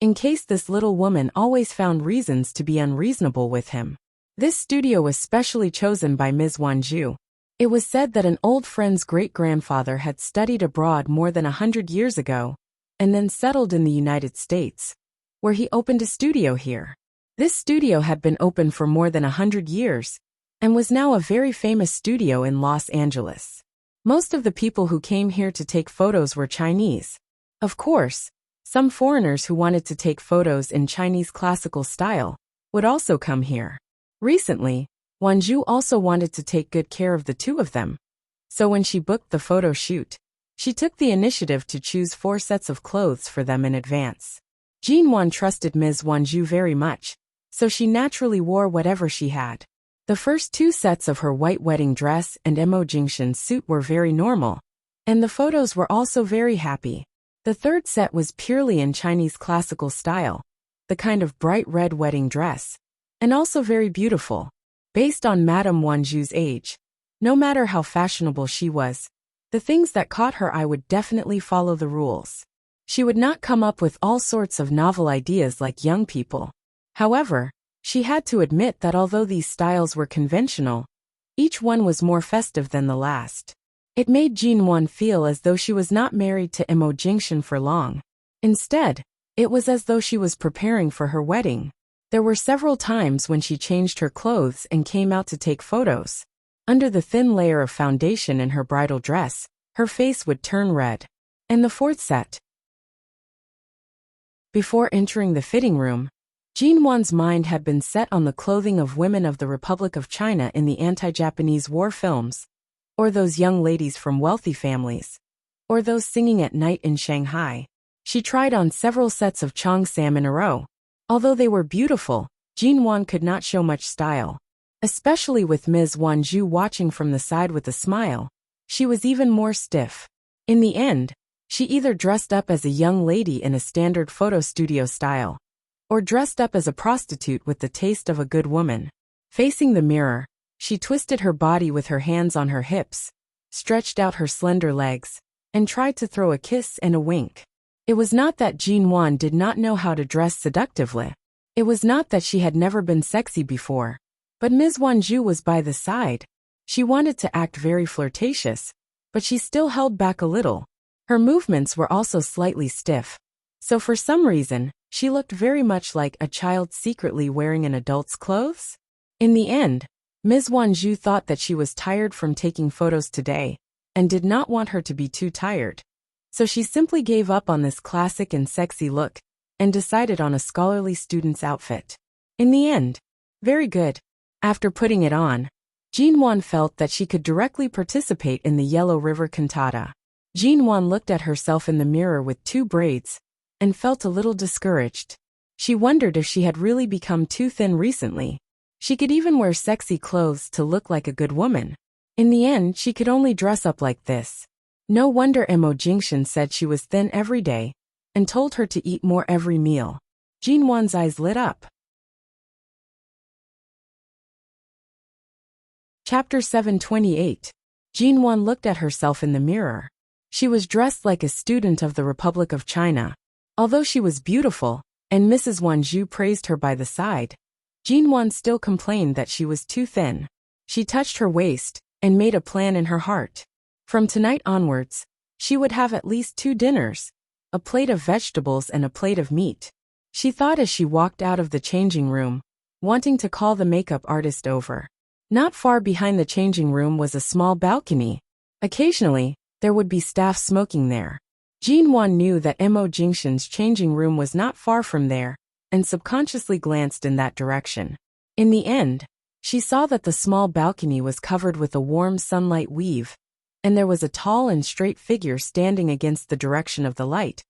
in case this little woman always found reasons to be unreasonable with him. This studio was specially chosen by Ms. Wanju. It was said that an old friend's great-grandfather had studied abroad more than 100 years ago, and then settled in the United States, where he opened a studio here. This studio had been open for more than 100 years, and was now a very famous studio in Los Angeles. Most of the people who came here to take photos were Chinese. Of course, some foreigners who wanted to take photos in Chinese classical style would also come here. Recently, Wanju also wanted to take good care of the two of them, so when she booked the photo shoot, she took the initiative to choose 4 sets of clothes for them in advance. Jinwan trusted Ms. Wanju very much, so she naturally wore whatever she had. The first 2 sets of her white wedding dress and Mo Jingshan's suit were very normal, and the photos were also very happy. The third set was purely in Chinese classical style, the kind of bright red wedding dress, and also very beautiful. Based on Madame Wanju's age, no matter how fashionable she was, the things that caught her eye would definitely follow the rules. She would not come up with all sorts of novel ideas like young people. However, she had to admit that although these styles were conventional, each one was more festive than the last. It made Jinwan feel as though she was not married to Mo Jingshan for long. Instead, it was as though she was preparing for her wedding. There were several times when she changed her clothes and came out to take photos. Under the thin layer of foundation in her bridal dress, her face would turn red. And the fourth set. Before entering the fitting room, Jinwan's mind had been set on the clothing of women of the Republic of China in the anti-Japanese war films, or those young ladies from wealthy families, or those singing at night in Shanghai. She tried on several sets of cheongsam in a row. Although they were beautiful, Jinwan could not show much style. Especially with Ms. Wanju watching from the side with a smile, she was even more stiff. In the end, she either dressed up as a young lady in a standard photo studio style, or dressed up as a prostitute with the taste of a good woman. Facing the mirror, she twisted her body with her hands on her hips, stretched out her slender legs, and tried to throw a kiss and a wink. It was not that Jinwan did not know how to dress seductively. It was not that she had never been sexy before. But Ms. Wanju was by the side. She wanted to act very flirtatious, but she still held back a little. Her movements were also slightly stiff. So for some reason, she looked very much like a child secretly wearing an adult's clothes. In the end, Ms. Wanzhou thought that she was tired from taking photos today, and did not want her to be too tired. So she simply gave up on this classic and sexy look, and decided on a scholarly student's outfit. In the end, very good. After putting it on, Jinwan felt that she could directly participate in the Yellow River cantata. Jinwan looked at herself in the mirror with 2 braids, and felt a little discouraged. She wondered if she had really become too thin recently. She could even wear sexy clothes to look like a good woman. In the end, she could only dress up like this. No wonder Mo Jingshan said she was thin every day, and told her to eat more every meal. Jinwan's eyes lit up. Chapter 728. Jinwan looked at herself in the mirror. She was dressed like a student of the Republic of China. Although she was beautiful, and Mrs. Wanzhou praised her by the side, Jinwan still complained that she was too thin. She touched her waist, and made a plan in her heart. From tonight onwards, she would have at least 2 dinners, a plate of vegetables and a plate of meat. She thought as she walked out of the changing room, wanting to call the makeup artist over. Not far behind the changing room was a small balcony. Occasionally, there would be staff smoking there. Jinwan knew that Mo Jingshan's changing room was not far from there, and subconsciously glanced in that direction. In the end, she saw that the small balcony was covered with a warm sunlight weave, and there was a tall and straight figure standing against the direction of the light,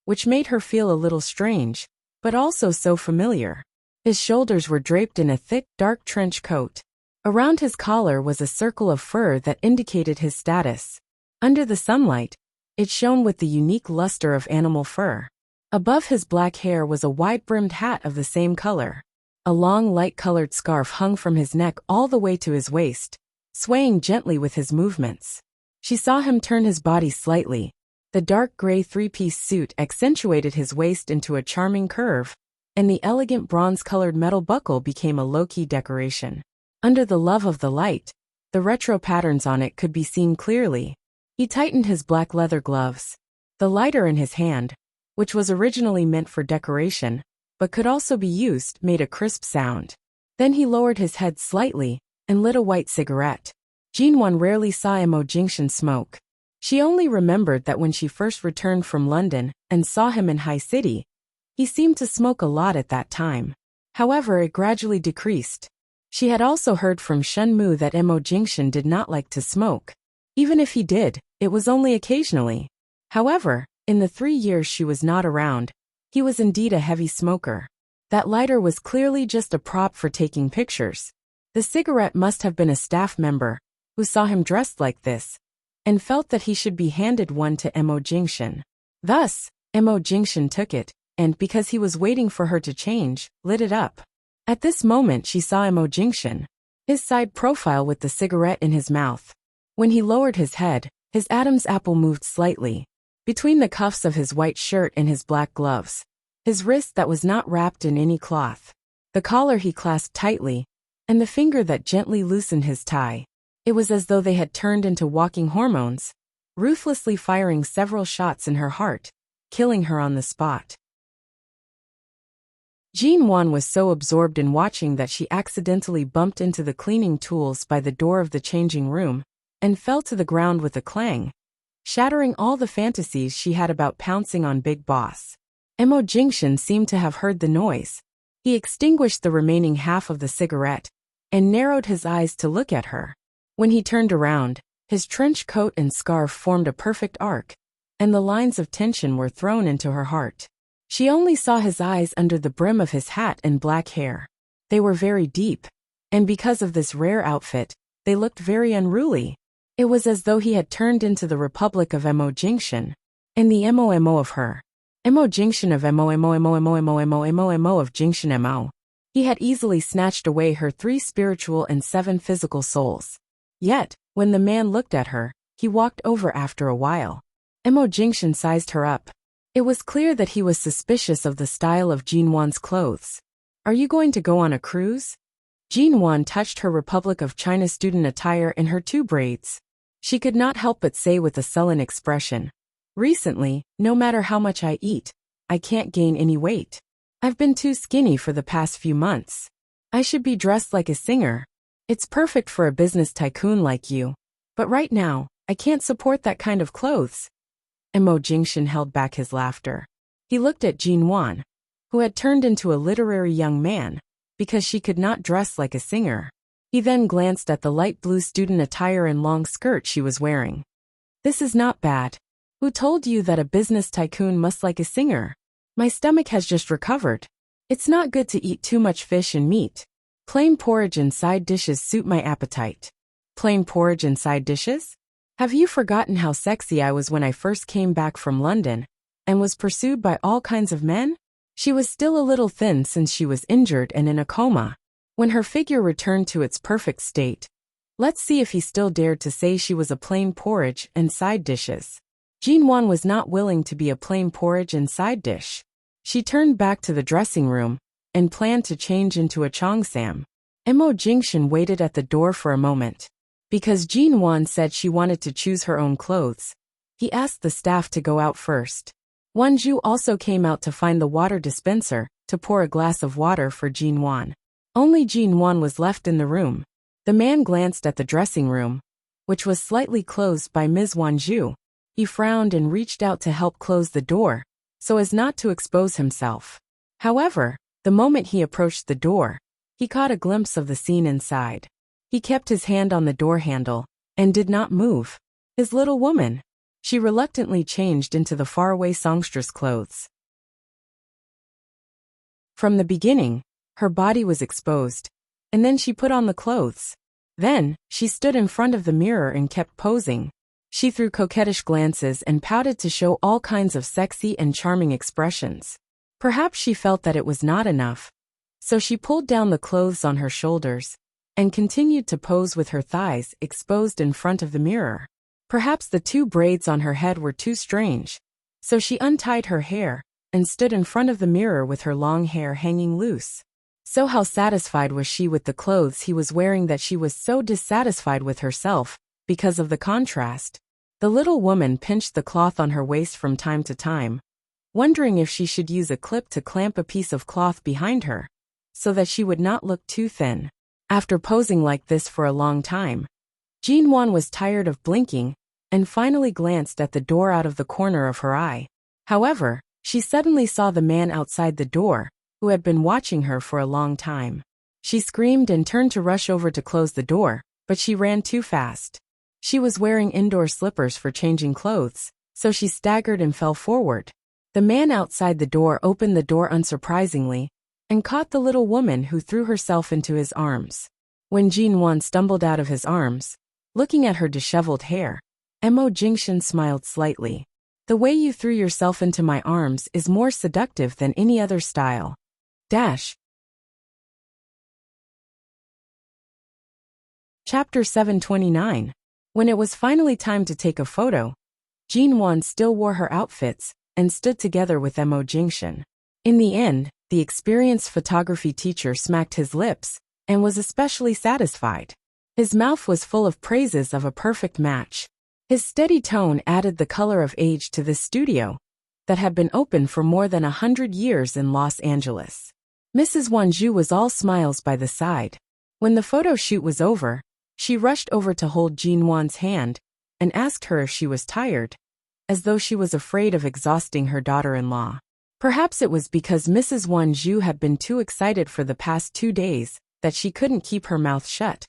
which made her feel a little strange, but also so familiar. His shoulders were draped in a thick, dark trench coat. Around his collar was a circle of fur that indicated his status. Under the sunlight, it shone with the unique luster of animal fur. Above his black hair was a wide-brimmed hat of the same color. A long light-colored scarf hung from his neck all the way to his waist, swaying gently with his movements. She saw him turn his body slightly. The dark gray 3-piece suit accentuated his waist into a charming curve, and the elegant bronze-colored metal buckle became a low-key decoration. Under the love of the light, the retro patterns on it could be seen clearly. He tightened his black leather gloves. The lighter in his hand, which was originally meant for decoration, but could also be used, made a crisp sound. Then he lowered his head slightly, and lit a white cigarette. Jinwan rarely saw Mo Jingshan smoke. She only remembered that when she first returned from London and saw him in High City, he seemed to smoke a lot at that time. However, it gradually decreased. She had also heard from Shunmu that Mo Jingshan did not like to smoke. Even if he did, it was only occasionally. However, in the 3 years she was not around, he was indeed a heavy smoker. That lighter was clearly just a prop for taking pictures. The cigarette must have been a staff member, who saw him dressed like this, and felt that he should be handed one to Mo Jingshan. Thus, Mo Jingshan took it, and because he was waiting for her to change, lit it up. At this moment she saw Mo Jingshan, his side profile with the cigarette in his mouth. When he lowered his head, his Adam's apple moved slightly. Between the cuffs of his white shirt and his black gloves, his wrist that was not wrapped in any cloth, the collar he clasped tightly, and the finger that gently loosened his tie. It was as though they had turned into walking hormones, ruthlessly firing several shots in her heart, killing her on the spot. Jinwan was so absorbed in watching that she accidentally bumped into the cleaning tools by the door of the changing room, and fell to the ground with a clang, shattering all the fantasies she had about pouncing on Big Boss. Mo Jingshan seemed to have heard the noise. He extinguished the remaining half of the cigarette, and narrowed his eyes to look at her. When he turned around, his trench coat and scarf formed a perfect arc, and the lines of tension were thrown into her heart. She only saw his eyes under the brim of his hat and black hair. They were very deep, and because of this rare outfit, they looked very unruly. It was as though he had turned into the Republic of Mo Jingshan, and the Mo of her. Mo Jingshan of Mo of Jingshan Mo. He had easily snatched away her 3 spiritual and 7 physical souls. Yet, when the man looked at her, he walked over after a while. Mo Jingshan sized her up. It was clear that he was suspicious of the style of Jinwan's clothes. "Are you going to go on a cruise?" Jinwan touched her Republic of China student attire in her 2 braids. She could not help but say with a sullen expression. Recently, no matter how much I eat, I can't gain any weight. I've been too skinny for the past few months. I should be dressed like a singer. It's perfect for a business tycoon like you. But right now, I can't support that kind of clothes. Mo Jingshan held back his laughter. He looked at Jin Wan, who had turned into a literary young man, because she could not dress like a singer. He then glanced at the light blue student attire and long skirt she was wearing. This is not bad. Who told you that a business tycoon must like a singer? My stomach has just recovered. It's not good to eat too much fish and meat. Plain porridge and side dishes suit my appetite. Plain porridge and side dishes? Have you forgotten how sexy I was when I first came back from London, and was pursued by all kinds of men? She was still a little thin since she was injured and in a coma. When her figure returned to its perfect state, let's see if he still dared to say she was a plain porridge and side dishes. Jin Wan was not willing to be a plain porridge and side dish. She turned back to the dressing room and planned to change into a cheongsam. Mo Jingshan waited at the door for a moment. Because Jin Wan said she wanted to choose her own clothes, he asked the staff to go out first. Wanju also came out to find the water dispenser to pour a glass of water for Jin Wan. Only Jin Wan was left in the room. The man glanced at the dressing room, which was slightly closed by Ms. Wanju. He frowned and reached out to help close the door, so as not to expose himself. However, the moment he approached the door, he caught a glimpse of the scene inside. He kept his hand on the door handle and did not move. His little woman. She reluctantly changed into the faraway songstress clothes. From the beginning, her body was exposed, and then she put on the clothes. Then, she stood in front of the mirror and kept posing. She threw coquettish glances and pouted to show all kinds of sexy and charming expressions. Perhaps she felt that it was not enough, so she pulled down the clothes on her shoulders and continued to pose with her thighs exposed in front of the mirror. Perhaps the two braids on her head were too strange, so she untied her hair and stood in front of the mirror with her long hair hanging loose. So how satisfied was she with the clothes he was wearing that she was so dissatisfied with herself because of the contrast. The little woman pinched the cloth on her waist from time to time, wondering if she should use a clip to clamp a piece of cloth behind her, so that she would not look too thin. After posing like this for a long time, Jin Wan was tired of blinking and finally glanced at the door out of the corner of her eye. However, she suddenly saw the man outside the door, who had been watching her for a long time. She screamed and turned to rush over to close the door, but she ran too fast. She was wearing indoor slippers for changing clothes, so she staggered and fell forward. The man outside the door opened the door unsurprisingly and caught the little woman, who threw herself into his arms. When Jin Wan stumbled out of his arms, looking at her disheveled hair, Mo Jingshan smiled slightly. The way you threw yourself into my arms is more seductive than any other style. Chapter 729. When it was finally time to take a photo, Jin Wan still wore her outfits and stood together with Mo Jingshan. In the end, the experienced photography teacher smacked his lips and was especially satisfied. His mouth was full of praises of a perfect match. His steady tone added the color of age to this studio that had been open for more than 100 years in Los Angeles. Mrs. Wanju was all smiles by the side. When the photo shoot was over, she rushed over to hold Jin Wan's hand and asked her if she was tired, as though she was afraid of exhausting her daughter-in-law. Perhaps it was because Mrs. Wanju had been too excited for the past 2 days that she couldn't keep her mouth shut.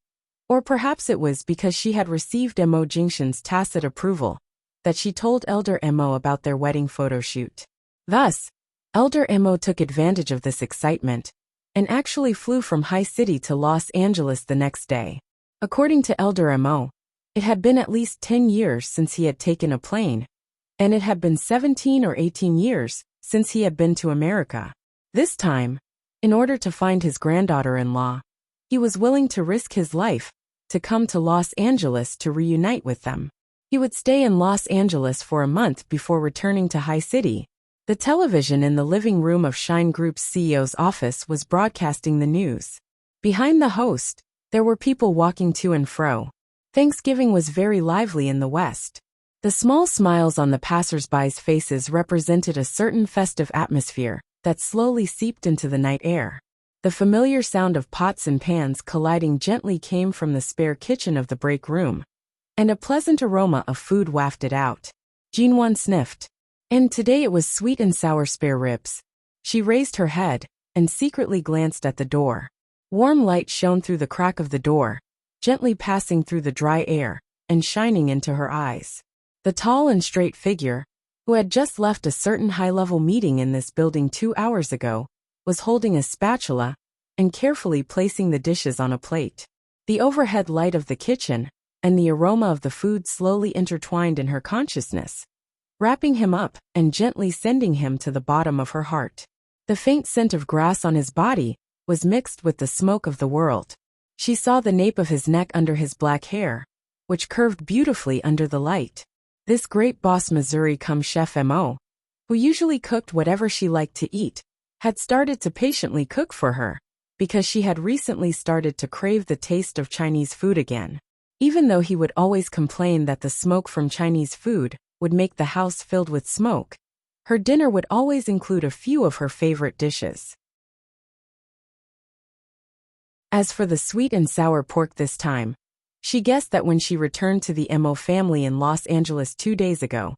Or perhaps it was because she had received Mo Jingshan's tacit approval that she told Elder Mo about their wedding photo shoot. Thus, Elder Mo took advantage of this excitement and actually flew from High City to Los Angeles the next day. According to Elder Mo, it had been at least 10 years since he had taken a plane, and it had been 17 or 18 years since he had been to America. This time, in order to find his granddaughter-in-law, he was willing to risk his life to come to Los Angeles to reunite with them. He would stay in Los Angeles for a month before returning to High City. The television in the living room of Shine Group's CEO's office was broadcasting the news. Behind the host, there were people walking to and fro. Thanksgiving was very lively in the West. The small smiles on the passers-by's faces represented a certain festive atmosphere that slowly seeped into the night air. The familiar sound of pots and pans colliding gently came from the spare kitchen of the break room, and a pleasant aroma of food wafted out. Jinwan sniffed. And today it was sweet and sour spare ribs. She raised her head and secretly glanced at the door. Warm light shone through the crack of the door, gently passing through the dry air and shining into her eyes. The tall and straight figure, who had just left a certain high-level meeting in this building 2 hours ago, was holding a spatula and carefully placing the dishes on a plate. The overhead light of the kitchen and the aroma of the food slowly intertwined in her consciousness, wrapping him up and gently sending him to the bottom of her heart. The faint scent of grass on his body was mixed with the smoke of the world. She saw the nape of his neck under his black hair, which curved beautifully under the light. This great boss Missouri-come-chef Mo, who usually cooked whatever she liked to eat, had started to patiently cook for her, because she had recently started to crave the taste of Chinese food again. Even though he would always complain that the smoke from Chinese food would make the house filled with smoke, her dinner would always include a few of her favorite dishes. As for the sweet and sour pork this time, she guessed that when she returned to the Mo family in Los Angeles 2 days ago,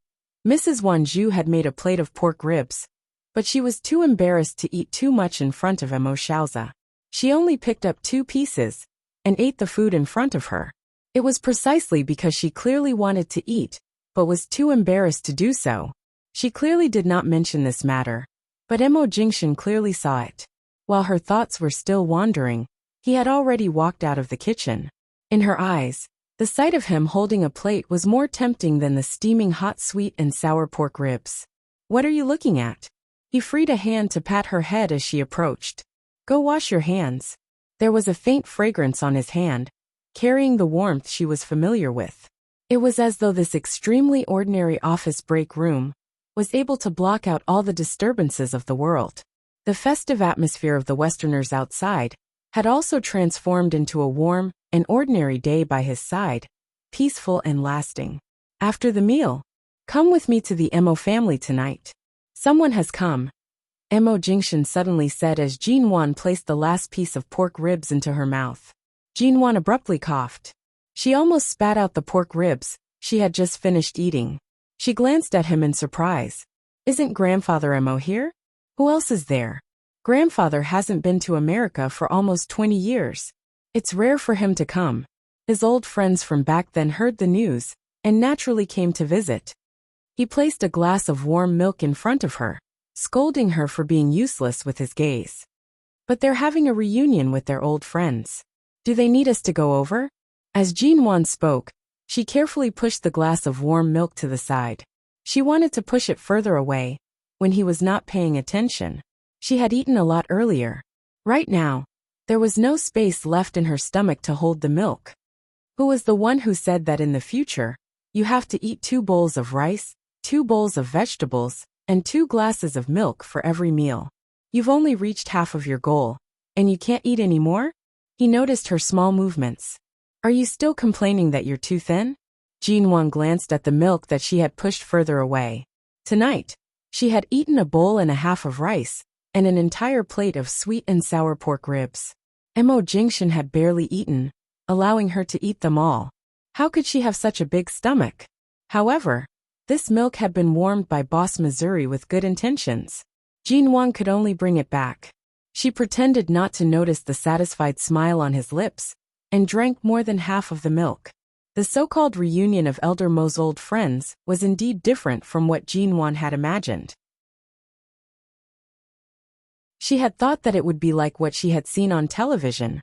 Mrs. Wanzhou had made a plate of pork ribs, but she was too embarrassed to eat too much in front of Mo Xiaozi. She only picked up 2 pieces and ate the food in front of her. It was precisely because she clearly wanted to eat, but was too embarrassed to do so. She clearly did not mention this matter, but Mo Jingshan clearly saw it. While her thoughts were still wandering, he had already walked out of the kitchen. In her eyes, the sight of him holding a plate was more tempting than the steaming hot sweet and sour pork ribs. "What are you looking at?" He freed a hand to pat her head as she approached. "Go wash your hands." There was a faint fragrance on his hand, carrying the warmth she was familiar with. It was as though this extremely ordinary office break room was able to block out all the disturbances of the world. The festive atmosphere of the Westerners outside had also transformed into a warm and ordinary day by his side, peaceful and lasting. After the meal, "Come with me to the Mo family tonight. Someone has come," Mo Jingshan suddenly said as Jinwan placed the last piece of pork ribs into her mouth. Jinwan abruptly coughed. She almost spat out the pork ribs she had just finished eating. She glanced at him in surprise. "Isn't Grandfather Mo here? Who else is there?" "Grandfather hasn't been to America for almost 20 years. It's rare for him to come." His old friends from back then heard the news and naturally came to visit. He placed a glass of warm milk in front of her, scolding her for being useless with his gaze. "But they're having a reunion with their old friends. Do they need us to go over?" As Jinwan spoke, she carefully pushed the glass of warm milk to the side. She wanted to push it further away, when he was not paying attention. She had eaten a lot earlier. Right now, there was no space left in her stomach to hold the milk. Who was the one who said that in the future, you have to eat 2 bowls of rice, 2 bowls of vegetables, and 2 glasses of milk for every meal? You've only reached half of your goal, and you can't eat any more? He noticed her small movements. "Are you still complaining that you're too thin?" Jinwan glanced at the milk that she had pushed further away. Tonight, she had eaten a bowl and a half of rice, and an entire plate of sweet and sour pork ribs. Mo Jingshan had barely eaten, allowing her to eat them all. How could she have such a big stomach? However, this milk had been warmed by Boss Missouri with good intentions. Jinwan could only bring it back. She pretended not to notice the satisfied smile on his lips, and drank more than half of the milk. The so-called reunion of Elder Mo's old friends was indeed different from what Jinwan had imagined. She had thought that it would be like what she had seen on television,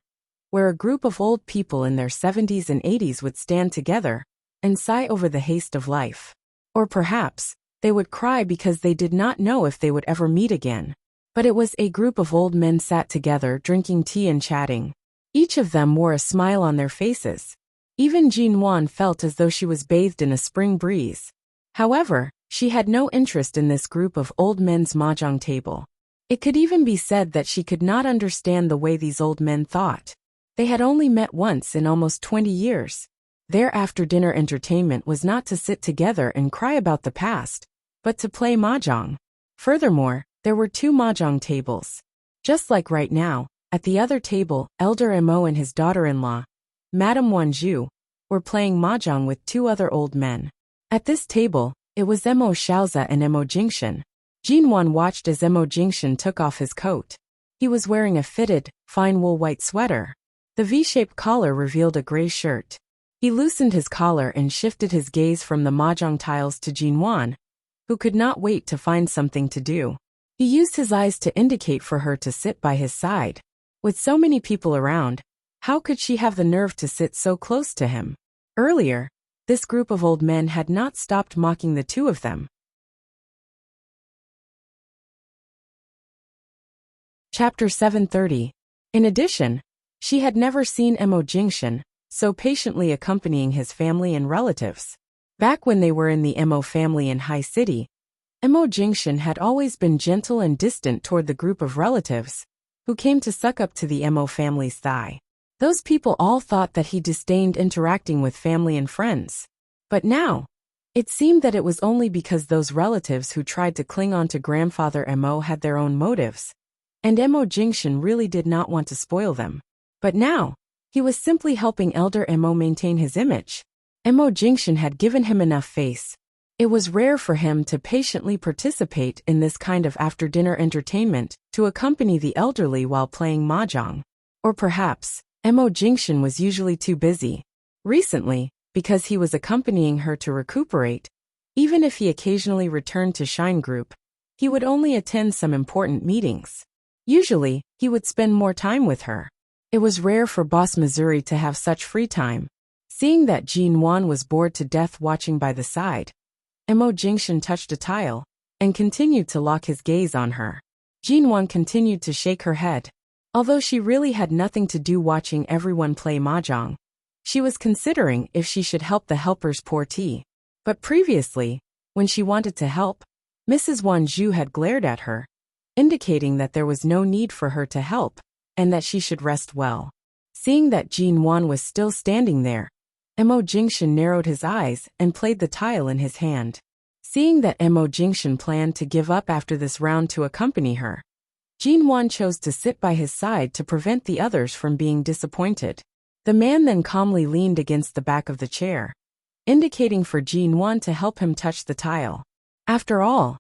where a group of old people in their 70s and 80s would stand together and sigh over the haste of life. Or perhaps, they would cry because they did not know if they would ever meet again. But it was a group of old men sat together drinking tea and chatting. Each of them wore a smile on their faces. Even Jinwan felt as though she was bathed in a spring breeze. However, she had no interest in this group of old men's mahjong table. It could even be said that she could not understand the way these old men thought. They had only met once in almost 20 years. Their after-dinner entertainment was not to sit together and cry about the past, but to play mahjong. Furthermore, there were 2 mahjong tables. Just like right now, at the other table, Elder Mo and his daughter-in-law, Madame Wanzhu, were playing mahjong with 2 other old men. At this table, it was Mo Xiaoza and Mo Jingshan. Jinwan watched as Mo Jingshan took off his coat. He was wearing a fitted, fine wool white sweater. The V-shaped collar revealed a gray shirt. He loosened his collar and shifted his gaze from the mahjong tiles to Jinwan, who could not wait to find something to do. He used his eyes to indicate for her to sit by his side. With so many people around, how could she have the nerve to sit so close to him? Earlier, this group of old men had not stopped mocking the 2 of them. Chapter 730. In addition, she had never seen Mo Jingshan so patiently accompanying his family and relatives. Back when they were in the Mo family in High City, Mo Jingshan had always been gentle and distant toward the group of relatives who came to suck up to the Mo family's thigh. Those people all thought that he disdained interacting with family and friends. But now, it seemed that it was only because those relatives who tried to cling on to grandfather Mo had their own motives, and Mo Jingshan really did not want to spoil them. But now, he was simply helping Elder Mo maintain his image. Mo Jingshan had given him enough face. It was rare for him to patiently participate in this kind of after-dinner entertainment to accompany the elderly while playing mahjong. Or perhaps, Mo Jingshan was usually too busy. Recently, because he was accompanying her to recuperate, even if he occasionally returned to Shine Group, he would only attend some important meetings. Usually, he would spend more time with her. It was rare for Boss Missouri to have such free time. Seeing that Jinwan was bored to death watching by the side, Mo Jingshan touched a tile and continued to lock his gaze on her. Jinwan continued to shake her head. Although she really had nothing to do watching everyone play mahjong, she was considering if she should help the helpers pour tea. But previously, when she wanted to help, Mrs. Wanzhu had glared at her, indicating that there was no need for her to help, and that she should rest well. Seeing that Jinwan was still standing there, Mo Jingshan narrowed his eyes and played the tile in his hand. Seeing that Mo Jingshan planned to give up after this round to accompany her, Jinwan chose to sit by his side to prevent the others from being disappointed. The man then calmly leaned against the back of the chair, indicating for Jinwan to help him touch the tile. After all,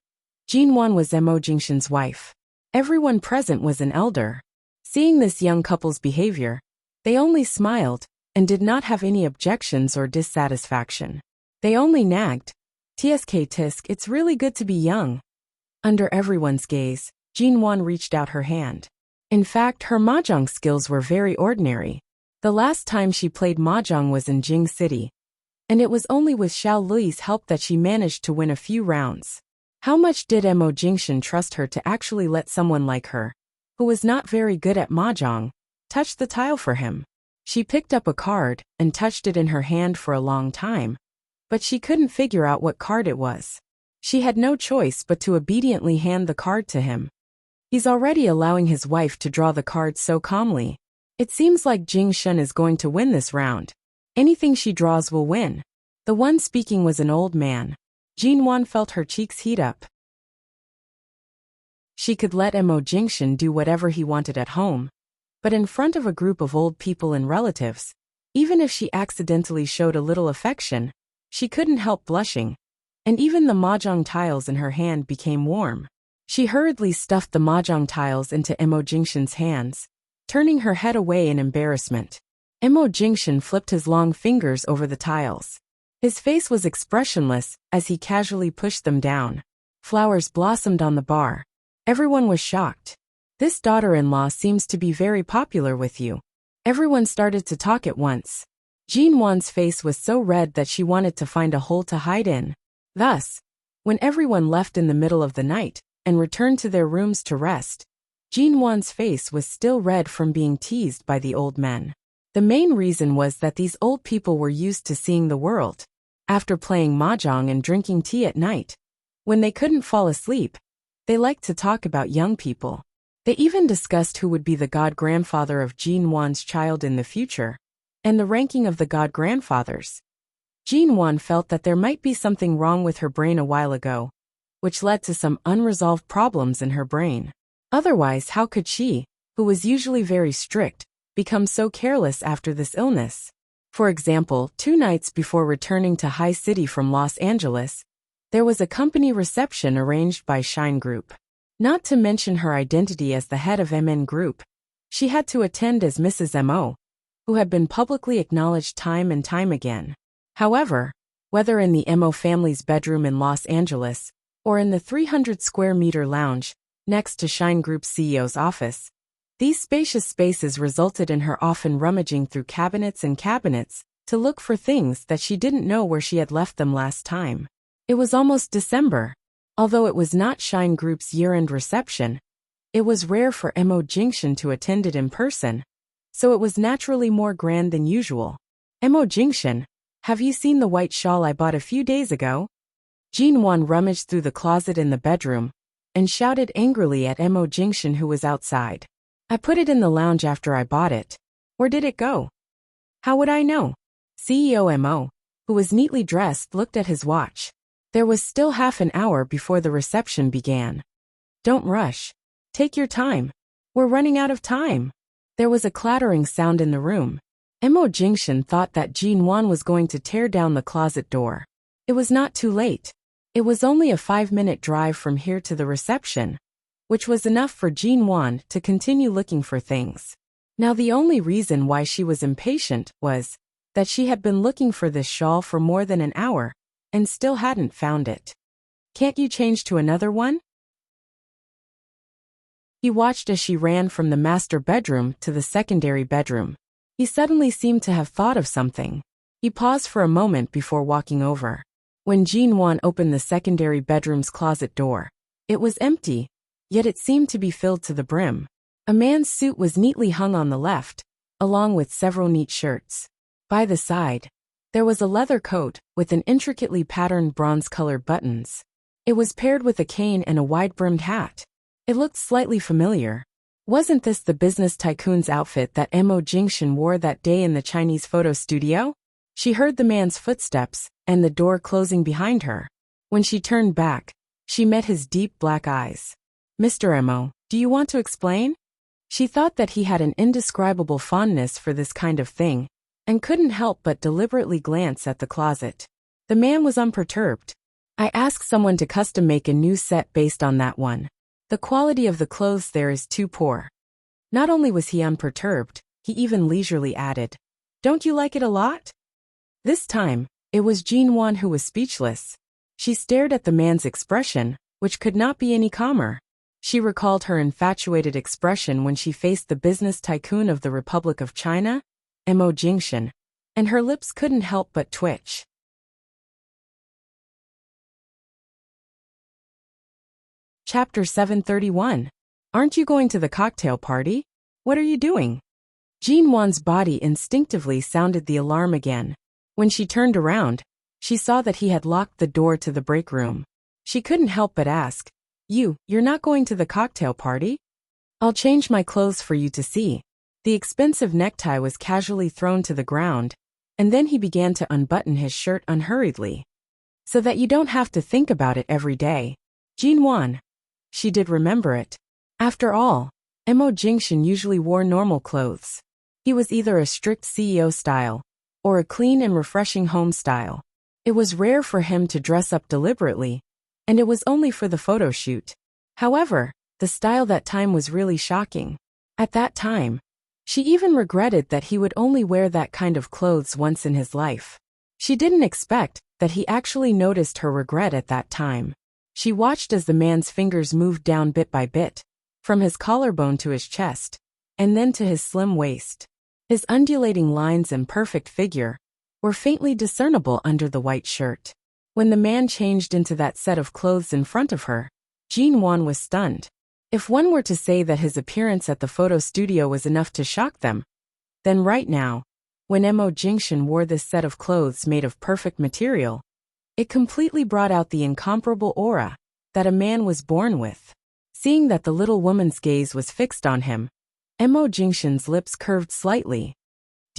Jinwan was Mo Jingshan's wife. Everyone present was an elder. Seeing this young couple's behavior, they only smiled and did not have any objections or dissatisfaction. They only nagged, "Tsk tisk, it's really good to be young." Under everyone's gaze, Jinwan reached out her hand. In fact, her mahjong skills were very ordinary. The last time she played mahjong was in Jing City, and it was only with Xiao Li's help that she managed to win a few rounds. How much did Mo Jingshan trust her to actually let someone like her, who was not very good at mahjong, touch the tile for him? She picked up a card and touched it in her hand for a long time, but she couldn't figure out what card it was. She had no choice but to obediently hand the card to him. He's already allowing his wife to draw the card so calmly. It seems like Jing Shun is going to win this round. Anything she draws will win. The one speaking was an old man. Jinwan felt her cheeks heat up. She could let Mo Jingshan do whatever he wanted at home, but in front of a group of old people and relatives, even if she accidentally showed a little affection, she couldn't help blushing, and even the mahjong tiles in her hand became warm. She hurriedly stuffed the mahjong tiles into Mo Jingshan's hands, turning her head away in embarrassment. Mo Jingshan flipped his long fingers over the tiles. His face was expressionless as he casually pushed them down. Flowers blossomed on the bar. Everyone was shocked. "This daughter-in-law seems to be very popular with you." Everyone started to talk at once. Jinwan's face was so red that she wanted to find a hole to hide in. Thus, when everyone left in the middle of the night and returned to their rooms to rest, Jinwan's face was still red from being teased by the old men. The main reason was that these old people were used to seeing the world. After playing mahjong and drinking tea at night, when they couldn't fall asleep, they liked to talk about young people. They even discussed who would be the god-grandfather of Jinwan's child in the future. and the ranking of the god-grandfathers. Jin-won felt that there might be something wrong with her brain a while ago, which led to some unresolved problems in her brain. Otherwise, how could she, who was usually very strict, become so careless after this illness? For example, 2 nights before returning to High City from Los Angeles, there was a company reception arranged by Shine Group. Not to mention her identity as the head of MN Group, she had to attend as Mrs. Mo, who had been publicly acknowledged time and time again. However, whether in the Mo family's bedroom in Los Angeles, or in the 300-square-meter lounge next to Shine Group's CEO's office, these spacious spaces resulted in her often rummaging through cabinets and cabinets to look for things that she didn't know where she had left them last time. It was almost December. Although it was not Shine Group's year-end reception, it was rare for Mo Jingshan to attend it in person, so it was naturally more grand than usual. Mo Jingshan, have you seen the white shawl I bought a few days ago? Jin-won rummaged through the closet in the bedroom and shouted angrily at Mo Jingshan, who was outside. I put it in the lounge after I bought it. Where did it go? How would I know? CEO Mo, who was neatly dressed, looked at his watch. There was still half an hour before the reception began. Don't rush. Take your time. We're running out of time. There was a clattering sound in the room. Mo Jingshan thought that Jin-won was going to tear down the closet door. It was not too late. It was only a 5-minute drive from here to the reception, which was enough for Jin-won to continue looking for things. Now the only reason why she was impatient was that she had been looking for this shawl for more than an hour and still hadn't found it. Can't you change to another one? He watched as she ran from the master bedroom to the secondary bedroom. He suddenly seemed to have thought of something. He paused for a moment before walking over. When Jin-won opened the secondary bedroom's closet door, it was empty, yet it seemed to be filled to the brim. A man's suit was neatly hung on the left, along with several neat shirts. By the side, there was a leather coat with an intricately patterned bronze-colored buttons. It was paired with a cane and a wide-brimmed hat. It looked slightly familiar. Wasn't this the business tycoon's outfit that Mo Jingshan wore that day in the Chinese photo studio? She heard the man's footsteps and the door closing behind her. When she turned back, she met his deep black eyes. Mr. Mo, do you want to explain? She thought that he had an indescribable fondness for this kind of thing, and couldn't help but deliberately glance at the closet. The man was unperturbed. I asked someone to custom make a new set based on that one. The quality of the clothes there is too poor. Not only was he unperturbed, he even leisurely added, Don't you like it a lot? This time, it was Jin-won who was speechless. She stared at the man's expression, which could not be any calmer. She recalled her infatuated expression when she faced the business tycoon of the Republic of China, Mo Jingshan, and her lips couldn't help but twitch. Chapter 731. Aren't you going to the cocktail party? What are you doing? Jin-won's body instinctively sounded the alarm again. When she turned around, she saw that he had locked the door to the break room. She couldn't help but ask, You're not going to the cocktail party? I'll change my clothes for you to see. The expensive necktie was casually thrown to the ground, and then he began to unbutton his shirt unhurriedly. So that you don't have to think about it every day. Jin-won. She did remember it. After all, Mo Jingshan usually wore normal clothes. He was either a strict CEO style, or a clean and refreshing home style. It was rare for him to dress up deliberately, and it was only for the photo shoot. However, the style that time was really shocking. At that time, she even regretted that he would only wear that kind of clothes once in his life. She didn't expect that he actually noticed her regret at that time. She watched as the man's fingers moved down bit by bit, from his collarbone to his chest, and then to his slim waist. His undulating lines and perfect figure were faintly discernible under the white shirt. When the man changed into that set of clothes in front of her, Jin-won was stunned. If one were to say that his appearance at the photo studio was enough to shock them, then right now, when Mo Jingshan wore this set of clothes made of perfect material, it completely brought out the incomparable aura that a man was born with. Seeing that the little woman's gaze was fixed on him, Mo Jingshan's lips curved slightly.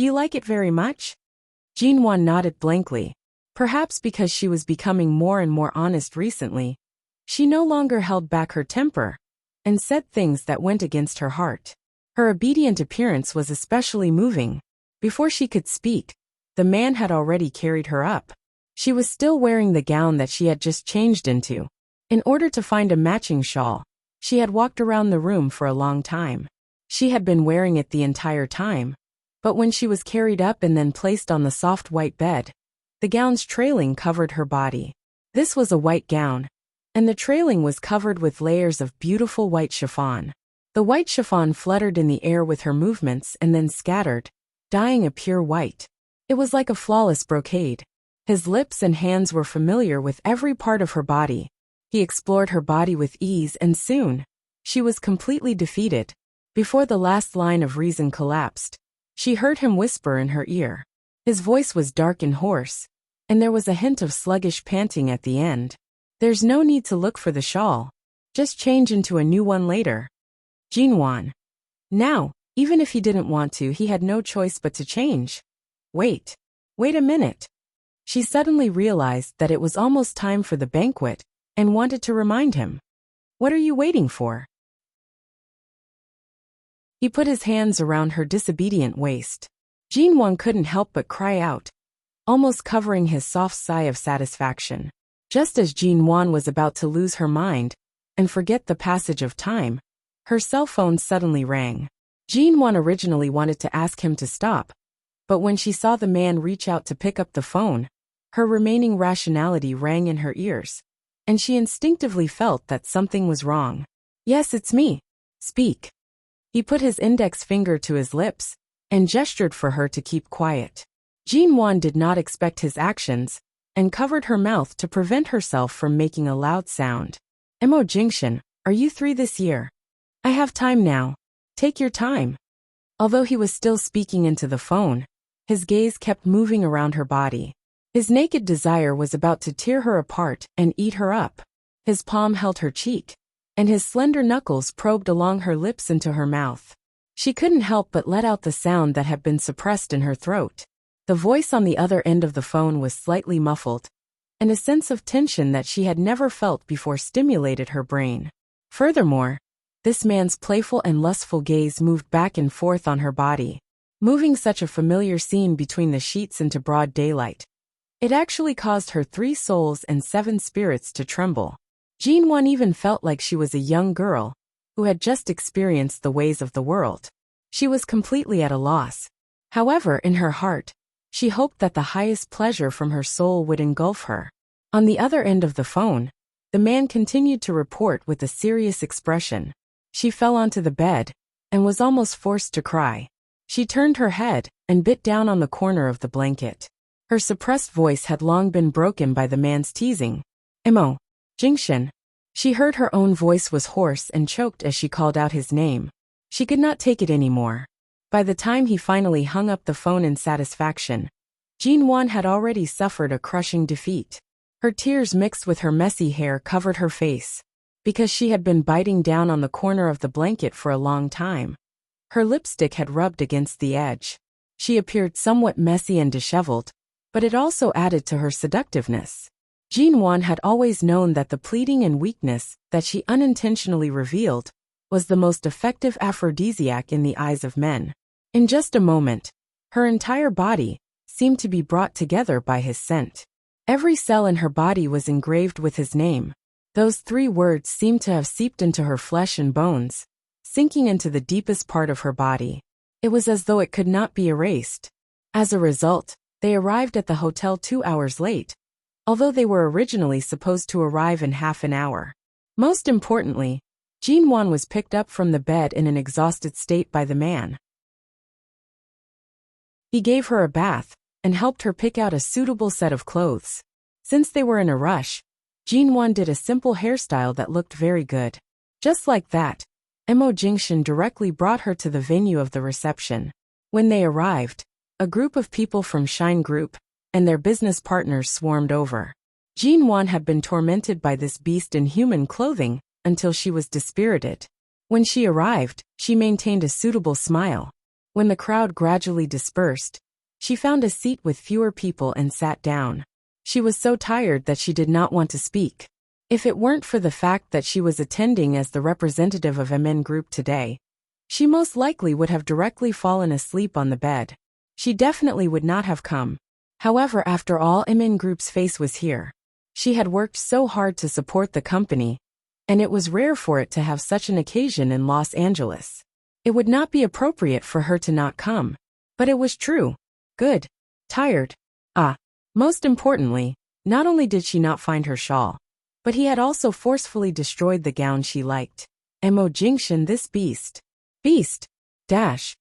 Do you like it very much? Jinwan nodded blankly. Perhaps because she was becoming more and more honest recently, she no longer held back her temper and said things that went against her heart. Her obedient appearance was especially moving. Before she could speak, the man had already carried her up. She was still wearing the gown that she had just changed into. In order to find a matching shawl, she had walked around the room for a long time. She had been wearing it the entire time, but when she was carried up and then placed on the soft white bed, the gown's trailing covered her body. This was a white gown, and the trailing was covered with layers of beautiful white chiffon. The white chiffon fluttered in the air with her movements and then scattered, dyeing a pure white. It was like a flawless brocade. His lips and hands were familiar with every part of her body. He explored her body with ease, and soon, she was completely defeated. Before the last line of reason collapsed, she heard him whisper in her ear. His voice was dark and hoarse, and there was a hint of sluggish panting at the end. There's no need to look for the shawl. Just change into a new one later. Jinwan. Now, even if he didn't want to, he had no choice but to change. Wait a minute. She suddenly realized that it was almost time for the banquet, and wanted to remind him. What are you waiting for? He put his hands around her disobedient waist. Jinwan couldn't help but cry out, almost covering his soft sigh of satisfaction. Just as Jinwan was about to lose her mind and forget the passage of time, her cell phone suddenly rang. Jinwan originally wanted to ask him to stop, but when she saw the man reach out to pick up the phone, her remaining rationality rang in her ears, and she instinctively felt that something was wrong. Yes, it's me. Speak. He put his index finger to his lips and gestured for her to keep quiet. Jinwan did not expect his actions and covered her mouth to prevent herself from making a loud sound. Mo Jingshan, are you 3 this year? I have time now. Take your time. Although he was still speaking into the phone, his gaze kept moving around her body. His naked desire was about to tear her apart and eat her up. His palm held her cheek, and his slender knuckles probed along her lips into her mouth. She couldn't help but let out the sound that had been suppressed in her throat. The voice on the other end of the phone was slightly muffled, and a sense of tension that she had never felt before stimulated her brain. Furthermore, this man's playful and lustful gaze moved back and forth on her body, moving such a familiar scene between the sheets into broad daylight. It actually caused her 3 souls and 7 spirits to tremble. Jinwan even felt like she was a young girl who had just experienced the ways of the world. She was completely at a loss. However, in her heart, she hoped that the highest pleasure from her soul would engulf her. On the other end of the phone, the man continued to report with a serious expression. She fell onto the bed and was almost forced to cry. She turned her head and bit down on the corner of the blanket. Her suppressed voice had long been broken by the man's teasing. Mo Jingshan. She heard her own voice was hoarse and choked as she called out his name. She could not take it anymore. By the time he finally hung up the phone in satisfaction, Jinwan had already suffered a crushing defeat. Her tears mixed with her messy hair covered her face. Because she had been biting down on the corner of the blanket for a long time, her lipstick had rubbed against the edge. She appeared somewhat messy and disheveled, but it also added to her seductiveness. Jinwan had always known that the pleading and weakness that she unintentionally revealed was the most effective aphrodisiac in the eyes of men. In just a moment, her entire body seemed to be brought together by his scent. Every cell in her body was engraved with his name. Those 3 words seemed to have seeped into her flesh and bones, sinking into the deepest part of her body. It was as though it could not be erased. As a result, they arrived at the hotel 2 hours late, although they were originally supposed to arrive in half an hour. Most importantly, Jinwan was picked up from the bed in an exhausted state by the man. He gave her a bath and helped her pick out a suitable set of clothes. Since they were in a rush, Jinwan did a simple hairstyle that looked very good. Just like that, Mo Jingshan directly brought her to the venue of the reception. When they arrived, a group of people from Shine Group and their business partners swarmed over. Jinwan had been tormented by this beast in human clothing until she was dispirited. When she arrived, she maintained a suitable smile. When the crowd gradually dispersed, she found a seat with fewer people and sat down. She was so tired that she did not want to speak. If it weren't for the fact that she was attending as the representative of MN Group today, she most likely would have directly fallen asleep on the bed. She definitely would not have come. However, after all, MN Group's face was here. She had worked so hard to support the company, and it was rare for it to have such an occasion in Los Angeles. It would not be appropriate for her to not come. But it was true. Good. Tired. Most importantly, not only did she not find her shawl, but he had also forcefully destroyed the gown she liked. Mo Jingshan, this beast. Beast. Dash.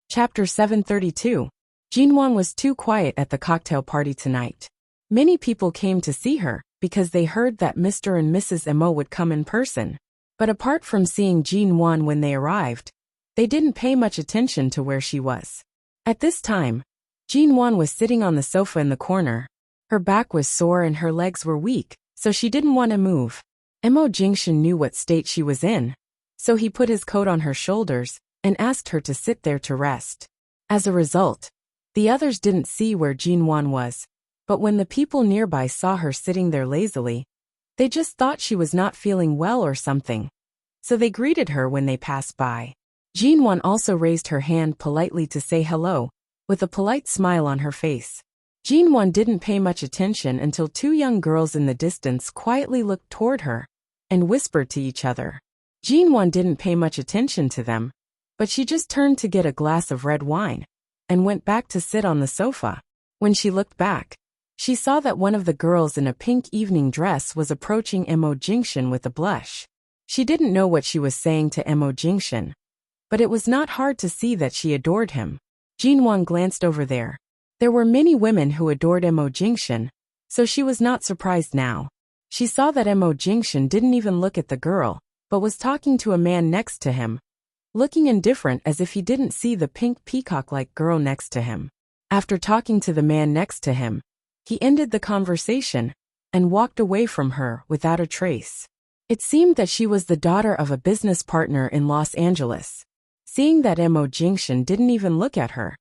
Chapter 732. Jinwan was too quiet at the cocktail party tonight. Many people came to see her, because they heard that Mr. and Mrs. Mo would come in person. But apart from seeing Jinwan when they arrived, they didn't pay much attention to where she was. At this time, Jinwan was sitting on the sofa in the corner. Her back was sore and her legs were weak, so she didn't want to move. Mo Jingshan knew what state she was in, so he put his coat on her shoulders and asked her to sit there to rest. As a result, the others didn't see where Jinwan was, but when the people nearby saw her sitting there lazily, they just thought she was not feeling well or something, so they greeted her when they passed by. Jinwan also raised her hand politely to say hello, with a polite smile on her face. Jinwan didn't pay much attention until two young girls in the distance quietly looked toward her and whispered to each other. Jinwan didn't pay much attention to them, but she just turned to get a glass of red wine and went back to sit on the sofa. When she looked back, she saw that one of the girls in a pink evening dress was approaching Mo Jingshan with a blush. She didn't know what she was saying to Mo Jingshan, but it was not hard to see that she adored him. Jinwan glanced over there. There were many women who adored Mo Jingshan, so she was not surprised now. She saw that Mo Jingshan didn't even look at the girl, but was talking to a man next to him, looking indifferent as if he didn't see the pink peacock-like girl next to him. After talking to the man next to him, he ended the conversation and walked away from her without a trace. It seemed that she was the daughter of a business partner in Los Angeles. Seeing that Mo Jingshan didn't even look at her,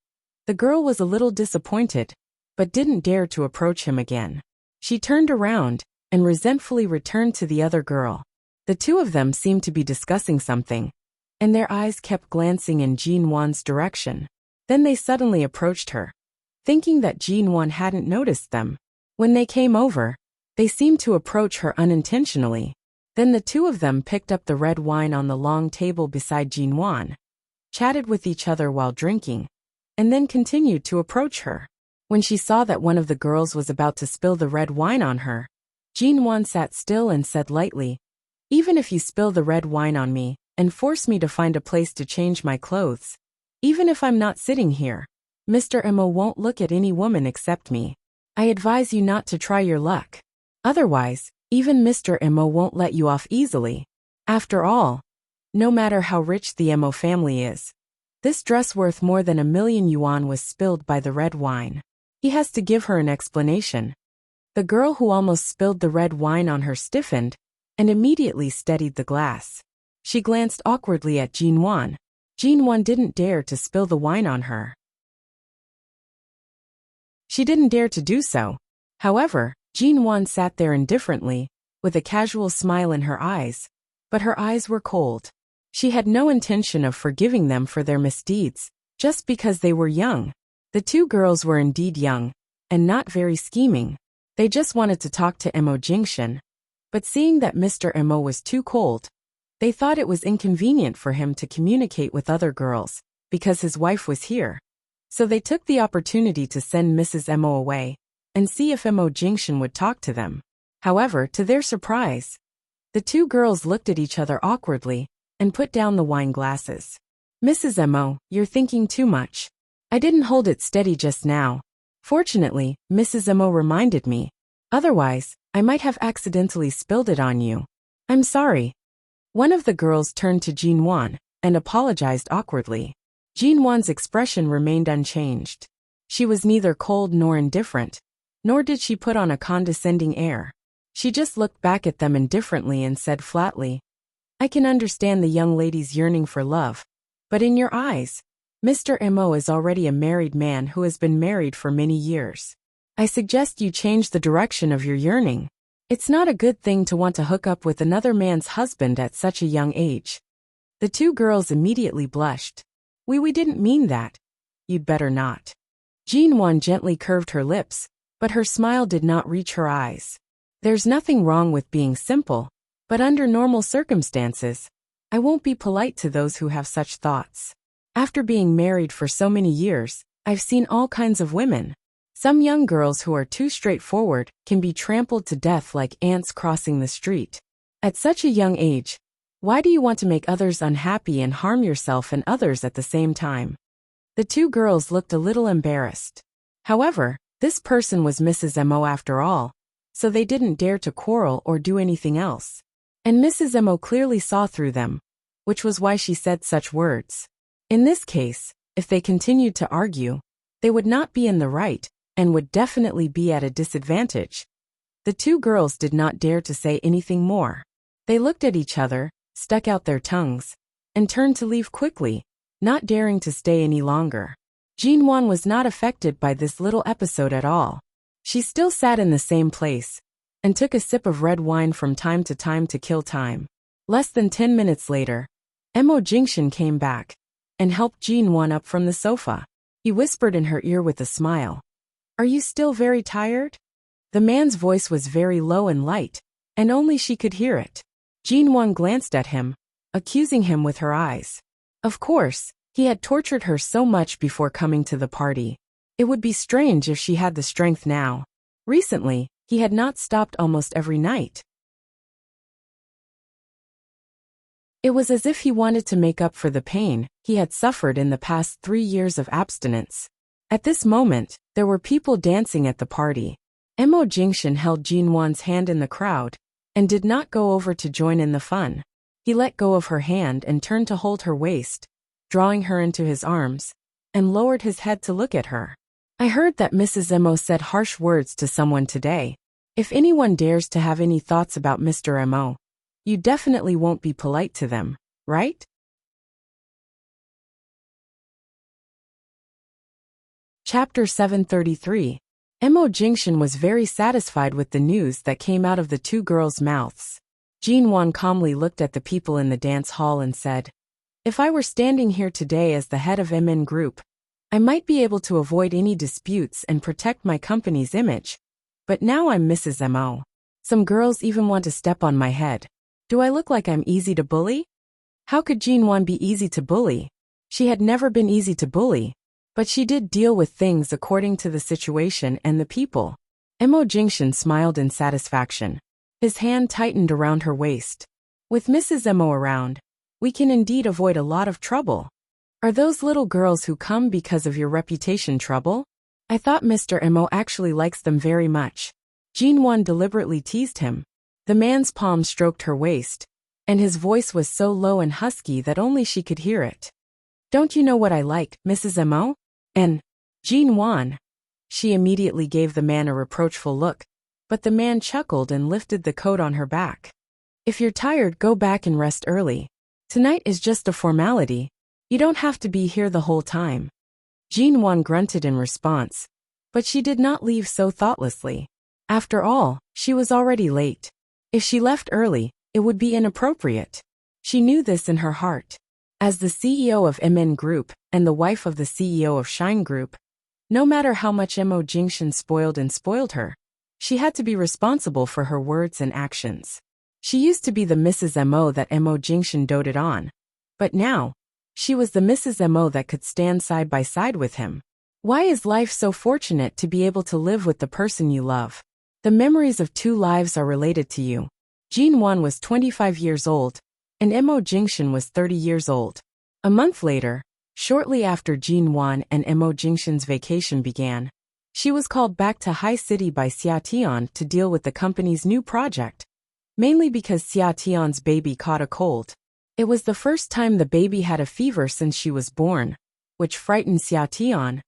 the girl was a little disappointed, but didn't dare to approach him again. She turned around and resentfully returned to the other girl. The two of them seemed to be discussing something, and their eyes kept glancing in Jinwan's direction. Then they suddenly approached her, thinking that Jinwan hadn't noticed them. When they came over, they seemed to approach her unintentionally. Then the two of them picked up the red wine on the long table beside Jinwan, chatted with each other while drinking, and then continued to approach her. When she saw that one of the girls was about to spill the red wine on her, Jinwan sat still and said lightly, "Even if you spill the red wine on me and force me to find a place to change my clothes, even if I'm not sitting here, Mr. Mo won't look at any woman except me. I advise you not to try your luck. Otherwise, even Mr. Mo won't let you off easily. After all, no matter how rich the Mo family is, this dress worth more than 1,000,000 yuan was spilled by the red wine." He has to give her an explanation. The girl who almost spilled the red wine on her stiffened and immediately steadied the glass. She glanced awkwardly at Jinwan. Jinwan didn't dare to spill the wine on her. She didn't dare to do so. However, Jinwan sat there indifferently, with a casual smile in her eyes, but her eyes were cold. She had no intention of forgiving them for their misdeeds, just because they were young. The two girls were indeed young, and not very scheming. They just wanted to talk to Mo Jingshan. But seeing that Mr. Mo was too cold, they thought it was inconvenient for him to communicate with other girls, because his wife was here. So they took the opportunity to send Mrs. Mo away, and see if Mo Jingshan would talk to them. However, to their surprise, the two girls looked at each other awkwardly, and put down the wine glasses. "Mrs. Mo, you're thinking too much. I didn't hold it steady just now. Fortunately, Mrs. Mo reminded me. Otherwise, I might have accidentally spilled it on you. I'm sorry." One of the girls turned to Jinwan and apologized awkwardly. Jinwan's expression remained unchanged. She was neither cold nor indifferent, nor did she put on a condescending air. She just looked back at them indifferently and said flatly, I can understand the young lady's yearning for love, but in your eyes, Mr. Mo is already a married man who has been married for many years. I suggest you change the direction of your yearning. It's not a good thing to want to hook up with another man's husband at such a young age. The two girls immediately blushed. We didn't mean that. You'd better not. Jinwan gently curved her lips, but her smile did not reach her eyes. There's nothing wrong with being simple, but under normal circumstances, I won't be polite to those who have such thoughts. After being married for so many years, I've seen all kinds of women. Some young girls who are too straightforward can be trampled to death like ants crossing the street. At such a young age, why do you want to make others unhappy and harm yourself and others at the same time? The two girls looked a little embarrassed. However, this person was Mrs. Mo after all, so they didn't dare to quarrel or do anything else. And Mrs. Mo clearly saw through them, which was why she said such words. In this case, if they continued to argue, they would not be in the right and would definitely be at a disadvantage. The two girls did not dare to say anything more. They looked at each other, stuck out their tongues, and turned to leave quickly, not daring to stay any longer. Jinwan was not affected by this little episode at all. She still sat in the same place, and took a sip of red wine from time to kill time. Less than 10 minutes later, Mo Jingshan came back, and helped Jinwan up from the sofa. He whispered in her ear with a smile. Are you still very tired? The man's voice was very low and light, and only she could hear it. Jinwan glanced at him, accusing him with her eyes. Of course, he had tortured her so much before coming to the party. It would be strange if she had the strength now. Recently, he had not stopped almost every night. It was as if he wanted to make up for the pain he had suffered in the past 3 years of abstinence. At this moment, there were people dancing at the party. Mo Jingshan held Jinwan's hand in the crowd, and did not go over to join in the fun. He let go of her hand and turned to hold her waist, drawing her into his arms, and lowered his head to look at her. I heard that Mrs. Mo said harsh words to someone today. If anyone dares to have any thoughts about Mr. Mo, you definitely won't be polite to them, right? Chapter 733. Mo Jingshan was very satisfied with the news that came out of the two girls' mouths. Jinwan calmly looked at the people in the dance hall and said, If I were standing here today as the head of MN Group, I might be able to avoid any disputes and protect my company's image. But now I'm Mrs. Mo. Some girls even want to step on my head. Do I look like I'm easy to bully? How could Jinwan be easy to bully? She had never been easy to bully, but she did deal with things according to the situation and the people. Mo Jingshan smiled in satisfaction. His hand tightened around her waist. With Mrs. Mo around, we can indeed avoid a lot of trouble. Are those little girls who come because of your reputation trouble? I thought Mr. Mo actually likes them very much. Jinwan deliberately teased him. The man's palm stroked her waist, and his voice was so low and husky that only she could hear it. Don't you know what I like, Mrs. Mo? And Jinwan. She immediately gave the man a reproachful look, but the man chuckled and lifted the coat on her back. If you're tired, go back and rest early. Tonight is just a formality. You don't have to be here the whole time. Jinwan grunted in response, but she did not leave so thoughtlessly. After all, she was already late. If she left early, it would be inappropriate. She knew this in her heart. As the CEO of MN Group and the wife of the CEO of Shine Group, no matter how much Mo Jingshan spoiled her, she had to be responsible for her words and actions. She used to be the Mrs. Mo that Mo Jingshan doted on, but now, she was the Mrs. Mo that could stand side by side with him. Why is life so fortunate to be able to live with the person you love? The memories of 2 lives are related to you. Jinwan was 25 years old, and Mo Jingshan was 30 years old. A month later, shortly after Jinwan and Mo Jingshan's vacation began, she was called back to High City by Xia Tian to deal with the company's new project, mainly because Xia Tian's baby caught a cold. It was the first time the baby had a fever since she was born, which frightened Xia Tian,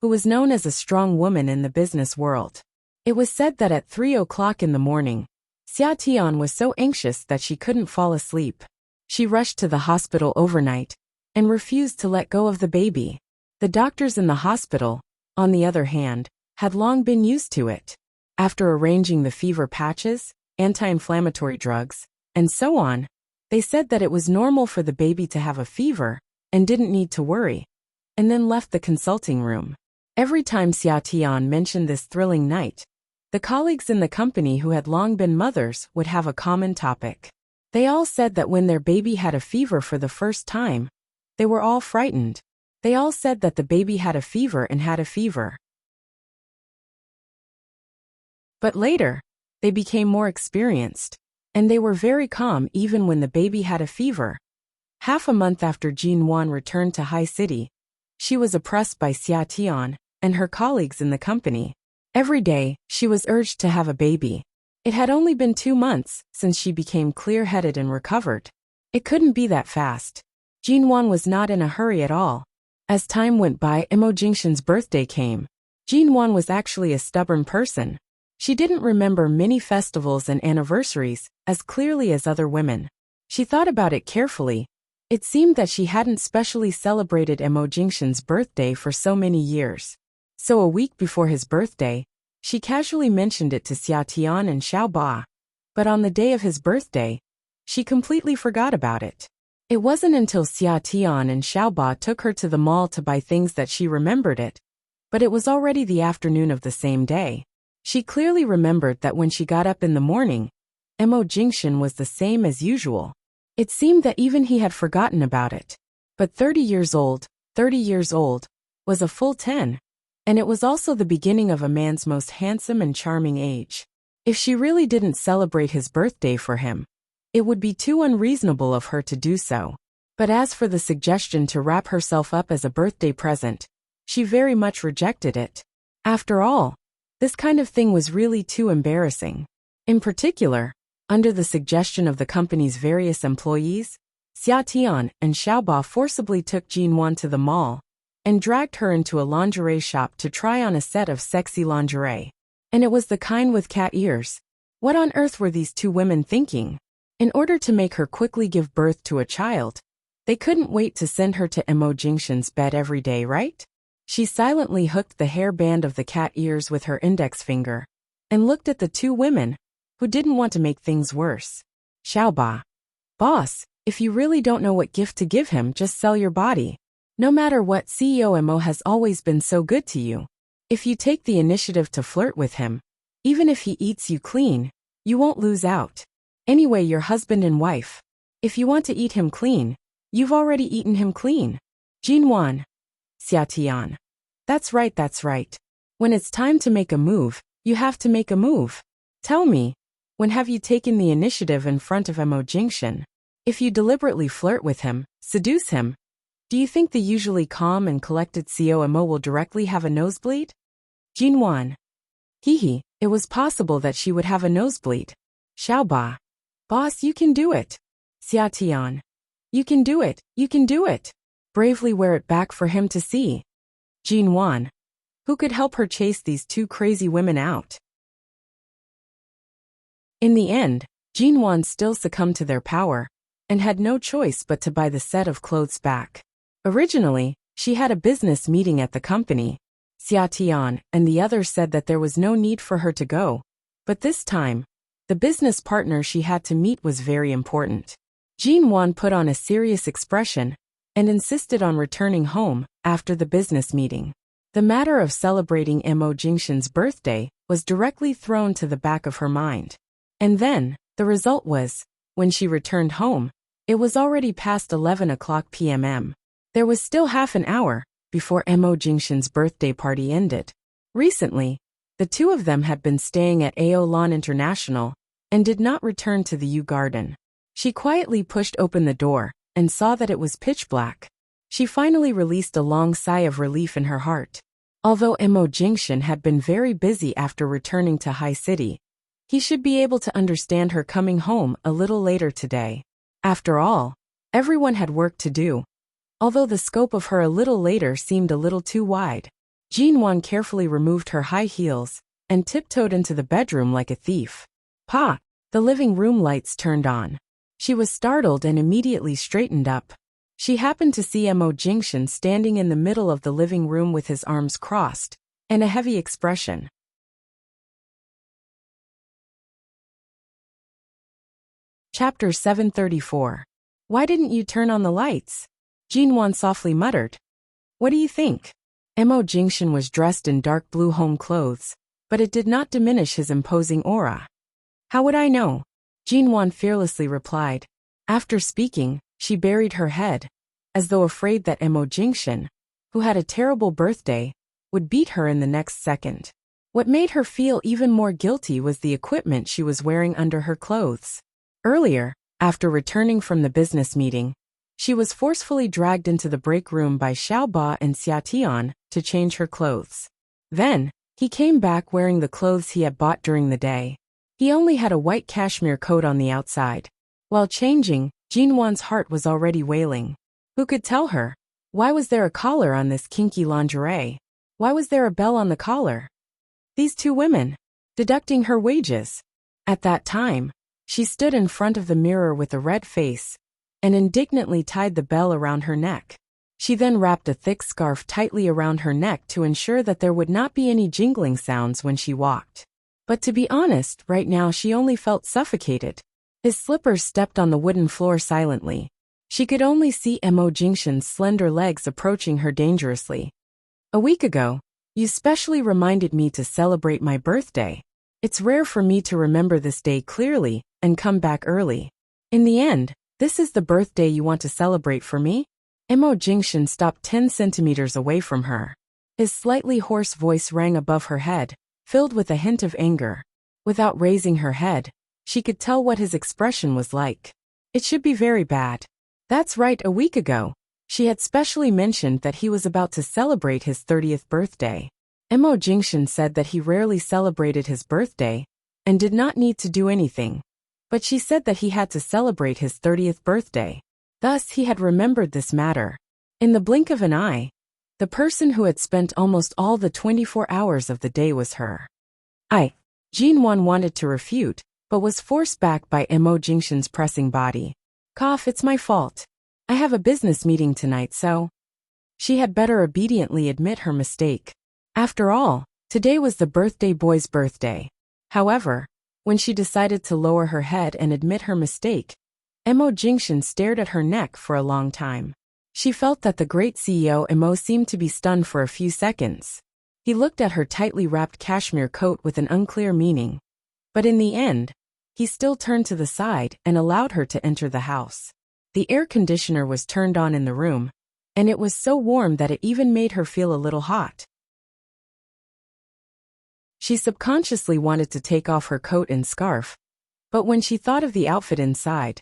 who was known as a strong woman in the business world. It was said that at 3 o'clock in the morning, Xia Tian was so anxious that she couldn't fall asleep. She rushed to the hospital overnight and refused to let go of the baby. The doctors in the hospital, on the other hand, had long been used to it. After arranging the fever patches, anti-inflammatory drugs, and so on, they said that it was normal for the baby to have a fever and didn't need to worry, and then left the consulting room. Every time Xia Tian mentioned this thrilling night, the colleagues in the company who had long been mothers would have a common topic. They all said that when their baby had a fever for the first time, they were all frightened. They all said that the baby had a fever and had a fever. But later, they became more experienced, and they were very calm even when the baby had a fever. Half a month after Jin Wan returned to High City, she was oppressed by Xia Tian and her colleagues in the company. Every day, she was urged to have a baby. It had only been 2 months since she became clear-headed and recovered. It couldn't be that fast. Jin Wan was not in a hurry at all. As time went by, Mo Jingxin's birthday came. Jin Wan was actually a stubborn person. She didn't remember many festivals and anniversaries as clearly as other women. She thought about it carefully. It seemed that she hadn't specially celebrated Mo Jingxin's birthday for so many years. So a week before his birthday, she casually mentioned it to Xia Tian and Xiao Ba. But on the day of his birthday, she completely forgot about it. It wasn't until Xia Tian and Xiao Ba took her to the mall to buy things that she remembered it. But it was already the afternoon of the same day. She clearly remembered that when she got up in the morning, Mo Jingxin was the same as usual. It seemed that even he had forgotten about it. But 30 years old, was a full 10. And it was also the beginning of a man's most handsome and charming age. If she really didn't celebrate his birthday for him, it would be too unreasonable of her to do so. But as for the suggestion to wrap herself up as a birthday present, she very much rejected it. After all, this kind of thing was really too embarrassing. In particular, under the suggestion of the company's various employees, Xia Tian and Xiao Ba forcibly took Jin Wan to the mall and dragged her into a lingerie shop to try on a set of sexy lingerie. And it was the kind with cat ears. What on earth were these two women thinking? In order to make her quickly give birth to a child, they couldn't wait to send her to Mo Jingxin's bed every day, right? She silently hooked the hairband of the cat ears with her index finger and looked at the two women, who didn't want to make things worse. Xiao Ba. Boss, if you really don't know what gift to give him, just sell your body. No matter what, CEO Mo has always been so good to you. If you take the initiative to flirt with him, even if he eats you clean, you won't lose out. Anyway, you're husband and wife. If you want to eat him clean, you've already eaten him clean. Jin Wan. Xia Tian. That's right. When it's time to make a move, you have to make a move. Tell me, when have you taken the initiative in front of Mo Jingxin? If you deliberately flirt with him, seduce him, do you think the usually calm and collected COMO will directly have a nosebleed? Jin Wan. Hehe, it was possible that she would have a nosebleed. Xiao Ba. Boss, you can do it. Xia Tian. You can do it. Bravely wear it back for him to see. Jin Wan. Who could help her chase these two crazy women out? In the end, Jin Wan still succumbed to their power and had no choice but to buy the set of clothes back. Originally, she had a business meeting at the company. Xia Tian and the others said that there was no need for her to go, but this time, the business partner she had to meet was very important. Jin Wan put on a serious expression and insisted on returning home after the business meeting. The matter of celebrating Mo Jingxin's birthday was directly thrown to the back of her mind. And then, the result was, when she returned home, it was already past 11 o'clock p.m. There was still half an hour before Mo Jingxin's birthday party ended. Recently, the two of them had been staying at Aolan International and did not return to the U Garden. She quietly pushed open the door and saw that it was pitch black. She finally released a long sigh of relief in her heart. Although Mo Jingxin had been very busy after returning to High City, he should be able to understand her coming home a little later today. After all, everyone had work to do. Although the scope of her a little later seemed a little too wide, Jin Wan carefully removed her high heels and tiptoed into the bedroom like a thief. Pa! The living room lights turned on. She was startled and immediately straightened up. She happened to see Mo Jingshan standing in the middle of the living room with his arms crossed and a heavy expression. Chapter 734. Why didn't you turn on the lights? Jinwan softly muttered. What do you think? Mo Jingshan was dressed in dark blue home clothes, but it did not diminish his imposing aura. How would I know? Jinwan fearlessly replied. After speaking, she buried her head, as though afraid that Mo Jingshan, who had a terrible birthday, would beat her in the next second. What made her feel even more guilty was the equipment she was wearing under her clothes. Earlier, after returning from the business meeting, she was forcefully dragged into the break room by Xiaoba and Xiatian to change her clothes. Then, he came back wearing the clothes he had bought during the day. He only had a white cashmere coat on the outside. While changing, Jinwan's heart was already wailing. Who could tell her? Why was there a collar on this kinky lingerie? Why was there a bell on the collar? These two women, deducting her wages. At that time, she stood in front of the mirror with a red face and indignantly tied the bell around her neck. She then wrapped a thick scarf tightly around her neck to ensure that there would not be any jingling sounds when she walked. But to be honest, right now she only felt suffocated. His slippers stepped on the wooden floor silently. She could only see Mo Jingshan's slender legs approaching her dangerously. A week ago, you specially reminded me to celebrate my birthday. It's rare for me to remember this day clearly and come back early. In the end, this is the birthday you want to celebrate for me? Mo Jingshan stopped 10 centimeters away from her. His slightly hoarse voice rang above her head, filled with a hint of anger. Without raising her head, she could tell what his expression was like. It should be very bad. That's right, a week ago, she had specially mentioned that he was about to celebrate his 30th birthday. Mo Jingshan said that he rarely celebrated his birthday and did not need to do anything. But she said that he had to celebrate his 30th birthday. Thus he had remembered this matter. In the blink of an eye, the person who had spent almost all the 24 hours of the day was her. Jinwan wanted to refute, but was forced back by Mo Jingshan's pressing body. Cough, it's my fault. I have a business meeting tonight, so. She had better obediently admit her mistake. After all, today was the birthday boy's birthday. However, when she decided to lower her head and admit her mistake, Mo Jingshan stared at her neck for a long time. She felt that the great CEO Mo seemed to be stunned for a few seconds. He looked at her tightly wrapped cashmere coat with an unclear meaning. But in the end, he still turned to the side and allowed her to enter the house. The air conditioner was turned on in the room, and it was so warm that it even made her feel a little hot. She subconsciously wanted to take off her coat and scarf, but when she thought of the outfit inside,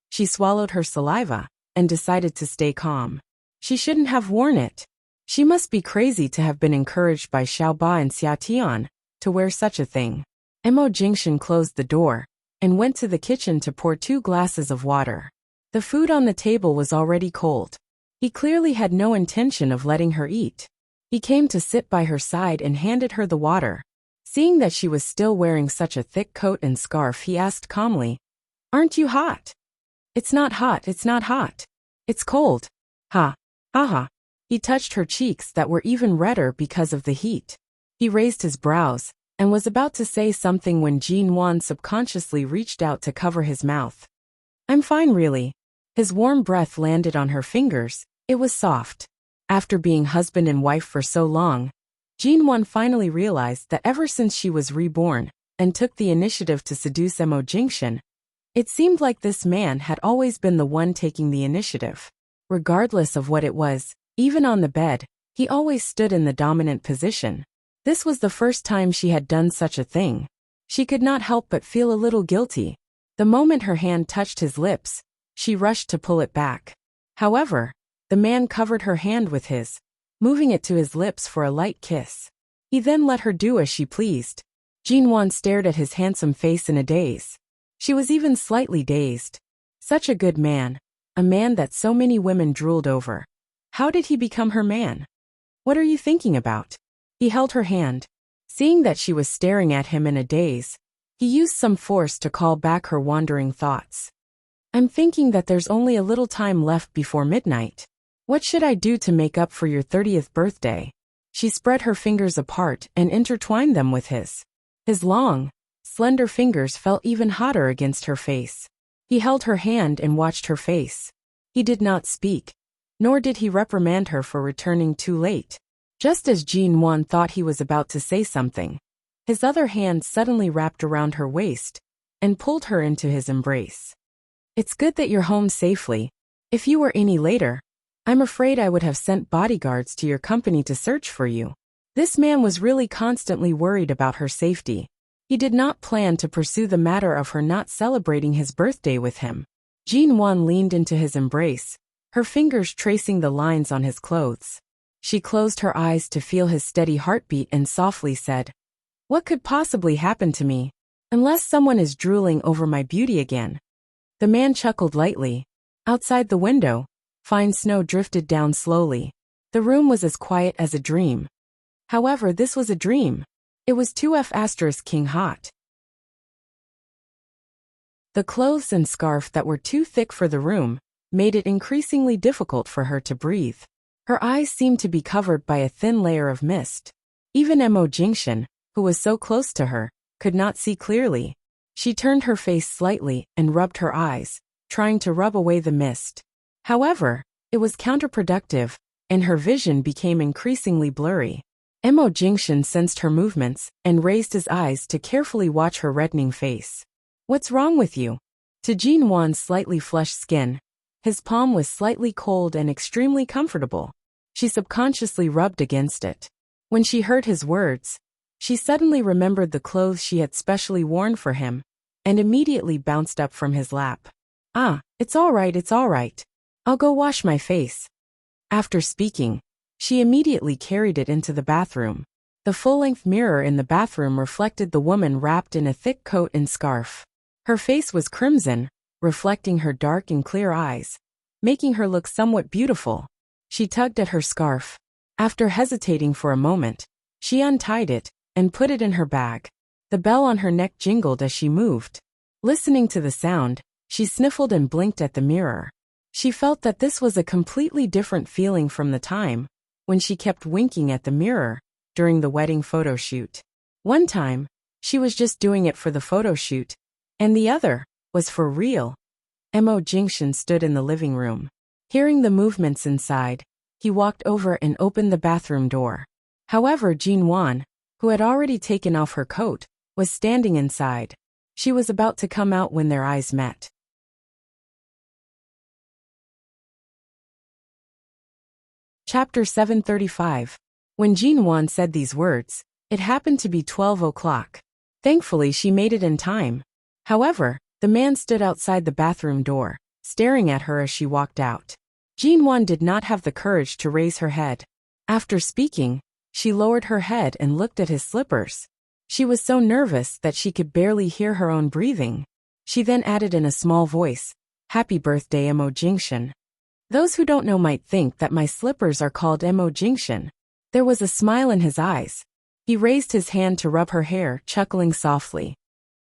she swallowed her saliva and decided to stay calm. She shouldn't have worn it. She must be crazy to have been encouraged by Xiaoba and Xiatian to wear such a thing. Mo Jingshan closed the door and went to the kitchen to pour 2 glasses of water. The food on the table was already cold. He clearly had no intention of letting her eat. He came to sit by her side and handed her the water. Seeing that she was still wearing such a thick coat and scarf, he asked calmly, "Aren't you hot?" "It's not hot, it's not hot. It's cold." Ha, ha ha. He touched her cheeks that were even redder because of the heat. He raised his brows and was about to say something when Jinwan subconsciously reached out to cover his mouth. "I'm fine, really." His warm breath landed on her fingers. It was soft. After being husband and wife for so long, Jinwan finally realized that ever since she was reborn and took the initiative to seduce Mo Jingshan, it seemed like this man had always been the one taking the initiative. Regardless of what it was, even on the bed, he always stood in the dominant position. This was the first time she had done such a thing. She could not help but feel a little guilty. The moment her hand touched his lips, she rushed to pull it back. However, the man covered her hand with his, moving it to his lips for a light kiss. He then let her do as she pleased. Jinwan stared at his handsome face in a daze. She was even slightly dazed. Such a good man, a man that so many women drooled over. How did he become her man? "What are you thinking about?" He held her hand. Seeing that she was staring at him in a daze, he used some force to call back her wandering thoughts. I'm thinking that there's only a little time left before midnight. What should I do to make up for your 30th birthday? She spread her fingers apart and intertwined them with his. His long, slender fingers felt even hotter against her face. He held her hand and watched her face. He did not speak, nor did he reprimand her for returning too late. Just as Jin-won thought he was about to say something, his other hand suddenly wrapped around her waist and pulled her into his embrace. It's good that you're home safely. If you were any later, I'm afraid I would have sent bodyguards to your company to search for you. This man was really constantly worried about her safety. He did not plan to pursue the matter of her not celebrating his birthday with him. Jin-won leaned into his embrace, her fingers tracing the lines on his clothes. She closed her eyes to feel his steady heartbeat and softly said, "What could possibly happen to me? Unless someone is drooling over my beauty again." The man chuckled lightly. Outside the window, fine snow drifted down slowly. The room was as quiet as a dream. However, this was a dream. It was 2F*King hot. The clothes and scarf that were too thick for the room made it increasingly difficult for her to breathe. Her eyes seemed to be covered by a thin layer of mist. Even Mo Jingshan, who was so close to her, could not see clearly. She turned her face slightly and rubbed her eyes, trying to rub away the mist. However, it was counterproductive, and her vision became increasingly blurry. Mo Jingshan sensed her movements and raised his eyes to carefully watch her reddening face. "What's wrong with you?" To Jin-won's slightly flushed skin, his palm was slightly cold and extremely comfortable. She subconsciously rubbed against it. When she heard his words, she suddenly remembered the clothes she had specially worn for him, and immediately bounced up from his lap. It's all right. I'll go wash my face." After speaking, she immediately carried it into the bathroom. The full-length mirror in the bathroom reflected the woman wrapped in a thick coat and scarf. Her face was crimson, reflecting her dark and clear eyes, making her look somewhat beautiful. She tugged at her scarf. After hesitating for a moment, she untied it and put it in her bag. The bell on her neck jingled as she moved. Listening to the sound, she sniffled and blinked at the mirror. She felt that this was a completely different feeling from the time when she kept winking at the mirror during the wedding photo shoot. One time, she was just doing it for the photo shoot, and the other was for real. Mo Jingshan stood in the living room. Hearing the movements inside, he walked over and opened the bathroom door. However, Jin-won, who had already taken off her coat, was standing inside. She was about to come out when their eyes met. Chapter 735. When Jin-won said these words, it happened to be 12 o'clock. Thankfully, she made it in time. However, the man stood outside the bathroom door, staring at her as she walked out. Jin-won did not have the courage to raise her head. After speaking, she lowered her head and looked at his slippers. She was so nervous that she could barely hear her own breathing. She then added in a small voice, "Happy birthday, Mo Jingshan." Those who don't know might think that my slippers are called Mo Jingshan. There was a smile in his eyes. He raised his hand to rub her hair, chuckling softly.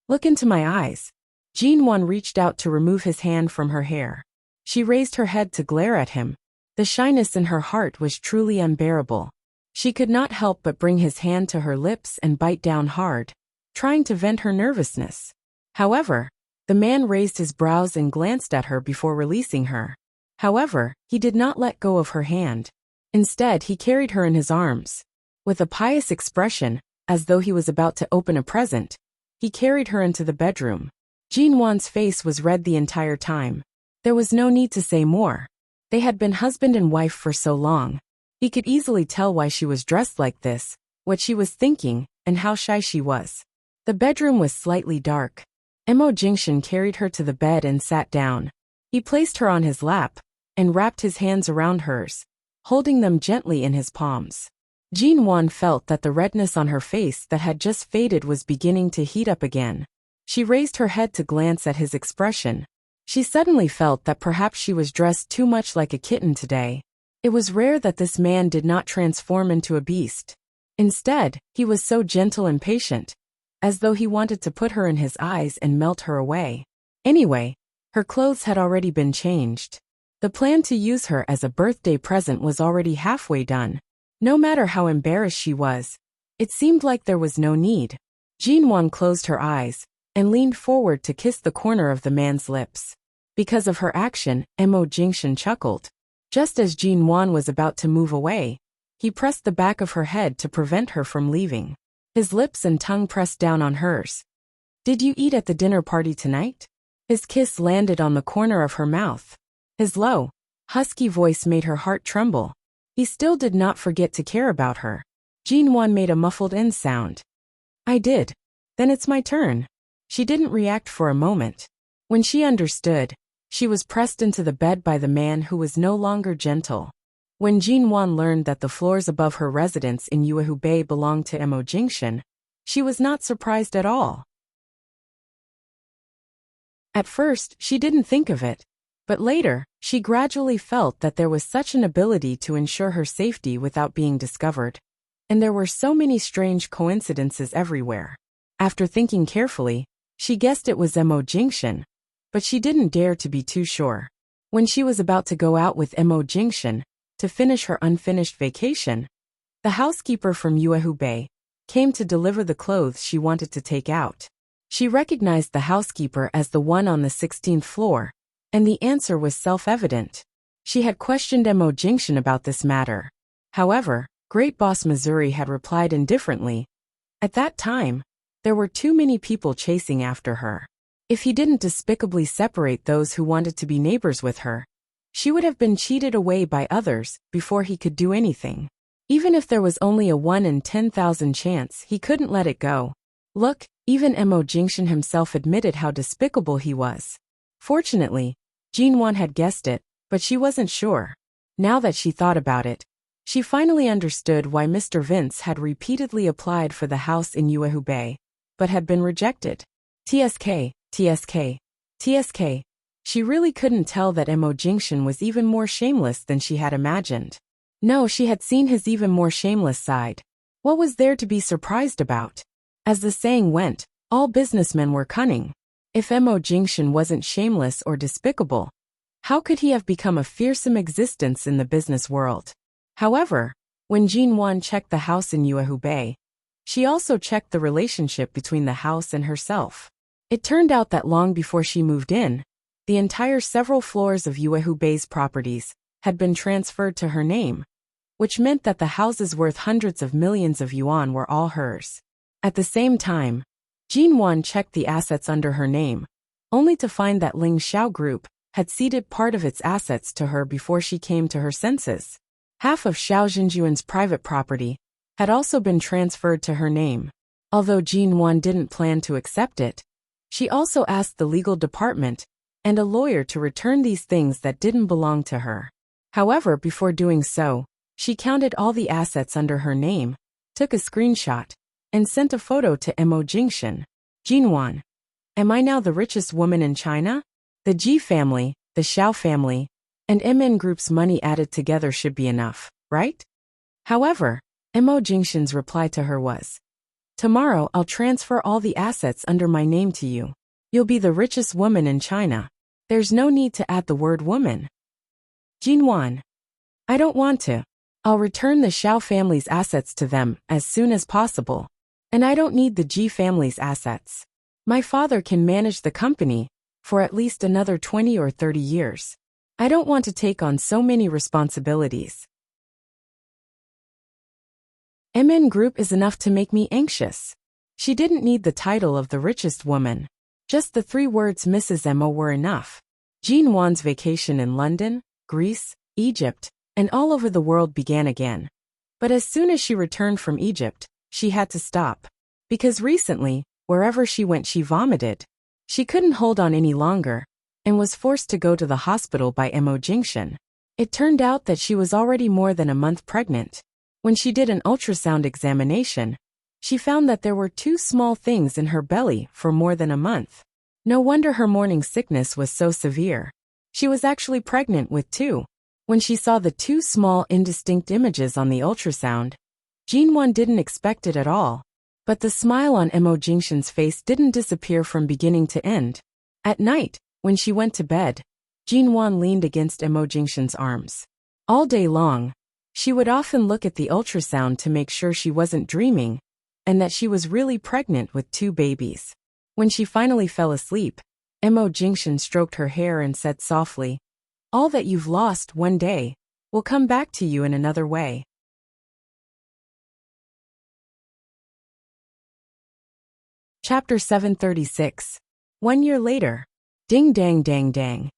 "Look into my eyes." Jin-won reached out to remove his hand from her hair. She raised her head to glare at him. The shyness in her heart was truly unbearable. She could not help but bring his hand to her lips and bite down hard, trying to vent her nervousness. However, the man raised his brows and glanced at her before releasing her. However, he did not let go of her hand. Instead, he carried her in his arms. With a pious expression, as though he was about to open a present, he carried her into the bedroom. Jin-won's face was red the entire time. There was no need to say more. They had been husband and wife for so long. He could easily tell why she was dressed like this, what she was thinking, and how shy she was. The bedroom was slightly dark. Mo Jingshan carried her to the bed and sat down. He placed her on his lap and wrapped his hands around hers, holding them gently in his palms. Jin-won felt that the redness on her face that had just faded was beginning to heat up again. She raised her head to glance at his expression. She suddenly felt that perhaps she was dressed too much like a kitten today. It was rare that this man did not transform into a beast. Instead, he was so gentle and patient, as though he wanted to put her in his eyes and melt her away. Anyway, Her clothes had already been changed. The plan to use her as a birthday present was already halfway done. No matter how embarrassed she was, it seemed like there was no need. Jinwan closed her eyes and leaned forward to kiss the corner of the man's lips. Because of her action, Mo Jingshan chuckled. Just as Jinwan was about to move away, he pressed the back of her head to prevent her from leaving. His lips and tongue pressed down on hers. "Did you eat at the dinner party tonight?" His kiss landed on the corner of her mouth. His low, husky voice made her heart tremble. He still did not forget to care about her. Jinwan made a muffled "in" sound. "I did. Then it's my turn." She didn't react for a moment. When she understood, she was pressed into the bed by the man who was no longer gentle. When Jinwan learned that the floors above her residence in Yuehu Bay belonged to Mo Jingshan, she was not surprised at all. At first, she didn't think of it, but later, she gradually felt that there was such an ability to ensure her safety without being discovered. And there were so many strange coincidences everywhere. After thinking carefully, she guessed it was Mo Jingshan, but she didn't dare to be too sure. When she was about to go out with Mo Jingshan to finish her unfinished vacation, the housekeeper from Yuehu Bay came to deliver the clothes she wanted to take out. She recognized the housekeeper as the one on the 16th floor, and the answer was self-evident. She had questioned Mo Jingshan about this matter. However, Great Boss Missouri had replied indifferently. At that time, there were too many people chasing after her. If he didn't despicably separate those who wanted to be neighbors with her, she would have been cheated away by others before he could do anything. Even if there was only a 1 in 10,000 chance, he couldn't let it go. Look, even Mo Jingshan himself admitted how despicable he was. Fortunately, Jinwan had guessed it, but she wasn't sure. Now that she thought about it, she finally understood why Mr. Vince had repeatedly applied for the house in Yuehu Bay, but had been rejected. TSK, TSK, TSK. She really couldn't tell that Mo Jingshan was even more shameless than she had imagined. No, she had seen his even more shameless side. What was there to be surprised about? As the saying went, all businessmen were cunning. If Mo Jingshan wasn't shameless or despicable, how could he have become a fearsome existence in the business world? However, when Jinwan checked the house in Yuehu Bay, she also checked the relationship between the house and herself. It turned out that long before she moved in, the entire several floors of Yuehu Bay's properties had been transferred to her name, which meant that the houses worth hundreds of millions of yuan were all hers. At the same time, Jinwan checked the assets under her name, only to find that Ling Xiao Group had ceded part of its assets to her before she came to her senses. Half of Xiao Xinjuan's private property had also been transferred to her name. Although Jinwan didn't plan to accept it, she also asked the legal department and a lawyer to return these things that didn't belong to her. However, before doing so, she counted all the assets under her name, took a screenshot, and sent a photo to Mo Jingshan. "Jinwan, am I now the richest woman in China? The Ji family, the Xiao family, and MN Group's money added together should be enough, right?" However, Mo Jingshan's reply to her was, "Tomorrow I'll transfer all the assets under my name to you. You'll be the richest woman in China. There's no need to add the word woman." "Jinwan, I don't want to. I'll return the Xiao family's assets to them as soon as possible. And I don't need the Ji family's assets. My father can manage the company for at least another 20 or 30 years. I don't want to take on so many responsibilities. MN Group is enough to make me anxious." She didn't need the title of the richest woman. Just the 3 words Mrs. Mo were enough. Jinwan's vacation in London, Greece, Egypt, and all over the world began again. But as soon as she returned from Egypt, she had to stop. Because recently, wherever she went she vomited. She couldn't hold on any longer, and was forced to go to the hospital by Mo Jingshan. It turned out that she was already more than a month pregnant. When she did an ultrasound examination, she found that there were 2 small things in her belly for more than a month. No wonder her morning sickness was so severe. She was actually pregnant with 2. When she saw the 2 small indistinct images on the ultrasound, Jinwan didn't expect it at all. But the smile on Mo Jingshan's face didn't disappear from beginning to end. At night, When she went to bed, Jinwan leaned against Emo Jingshan's arms. All day long, she would often look at the ultrasound to make sure she wasn't dreaming, and that she was really pregnant with 2 babies. When she finally fell asleep, Emo Jingshan stroked her hair and said softly, "All that you've lost one day will come back to you in another way." Chapter 736. 1 year later. Ding dang dang dang.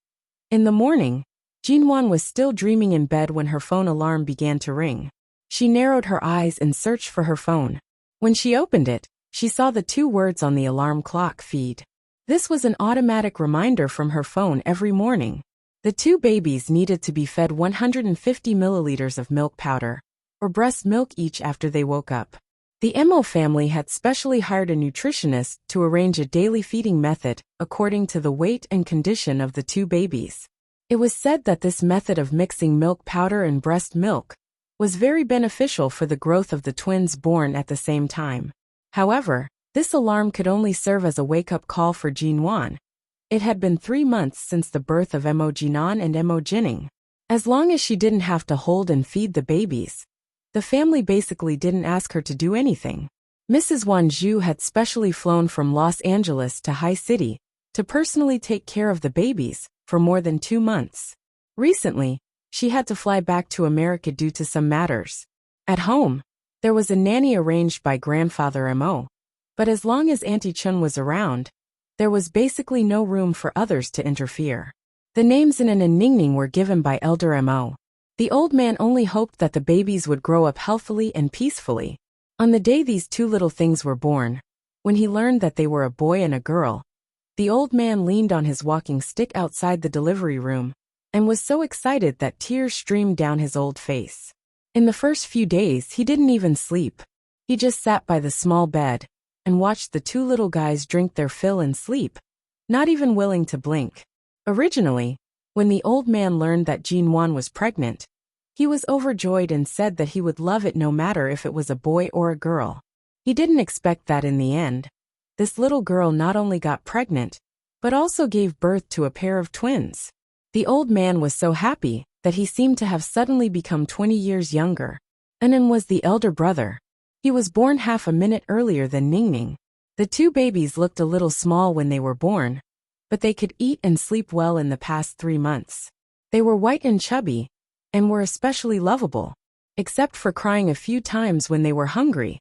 In the morning, Jinwan was still dreaming in bed when her phone alarm began to ring. She narrowed her eyes and searched for her phone. When she opened it, she saw the 2 words on the alarm clock: feed. This was an automatic reminder from her phone every morning. The 2 babies needed to be fed 150 milliliters of milk powder, or breast milk each after they woke up. The Emo family had specially hired a nutritionist to arrange a daily feeding method according to the weight and condition of the 2 babies. It was said that this method of mixing milk powder and breast milk was very beneficial for the growth of the twins born at the same time. However, this alarm could only serve as a wake-up call for Jinwan. It had been 3 months since the birth of Emo Jinan and Emo Jining. As long as she didn't have to hold and feed the babies, the family basically didn't ask her to do anything. Mrs. Wanzhou had specially flown from Los Angeles to High City to personally take care of the babies for more than 2 months. Recently, she had to fly back to America due to some matters. At home, there was a nanny arranged by grandfather Mo, but as long as Auntie Chun was around, there was basically no room for others to interfere. The names Inen and Ningning were given by elder Mo. The old man only hoped that the babies would grow up healthily and peacefully. On the day these 2 little things were born, when he learned that they were a boy and a girl, the old man leaned on his walking stick outside the delivery room and was so excited that tears streamed down his old face. In the first few days, he didn't even sleep. He just sat by the small bed and watched the 2 little guys drink their fill and sleep, not even willing to blink. Originally, when the old man learned that Jinwan was pregnant, he was overjoyed and said that he would love it no matter if it was a boy or a girl. He didn't expect that in the end, this little girl not only got pregnant, but also gave birth to a pair of twins. The old man was so happy that he seemed to have suddenly become 20 years younger. Anan was the elder brother. He was born half a minute earlier than Ningning. The 2 babies looked a little small when they were born, but they could eat and sleep well in the past 3 months. They were white and chubby, and were especially lovable. Except for crying a few times when they were hungry,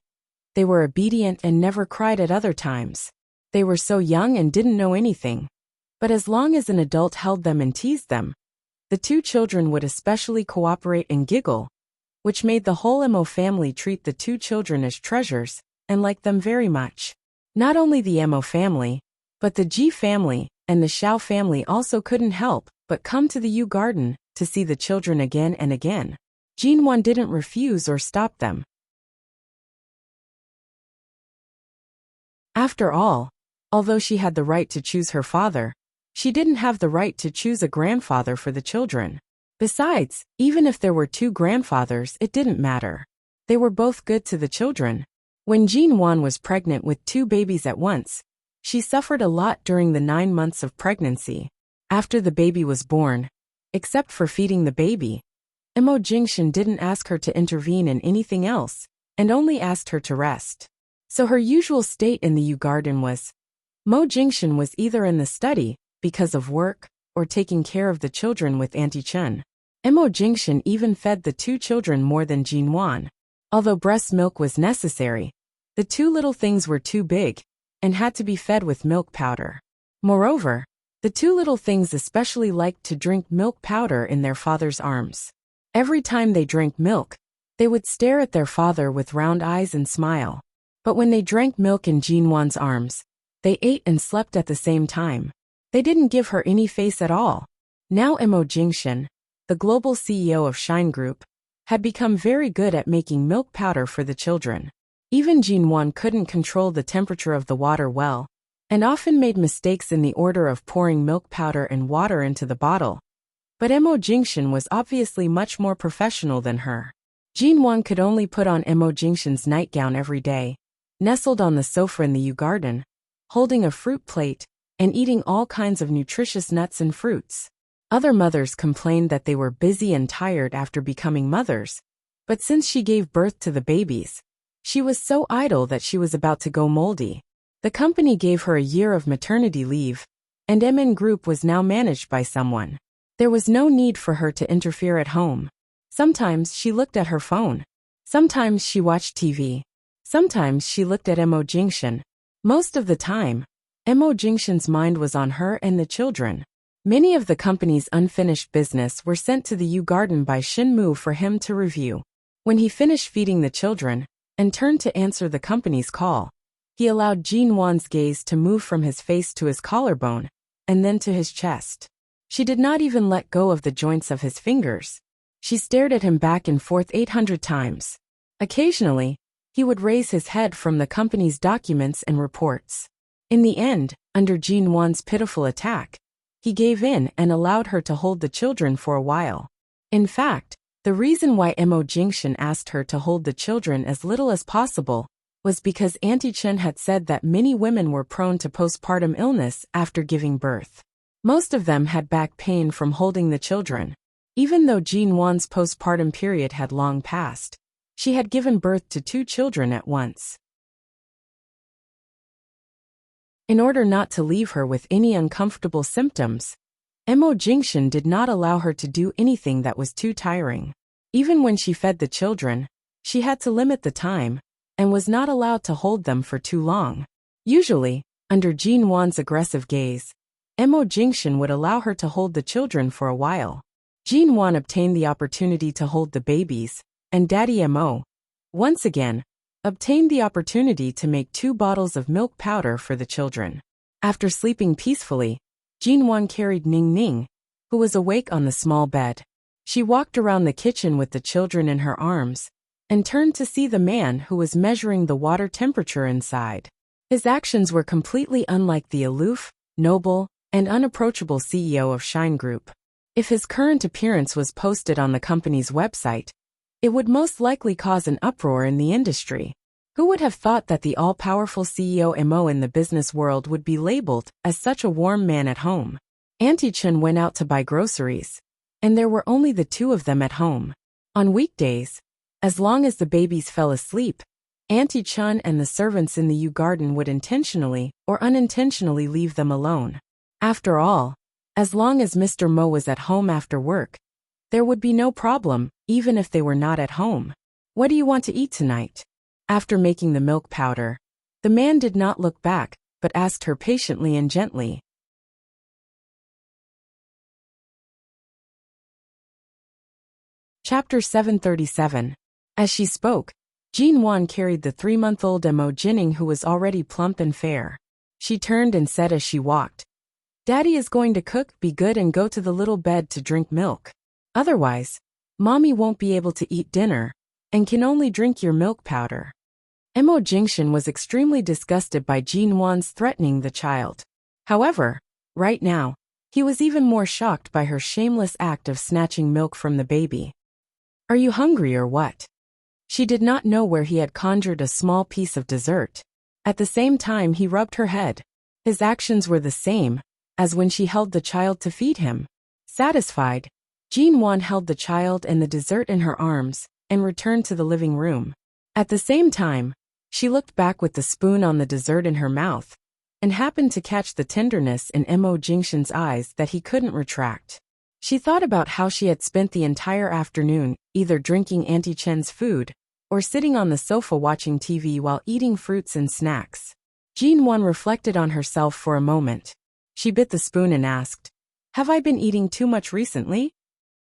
they were obedient and never cried at other times. They were so young and didn't know anything. But as long as an adult held them and teased them, the 2 children would especially cooperate and giggle, which made the whole Emo family treat the 2 children as treasures and like them very much. Not only the Emo family, but the Ji family and the Xiao family also couldn't help but come to the Yu garden to see the children again and again. Jinwan didn't refuse or stop them. After all, although she had the right to choose her father, she didn't have the right to choose a grandfather for the children. Besides, even if there were 2 grandfathers, it didn't matter. They were both good to the children. When Jinwan was pregnant with 2 babies at once, she suffered a lot during the 9 months of pregnancy. After the baby was born, except for feeding the baby, Emo Jingshan didn't ask her to intervene in anything else, and only asked her to rest. So her usual state in the Yu garden was, Mo Jingshan was either in the study, because of work, or taking care of the children with Auntie Chun. Emo Jingshan even fed the 2 children more than Jinwan. Although breast milk was necessary, the 2 little things were too big, and had to be fed with milk powder. Moreover, the 2 little things especially liked to drink milk powder in their father's arms. Every time they drank milk, they would stare at their father with round eyes and smile. But when they drank milk in Jinwan's arms, they ate and slept at the same time. They didn't give her any face at all. Now Emo Jingshan, the global CEO of Shine Group, had become very good at making milk powder for the children. Even Jinwan couldn't control the temperature of the water well, and often made mistakes in the order of pouring milk powder and water into the bottle. But Emo Jingshan was obviously much more professional than her. Jinwan could only put on Emo Jingshan's nightgown every day, nestled on the sofa in the Yu garden, holding a fruit plate, and eating all kinds of nutritious nuts and fruits. Other mothers complained that they were busy and tired after becoming mothers, but since she gave birth to the babies, she was so idle that she was about to go moldy. The company gave her a year of maternity leave, and MN Group was now managed by someone. There was no need for her to interfere at home. Sometimes she looked at her phone. Sometimes she watched TV. Sometimes she looked at Mo Jingshan. Most of the time, Mo Jingshan's mind was on her and the children. Many of the company's unfinished business were sent to the Yu Garden by Shin Mu for him to review. When he finished feeding the children and turned to answer the company's call, he allowed Jin Wan's gaze to move from his face to his collarbone and then to his chest. She did not even let go of the joints of his fingers. She stared at him back and forth 800 times. Occasionally, he would raise his head from the company's documents and reports. In the end, under Jin Wan's pitiful attack, he gave in and allowed her to hold the children for a while. In fact, the reason why Mo Jingshan asked her to hold the children as little as possible was because Auntie Chen had said that many women were prone to postpartum illness after giving birth. Most of them had back pain from holding the children. Even though Jin Wan's postpartum period had long passed, she had given birth to 2 children at once. In order not to leave her with any uncomfortable symptoms, Mo Jingshan did not allow her to do anything that was too tiring. Even when she fed the children, she had to limit the time and was not allowed to hold them for too long. Usually, under Jin Wan's aggressive gaze, Mo Jingshan would allow her to hold the children for a while. Jin Wan obtained the opportunity to hold the babies, and Daddy Mo, once again, obtained the opportunity to make 2 bottles of milk powder for the children. After sleeping peacefully, Jin Wan carried Ning Ning, who was awake on the small bed. She walked around the kitchen with the children in her arms, and turned to see the man who was measuring the water temperature inside. His actions were completely unlike the aloof, noble, and unapproachable CEO of Shine Group. If his current appearance was posted on the company's website, it would most likely cause an uproar in the industry. Who would have thought that the all-powerful CEO Mo in the business world would be labeled as such a warm man at home? Auntie Chen went out to buy groceries, and there were only the 2 of them at home. On weekdays, as long as the babies fell asleep, Auntie Chen and the servants in the Yu Garden would intentionally or unintentionally leave them alone. After all, as long as Mr. Mo was at home after work, there would be no problem, even if they were not at home. What do you want to eat tonight? After making the milk powder, the man did not look back, but asked her patiently and gently. Chapter 737. As she spoke, Jin Wan carried the 3-month-old Mo Jinning, who was already plump and fair. She turned and said as she walked, "Daddy is going to cook, be good and go to the little bed to drink milk. Otherwise, Mommy won't be able to eat dinner, and can only drink your milk powder." Mo Jingshan was extremely disgusted by Jin Wan's threatening the child. However, right now, he was even more shocked by her shameless act of snatching milk from the baby. "Are you hungry or what?" She did not know where he had conjured a small piece of dessert. At the same time he rubbed her head. His actions were the same as when she held the child to feed him. Satisfied, Jin Wan held the child and the dessert in her arms and returned to the living room. At the same time, she looked back with the spoon on the dessert in her mouth and happened to catch the tenderness in Mo Jingshan's eyes that he couldn't retract. She thought about how she had spent the entire afternoon either drinking Auntie Chen's food or sitting on the sofa watching TV while eating fruits and snacks. Jin Wan reflected on herself for a moment. She bit the spoon and asked, "Have I been eating too much recently?"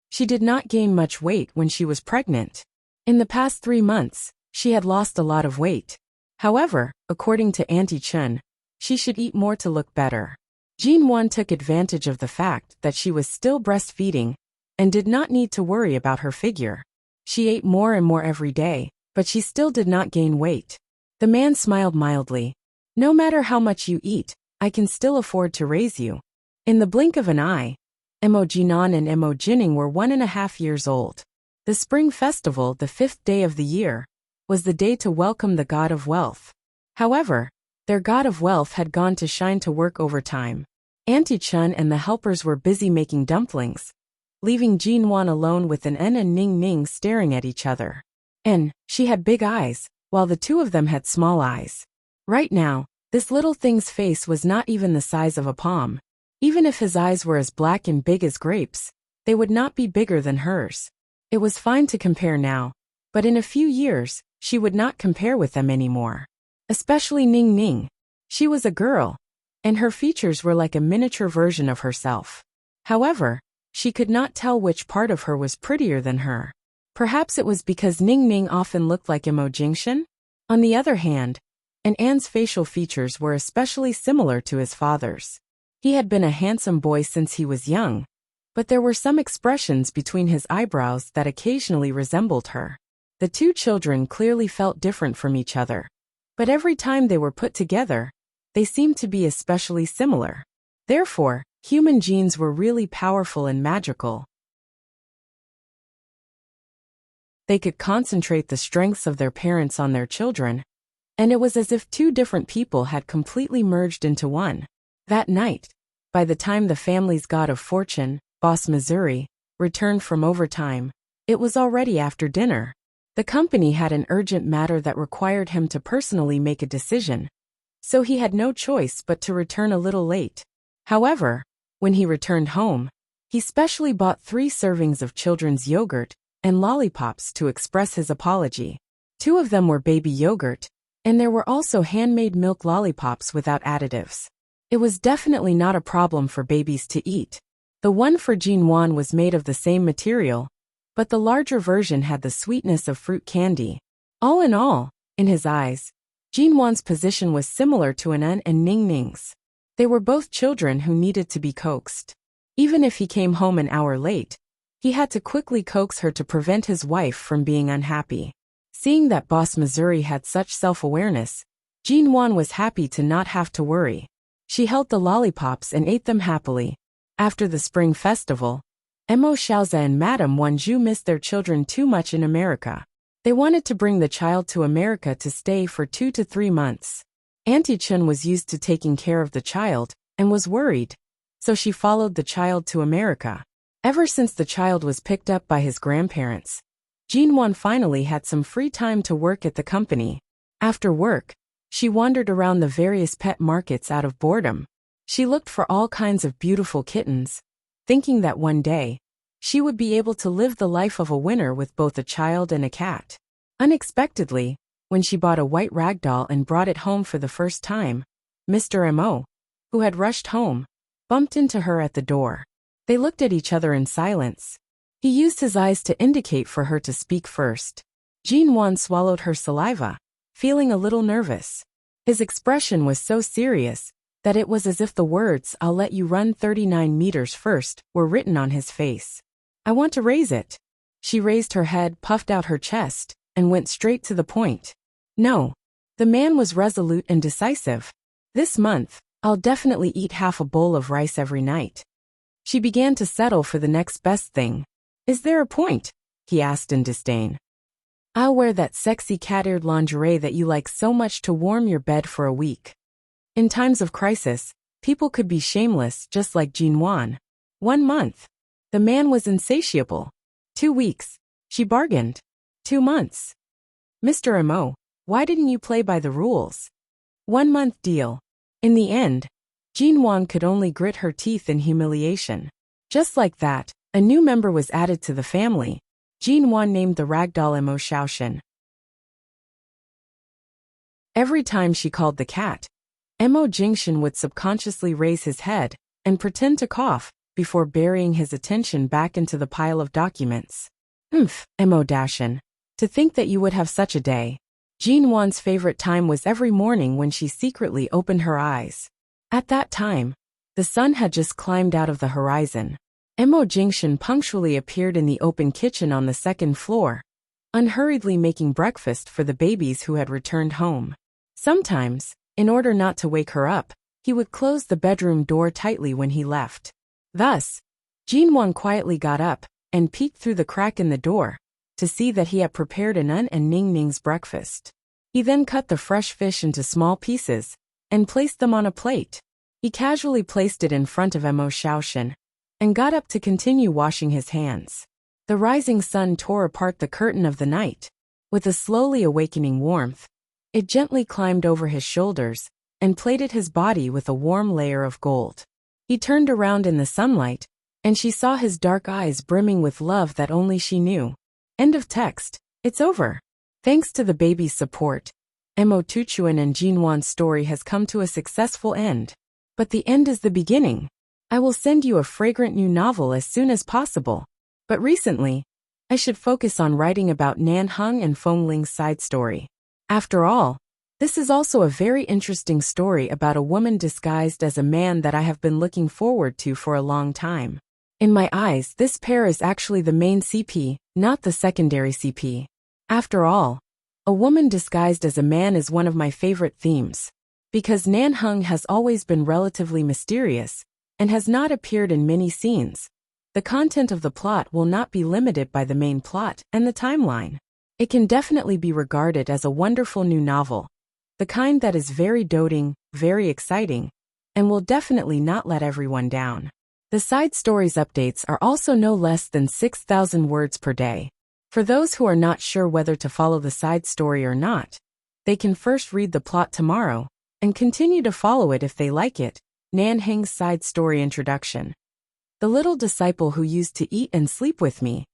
She did not gain much weight when she was pregnant. In the past 3 months, she had lost a lot of weight. However, according to Auntie Chen, she should eat more to look better. Jin Wan took advantage of the fact that she was still breastfeeding and did not need to worry about her figure. She ate more and more every day, but she still did not gain weight. The man smiled mildly. "No matter how much you eat, I can still afford to raise you." In the blink of an eye, Mo Jinan and Mo Jinning were 1.5 years old. The spring festival, the 5th day of the year, was the day to welcome the god of wealth. However, Their god of wealth had gone to shine to work overtime. Auntie Chun and the helpers were busy making dumplings, leaving Jinwan alone with an En and Ning Ning staring at each other. En, she had big eyes, while the two of them had small eyes. Right now, this little thing's face was not even the size of a palm. Even if his eyes were as black and big as grapes, they would not be bigger than hers. It was fine to compare now, but in a few years, she would not compare with them anymore. Especially Ning Ning. She was a girl, and her features were like a miniature version of herself. However, she could not tell which part of her was prettier than her. Perhaps it was because Ning Ning often looked like Imo Jingxian? On the other hand, An's facial features were especially similar to his father's. He had been a handsome boy since he was young, but there were some expressions between his eyebrows that occasionally resembled her. The two children clearly felt different from each other, but every time they were put together, they seemed to be especially similar. Therefore, human genes were really powerful and magical. They could concentrate the strengths of their parents on their children, and it was as if two different people had completely merged into one. That night, by the time the family's god of fortune, Boss Missouri, returned from overtime, it was already after dinner. The company had an urgent matter that required him to personally make a decision, so he had no choice but to return a little late. However, when he returned home, he specially bought 3 servings of children's yogurt and lollipops to express his apology. 2 of them were baby yogurt, and there were also handmade milk lollipops without additives. It was definitely not a problem for babies to eat. The one for Jinwan was made of the same material, but the larger version had the sweetness of fruit candy. All in all, in his eyes, Jinwan's position was similar to En and Ning Ning's. They were both children who needed to be coaxed. Even if he came home an hour late, he had to quickly coax her to prevent his wife from being unhappy. Seeing that Boss Missouri had such self-awareness, Jinwan was happy to not have to worry. She held the lollipops and ate them happily. After the spring festival, Mo Xiaoza and Madame Wanzhou missed their children too much in America. They wanted to bring the child to America to stay for 2 to 3 months. Auntie Chun was used to taking care of the child and was worried, so she followed the child to America. Ever since the child was picked up by his grandparents, Jinwan finally had some free time to work at the company. After work, she wandered around the various pet markets out of boredom. She looked for all kinds of beautiful kittens, thinking that one day, she would be able to live the life of a winner with both a child and a cat. Unexpectedly, when she bought a white ragdoll and brought it home for the first time, Mr. Mo, who had rushed home, bumped into her at the door. They looked at each other in silence. He used his eyes to indicate for her to speak first. Jinwan swallowed her saliva, feeling a little nervous. His expression was so serious that it was as if the words, "I'll let you run 39 meters first," were written on his face. "I want to raise it." She raised her head, puffed out her chest, and went straight to the point. "No." The man was resolute and decisive. "This month, I'll definitely eat half a bowl of rice every night." She began to settle for the next best thing. "Is there a point?" he asked in disdain. "I'll wear that sexy cat-eared lingerie that you like so much to warm your bed for a week." In times of crisis, people could be shameless just like Jinwan. 1 month. The man was insatiable. 2 weeks. She bargained. 2 months. "Mr. Mo, why didn't you play by the rules?" 1 month deal. In the end, Jinwan could only grit her teeth in humiliation. Just like that, a new member was added to the family. Jinwan named the ragdoll Mo Xiaoshan. Every time she called the cat, Mo Jingxian would subconsciously raise his head and pretend to cough before burying his attention back into the pile of documents. Mo Dashan. To think that you would have such a day. Jinwan's favorite time was every morning when she secretly opened her eyes. At that time, the sun had just climbed out of the horizon. Mo Jingxian punctually appeared in the open kitchen on the 2nd floor, unhurriedly making breakfast for the babies who had returned home. Sometimes, in order not to wake her up, he would close the bedroom door tightly when he left. Thus, Jinwan quietly got up and peeked through the crack in the door to see that he had prepared En and Ning Ning's breakfast. He then cut the fresh fish into small pieces and placed them on a plate. He casually placed it in front of Mo Xiaoshan and got up to continue washing his hands. The rising sun tore apart the curtain of the night. With a slowly awakening warmth, it gently climbed over his shoulders and plated his body with a warm layer of gold. He turned around in the sunlight, and she saw his dark eyes brimming with love that only she knew. End of text. It's over. Thanks to the baby's support, Mo Tuchuan and Jinwan's story has come to a successful end. But the end is the beginning. I will send you a fragrant new novel as soon as possible. But recently, I should focus on writing about Nan Heng and Feng Ling's side story. After all, this is also a very interesting story about a woman disguised as a man that I have been looking forward to for a long time. In my eyes, this pair is actually the main CP, not the secondary CP. After all, a woman disguised as a man is one of my favorite themes. Because Nan Heng has always been relatively mysterious and has not appeared in many scenes, the content of the plot will not be limited by the main plot and the timeline. It can definitely be regarded as a wonderful new novel, the kind that is very doting, very exciting, and will definitely not let everyone down. The side stories updates are also no less than 6,000 words per day. For those who are not sure whether to follow the side story or not, they can first read the plot tomorrow and continue to follow it if they like it. Nan Heng's side story introduction. The little disciple who used to eat and sleep with me,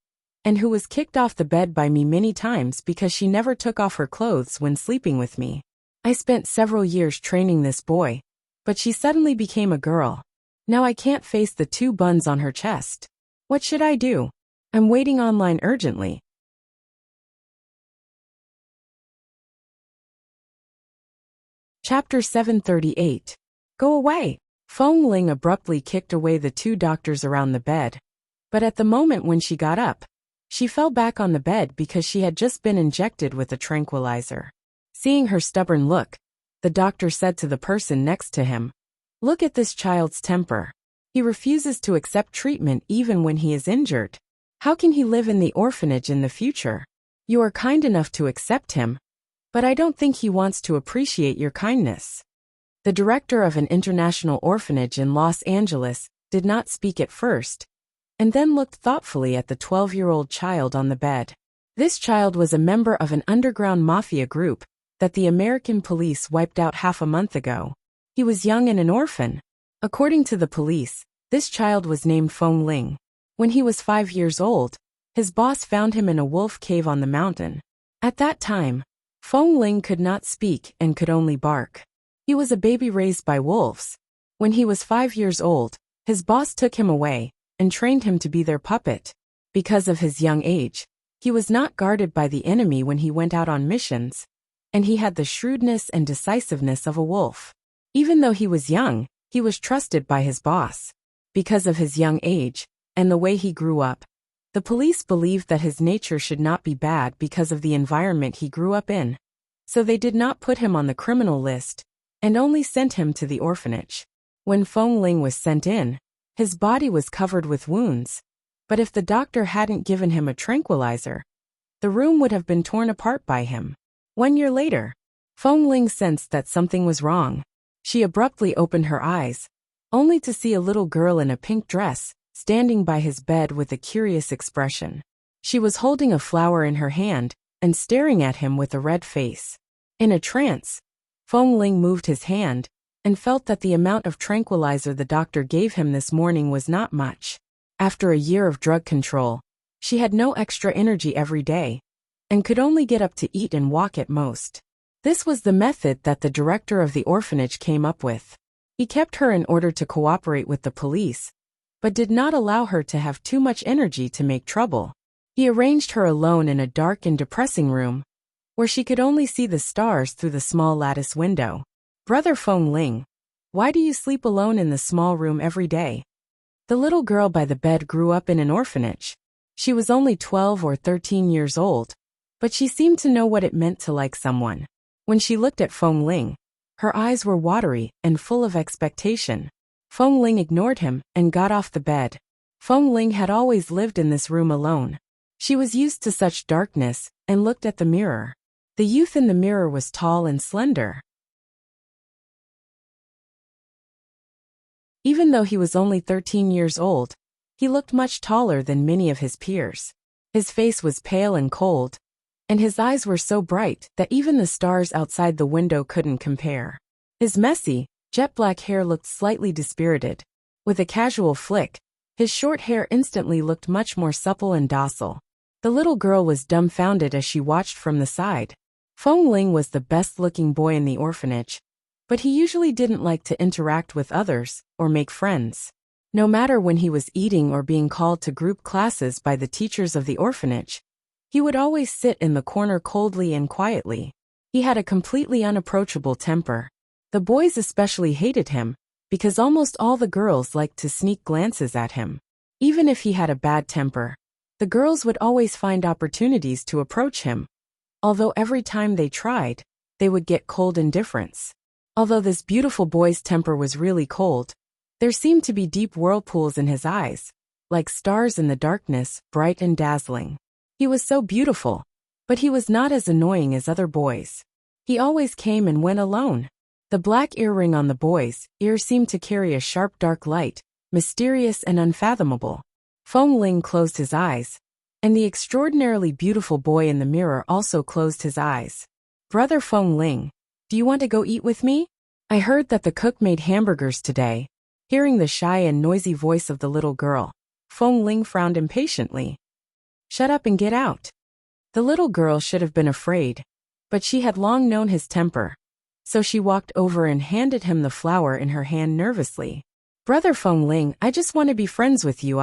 and who was kicked off the bed by me many times because she never took off her clothes when sleeping with me. I spent several years training this boy, but she suddenly became a girl. Now I can't face the 2 buns on her chest. What should I do? I'm waiting online urgently. Chapter 738. Go away. Feng Ling abruptly kicked away the 2 doctors around the bed. But at the moment when she got up, she fell back on the bed because she had just been injected with a tranquilizer. Seeing her stubborn look, the doctor said to the person next to him, "Look at this child's temper. He refuses to accept treatment even when he is injured. How can he live in the orphanage in the future? You are kind enough to accept him, but I don't think he wants to appreciate your kindness." The director of an international orphanage in Los Angeles did not speak at first, and then looked thoughtfully at the 12-year-old child on the bed. This child was a member of an underground mafia group that the American police wiped out half a month ago. He was young and an orphan. According to the police, this child was named Feng Ling. When he was 5 years old, his boss found him in a wolf cave on the mountain. At that time, Feng Ling could not speak and could only bark. He was a baby raised by wolves. When he was 5 years old, his boss took him away and trained him to be their puppet. Because of his young age, he was not guarded by the enemy when he went out on missions, and he had the shrewdness and decisiveness of a wolf. Even though he was young, he was trusted by his boss. Because of his young age and the way he grew up, the police believed that his nature should not be bad because of the environment he grew up in. So they did not put him on the criminal list and only sent him to the orphanage. When Feng Ling was sent in, his body was covered with wounds, but if the doctor hadn't given him a tranquilizer, the room would have been torn apart by him. 1 year later, Feng Ling sensed that something was wrong. She abruptly opened her eyes, only to see a little girl in a pink dress standing by his bed with a curious expression. She was holding a flower in her hand and staring at him with a red face. In a trance, Feng Ling moved his hand and felt that the amount of tranquilizer the doctor gave him this morning was not much. After a year of drug control, she had no extra energy every day and could only get up to eat and walk at most. This was the method that the director of the orphanage came up with. He kept her in order to cooperate with the police, but did not allow her to have too much energy to make trouble. He arranged her alone in a dark and depressing room, where she could only see the stars through the small lattice window. "Brother Feng Ling, why do you sleep alone in the small room every day?" The little girl by the bed grew up in an orphanage. She was only 12 or 13 years old, but she seemed to know what it meant to like someone. When she looked at Feng Ling, her eyes were watery and full of expectation. Feng Ling ignored him and got off the bed. Feng Ling had always lived in this room alone. She was used to such darkness and looked at the mirror. The youth in the mirror was tall and slender. Even though he was only 13 years old, he looked much taller than many of his peers. His face was pale and cold, and his eyes were so bright that even the stars outside the window couldn't compare. His messy, jet-black hair looked slightly dispirited. With a casual flick, his short hair instantly looked much more supple and docile. The little girl was dumbfounded as she watched from the side. Feng Ling was the best-looking boy in the orphanage, but he usually didn't like to interact with others or make friends. No matter when he was eating or being called to group classes by the teachers of the orphanage, he would always sit in the corner coldly and quietly. He had a completely unapproachable temper. The boys especially hated him, because almost all the girls liked to sneak glances at him. Even if he had a bad temper, the girls would always find opportunities to approach him, although every time they tried, they would get cold indifference. Although this beautiful boy's temper was really cold, there seemed to be deep whirlpools in his eyes, like stars in the darkness, bright and dazzling. He was so beautiful, but he was not as annoying as other boys. He always came and went alone. The black earring on the boy's ear seemed to carry a sharp dark light, mysterious and unfathomable. Feng Ling closed his eyes, and the extraordinarily beautiful boy in the mirror also closed his eyes. "Brother Feng Ling, do you want to go eat with me? I heard that the cook made hamburgers today." Hearing the shy and noisy voice of the little girl, Feng Ling frowned impatiently. "Shut up and get out." The little girl should have been afraid, but she had long known his temper, so she walked over and handed him the flower in her hand nervously. "Brother Feng Ling, I just want to be friends with you."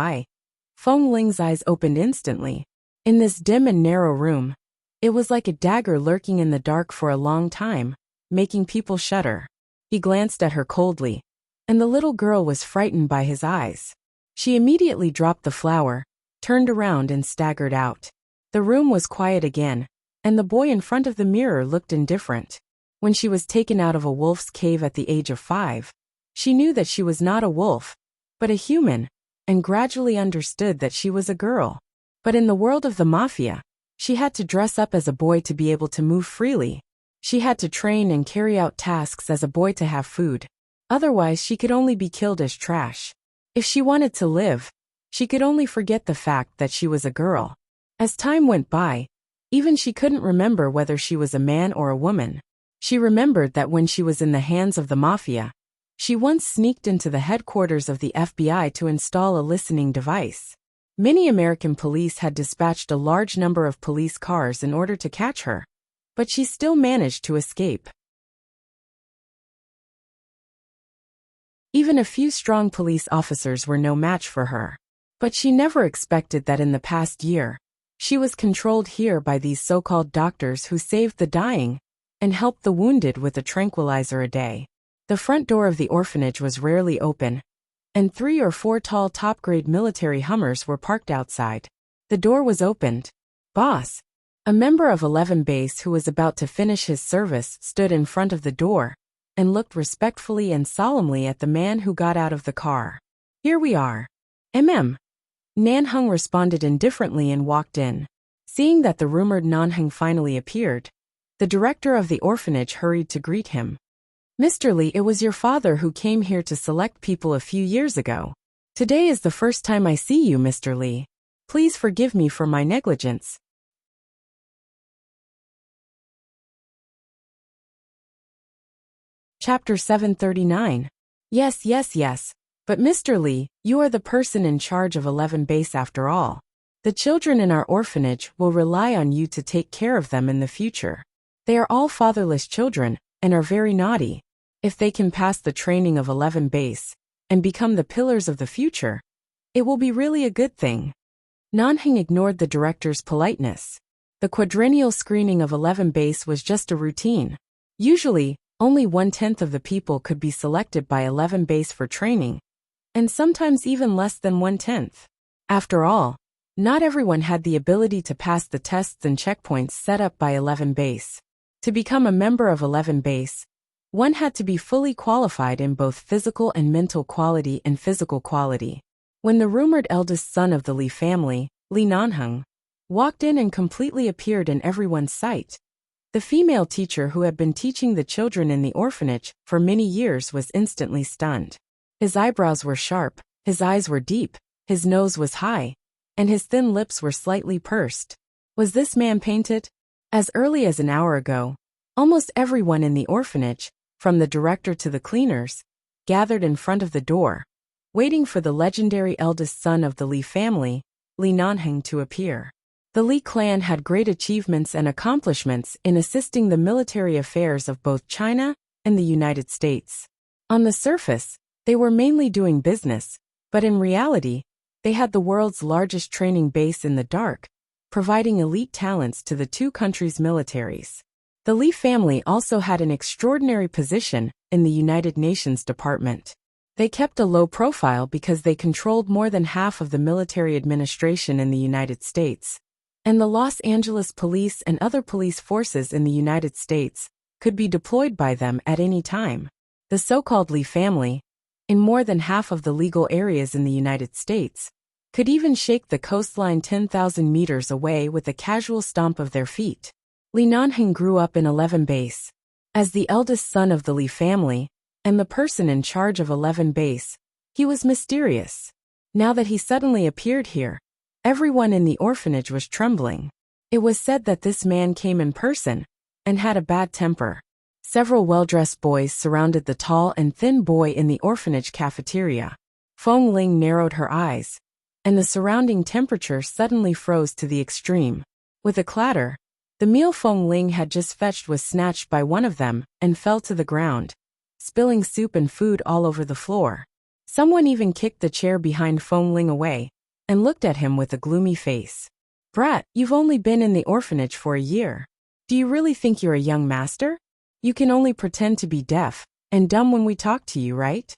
Feng Ling's eyes opened instantly. In this dim and narrow room, it was like a dagger lurking in the dark for a long time, making people shudder. He glanced at her coldly, and the little girl was frightened by his eyes. She immediately dropped the flower, turned around and staggered out. The room was quiet again, and the boy in front of the mirror looked indifferent. When she was taken out of a wolf's cave at the age of 5, she knew that she was not a wolf, but a human, and gradually understood that she was a girl. But in the world of the mafia, she had to dress up as a boy to be able to move freely. She had to train and carry out tasks as a boy to have food. Otherwise, she could only be killed as trash. If she wanted to live, she could only forget the fact that she was a girl. As time went by, even she couldn't remember whether she was a man or a woman. She remembered that when she was in the hands of the mafia, she once sneaked into the headquarters of the FBI to install a listening device. Many American police had dispatched a large number of police cars in order to catch her, but she still managed to escape. Even a few strong police officers were no match for her. But she never expected that in the past year, she was controlled here by these so-called doctors who saved the dying and helped the wounded with a tranquilizer a day. The front door of the orphanage was rarely open, and 3 or 4 tall top-grade military Hummers were parked outside. The door was opened. "Boss." A member of 11 Base who was about to finish his service stood in front of the door and looked respectfully and solemnly at the man who got out of the car. "Here we are." Nanheng responded indifferently and walked in. Seeing that the rumored Nanheng finally appeared, the director of the orphanage hurried to greet him. "Mr. Li, it was your father who came here to select people a few years ago. Today is the first time I see you, Mr. Li. Please forgive me for my negligence." Chapter 739. Yes. But Mr. Li, you are the person in charge of 11 Base after all. The children in our orphanage will rely on you to take care of them in the future. They are all fatherless children and are very naughty. If they can pass the training of 11 Base and become the pillars of the future, it will be really a good thing. Nanheng ignored the director's politeness. The quadrennial screening of 11 Base was just a routine. Usually, only 1/10 of the people could be selected by 11 Base for training, and sometimes even less than 1/10. After all, not everyone had the ability to pass the tests and checkpoints set up by 11 Base. To become a member of 11 Base, one had to be fully qualified in both physical and mental quality and physical quality. When the rumored eldest son of the Li family, Li Nanheng, walked in and completely appeared in everyone's sight, the female teacher who had been teaching the children in the orphanage for many years was instantly stunned. His eyebrows were sharp, his eyes were deep, his nose was high, and his thin lips were slightly pursed. Was this man painted? As early as an hour ago, almost everyone in the orphanage, from the director to the cleaners, gathered in front of the door, waiting for the legendary eldest son of the Li family, Li Nanheng, to appear. The Li clan had great achievements and accomplishments in assisting the military affairs of both China and the United States. On the surface, they were mainly doing business, but in reality, they had the world's largest training base in the dark, providing elite talents to the two countries' militaries. The Li family also had an extraordinary position in the United Nations Department. They kept a low profile because they controlled more than half of the military administration in the United States. And the Los Angeles police and other police forces in the United States could be deployed by them at any time. The so-called Li family, in more than half of the legal areas in the United States, could even shake the coastline 10,000 meters away with a casual stomp of their feet. Li Nanheng grew up in 11 Base. As the eldest son of the Li family, and the person in charge of 11 Base, he was mysterious. Now that he suddenly appeared here, everyone in the orphanage was trembling. It was said that this man came in person, and had a bad temper. Several well-dressed boys surrounded the tall and thin boy in the orphanage cafeteria. Feng Ling narrowed her eyes, and the surrounding temperature suddenly froze to the extreme. With a clatter, the meal Feng Ling had just fetched was snatched by one of them and fell to the ground, spilling soup and food all over the floor. Someone even kicked the chair behind Feng Ling away, and looked at him with a gloomy face. "Brat, you've only been in the orphanage for a year. Do you really think you're a young master? You can only pretend to be deaf and dumb when we talk to you, right?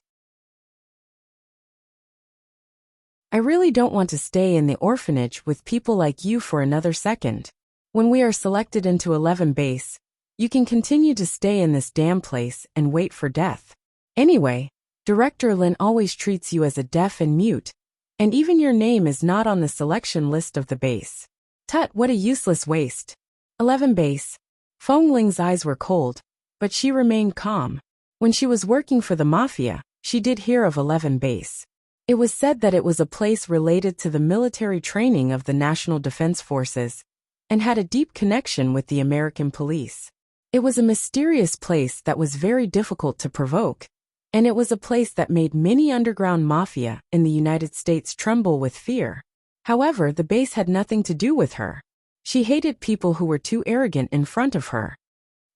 I really don't want to stay in the orphanage with people like you for another second. When we are selected into 11 Base, you can continue to stay in this damn place and wait for death. Anyway, Director Lin always treats you as a deaf and mute, and even your name is not on the selection list of the base. Tut, what a useless waste." 11 Base. Feng Ling's eyes were cold, but she remained calm. When she was working for the mafia, she did hear of 11 Base. It was said that it was a place related to the military training of the National Defense Forces, and had a deep connection with the American police. It was a mysterious place that was very difficult to provoke, and it was a place that made many underground mafia in the United States tremble with fear. However, the base had nothing to do with her. She hated people who were too arrogant in front of her.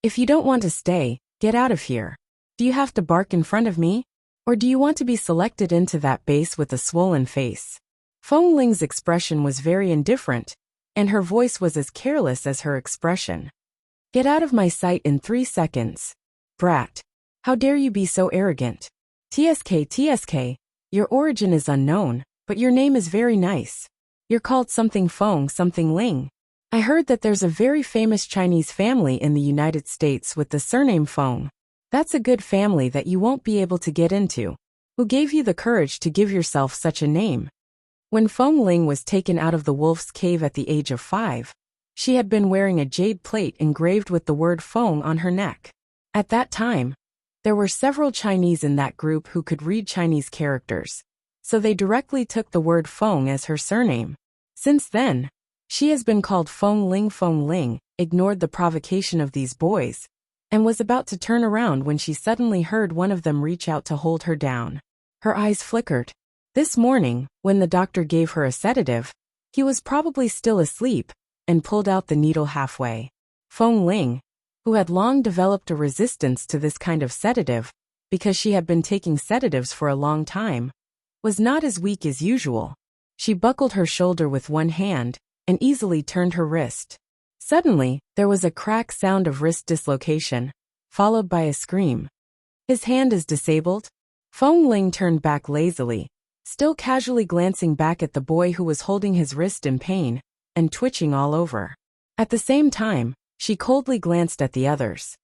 "If you don't want to stay, get out of here. Do you have to bark in front of me? Or do you want to be selected into that base with a swollen face?" Feng Ling's expression was very indifferent, and her voice was as careless as her expression. "Get out of my sight in 3 seconds. Brat. How dare you be so arrogant? TSK, your origin is unknown, but your name is very nice. You're called something Feng, something Ling. I heard that there's a very famous Chinese family in the United States with the surname Feng. That's a good family that you won't be able to get into. Who gave you the courage to give yourself such a name?" When Feng Ling was taken out of the wolf's cave at the age of 5, she had been wearing a jade plate engraved with the word Feng on her neck. At that time, there were several Chinese in that group who could read Chinese characters, so they directly took the word Feng as her surname. Since then, she has been called Feng Ling, ignored the provocation of these boys, and was about to turn around when she suddenly heard one of them reach out to hold her down. Her eyes flickered. This morning, when the doctor gave her a sedative, he was probably still asleep, and pulled out the needle halfway. Feng Ling, who had long developed a resistance to this kind of sedative, because she had been taking sedatives for a long time, was not as weak as usual. She buckled her shoulder with one hand, and easily turned her wrist. Suddenly, there was a crack sound of wrist dislocation, followed by a scream. "His hand is disabled?" Feng Ling turned back lazily, still casually glancing back at the boy who was holding his wrist in pain, and twitching all over. At the same time, she coldly glanced at the others.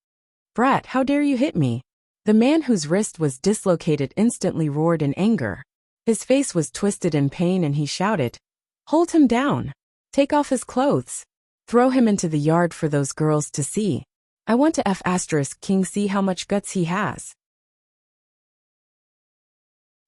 "Brat, how dare you hit me?" The man whose wrist was dislocated instantly roared in anger. His face was twisted in pain and he shouted, "Hold him down! Take off his clothes! Throw him into the yard for those girls to see. I want to F*** King see how much guts he has."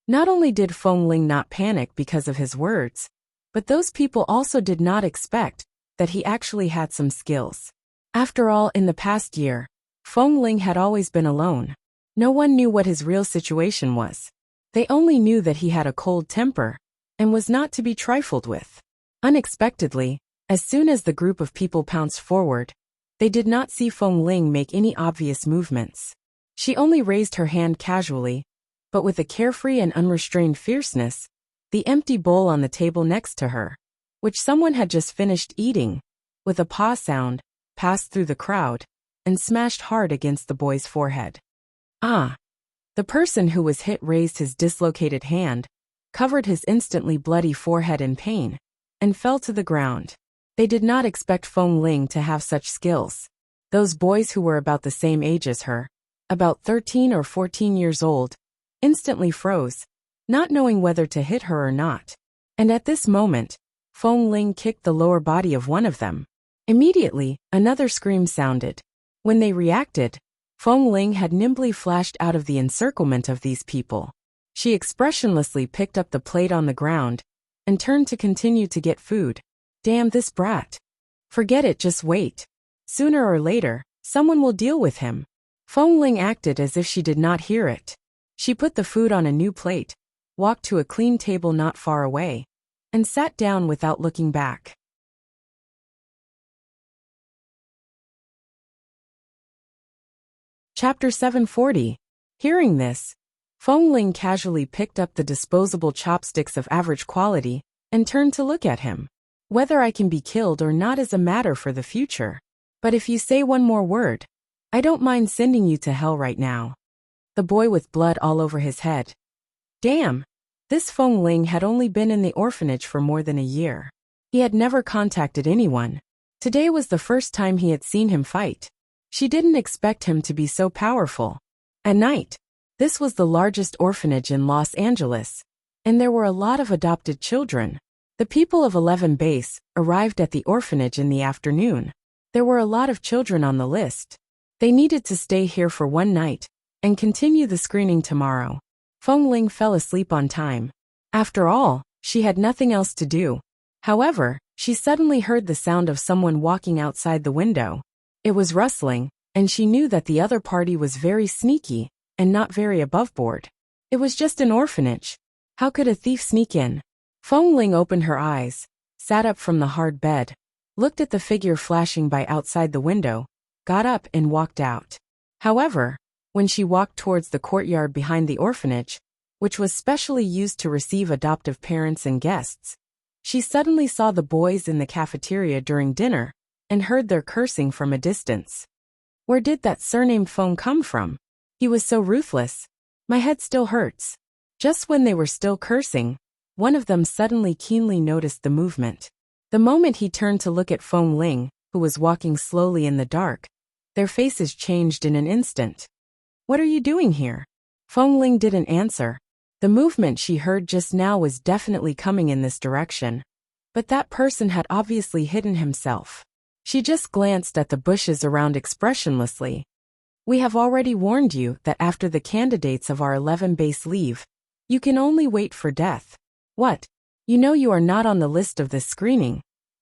Not only did Feng Ling not panic because of his words, but those people also did not expect that he actually had some skills. After all, in the past year, Feng Ling had always been alone. No one knew what his real situation was. They only knew that he had a cold temper and was not to be trifled with. Unexpectedly, as soon as the group of people pounced forward, they did not see Feng Ling make any obvious movements. She only raised her hand casually, but with a carefree and unrestrained fierceness, the empty bowl on the table next to her, which someone had just finished eating, with a paw sound, passed through the crowd and smashed hard against the boy's forehead. Ah! The person who was hit raised his dislocated hand, covered his instantly bloody forehead in pain, and fell to the ground. They did not expect Feng Ling to have such skills. Those boys who were about the same age as her, about 13 or 14 years old, instantly froze, not knowing whether to hit her or not. And at this moment, Feng Ling kicked the lower body of one of them. Immediately, another scream sounded. When they reacted, Feng Ling had nimbly flashed out of the encirclement of these people. She expressionlessly picked up the plate on the ground and turned to continue to get food. Damn this brat. Forget it, just wait. Sooner or later, someone will deal with him. Feng Ling acted as if she did not hear it. She put the food on a new plate, walked to a clean table not far away, and sat down without looking back. Chapter 740. Hearing this, Feng Ling casually picked up the disposable chopsticks of average quality and turned to look at him. Whether I can be killed or not is a matter for the future. But if you say one more word, I don't mind sending you to hell right now. The boy with blood all over his head. Damn! This Feng Ling had only been in the orphanage for more than a year. He had never contacted anyone. Today was the first time he had seen him fight. She didn't expect him to be so powerful. At night, this was the largest orphanage in Los Angeles, and there were a lot of adopted children. The people of 11 Base arrived at the orphanage in the afternoon. There were a lot of children on the list. They needed to stay here for one night and continue the screening tomorrow. Feng Ling fell asleep on time. After all, she had nothing else to do. However, she suddenly heard the sound of someone walking outside the window. It was rustling, and she knew that the other party was very sneaky and not very aboveboard. It was just an orphanage. How could a thief sneak in? Feng Ling opened her eyes, sat up from the hard bed, looked at the figure flashing by outside the window, got up and walked out. However, when she walked towards the courtyard behind the orphanage, which was specially used to receive adoptive parents and guests, she suddenly saw the boys in the cafeteria during dinner and heard their cursing from a distance. Where did that surnamed Feng come from? He was so ruthless. My head still hurts. Just when they were still cursing, one of them suddenly keenly noticed the movement. The moment he turned to look at Feng Ling, who was walking slowly in the dark, their faces changed in an instant. What are you doing here? Feng Ling didn't answer. The movement she heard just now was definitely coming in this direction. But that person had obviously hidden himself. She just glanced at the bushes around expressionlessly. We have already warned you that after the candidates of our 11 base leave, you can only wait for death. What? You know you are not on the list of this screening.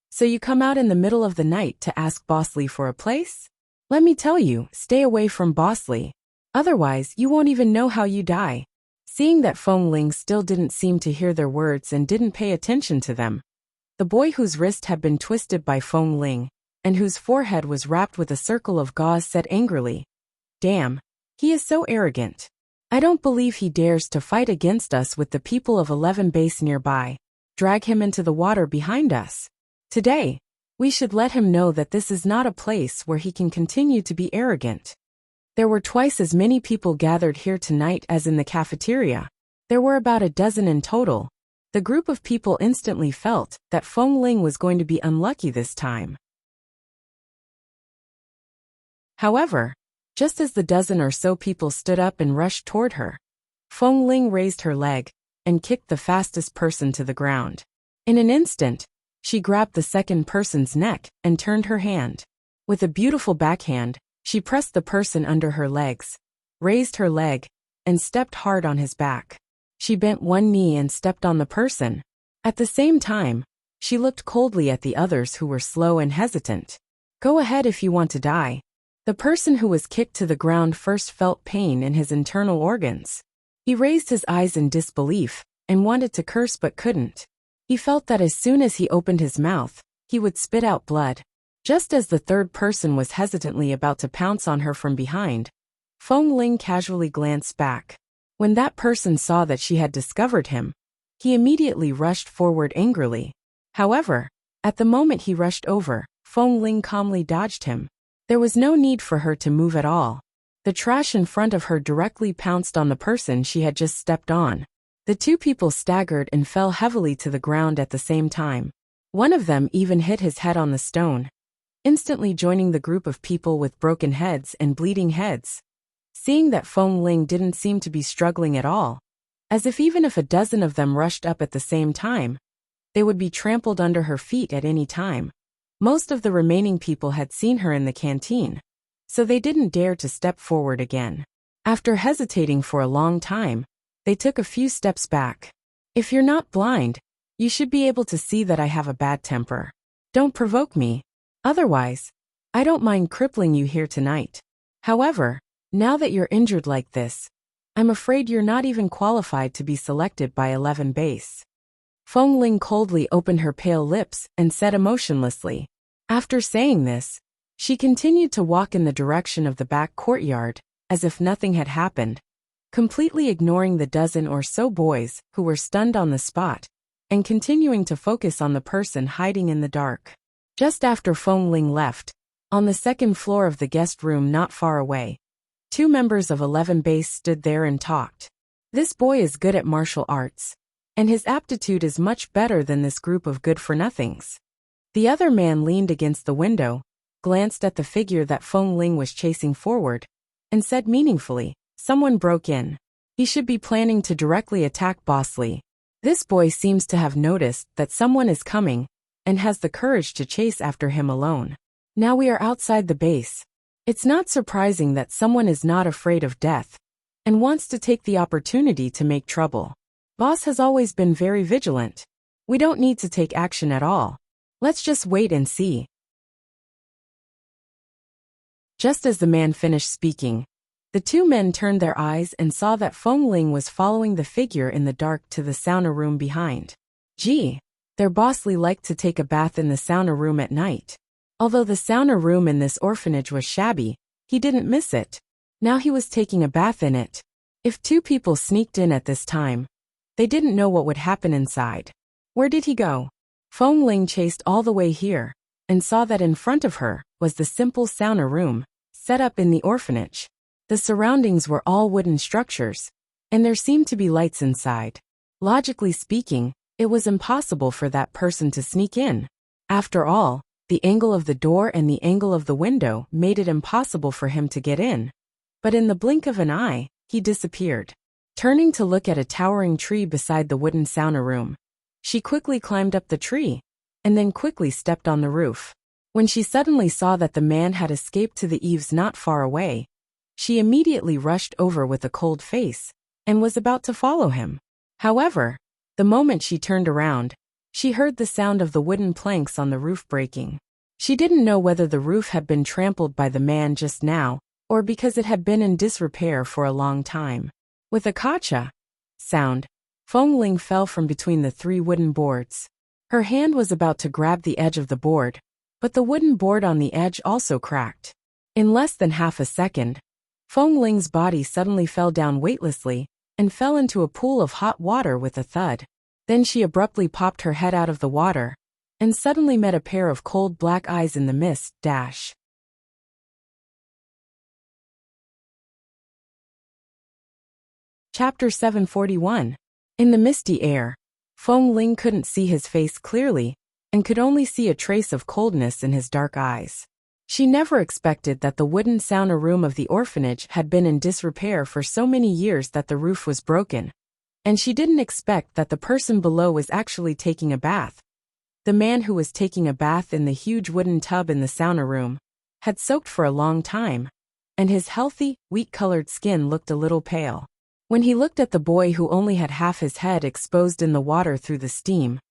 So you come out in the middle of the night to ask Bosley for a place? Let me tell you, stay away from Bosley. Otherwise, you won't even know how you die. Seeing that Feng Ling still didn't seem to hear their words and didn't pay attention to them, the boy whose wrist had been twisted by Feng Ling, and whose forehead was wrapped with a circle of gauze said angrily, Damn, he is so arrogant. I don't believe he dares to fight against us with the people of 11 Base nearby. Drag him into the water behind us. Today, we should let him know that this is not a place where he can continue to be arrogant. There were twice as many people gathered here tonight as in the cafeteria. There were about a dozen in total. The group of people instantly felt that Feng Ling was going to be unlucky this time. However, just as the dozen or so people stood up and rushed toward her, Feng Ling raised her leg and kicked the fastest person to the ground. In an instant, she grabbed the second person's neck and turned her hand. With a beautiful backhand, she pressed the person under her legs, raised her leg, and stepped hard on his back. She bent one knee and stepped on the person. At the same time, she looked coldly at the others who were slow and hesitant. Go ahead if you want to die. The person who was kicked to the ground first felt pain in his internal organs. He raised his eyes in disbelief and wanted to curse but couldn't. He felt that as soon as he opened his mouth, he would spit out blood. Just as the third person was hesitantly about to pounce on her from behind, Feng Ling casually glanced back. When that person saw that she had discovered him, he immediately rushed forward angrily. However, at the moment he rushed over, Feng Ling calmly dodged him. There was no need for her to move at all. The trash in front of her directly pounced on the person she had just stepped on. The two people staggered and fell heavily to the ground at the same time. One of them even hit his head on the stone, instantly joining the group of people with broken heads and bleeding heads. Seeing that Feng Ling didn't seem to be struggling at all, as if even if a dozen of them rushed up at the same time, they would be trampled under her feet at any time. Most of the remaining people had seen her in the canteen, so they didn't dare to step forward again. After hesitating for a long time, they took a few steps back. If you're not blind, you should be able to see that I have a bad temper. Don't provoke me. Otherwise, I don't mind crippling you here tonight. However, now that you're injured like this, I'm afraid you're not even qualified to be selected by 11 base. Feng Ling coldly opened her pale lips and said emotionlessly. After saying this, she continued to walk in the direction of the back courtyard, as if nothing had happened, completely ignoring the dozen or so boys who were stunned on the spot, and continuing to focus on the person hiding in the dark. Just after Feng Ling left, on the second floor of the guest room not far away, two members of 11 base stood there and talked. This boy is good at martial arts, and his aptitude is much better than this group of good-for-nothings. The other man leaned against the window, glanced at the figure that Feng Ling was chasing forward, and said meaningfully, someone broke in. He should be planning to directly attack Boss Lee. This boy seems to have noticed that someone is coming, and has the courage to chase after him alone. Now we are outside the base. It's not surprising that someone is not afraid of death, and wants to take the opportunity to make trouble. Boss has always been very vigilant. We don't need to take action at all. Let's just wait and see. Just as the man finished speaking, the two men turned their eyes and saw that Feng Ling was following the figure in the dark to the sauna room behind. Gee, their Boss Lee liked to take a bath in the sauna room at night. Although the sauna room in this orphanage was shabby, he didn't miss it. Now he was taking a bath in it. If two people sneaked in at this time, they didn't know what would happen inside. Where did he go? Feng Ling chased all the way here, and saw that in front of her was the simple sauna room, set up in the orphanage. The surroundings were all wooden structures, and there seemed to be lights inside. Logically speaking, it was impossible for that person to sneak in. After all, the angle of the door and the angle of the window made it impossible for him to get in. But in the blink of an eye, he disappeared. Turning to look at a towering tree beside the wooden sauna room, she quickly climbed up the tree, and then quickly stepped on the roof. When she suddenly saw that the man had escaped to the eaves not far away, she immediately rushed over with a cold face, and was about to follow him. However, the moment she turned around, she heard the sound of the wooden planks on the roof breaking. She didn't know whether the roof had been trampled by the man just now, or because it had been in disrepair for a long time. With a kacha sound, Feng Ling fell from between the three wooden boards. Her hand was about to grab the edge of the board, but the wooden board on the edge also cracked. In less than half a second, Feng Ling's body suddenly fell down weightlessly, and fell into a pool of hot water with a thud. Then she abruptly popped her head out of the water, and suddenly met a pair of cold black eyes in the mist. Chapter 741. In the misty air, Feng Ling couldn't see his face clearly, and could only see a trace of coldness in his dark eyes. She never expected that the wooden sauna room of the orphanage had been in disrepair for so many years that the roof was broken, and she didn't expect that the person below was actually taking a bath. The man who was taking a bath in the huge wooden tub in the sauna room had soaked for a long time, and his healthy, wheat-colored skin looked a little pale. When he looked at the boy who only had half his head exposed in the water through the steam,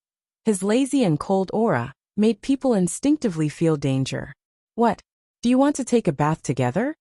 his lazy and cold aura made people instinctively feel danger. "What? Do you want to take a bath together?"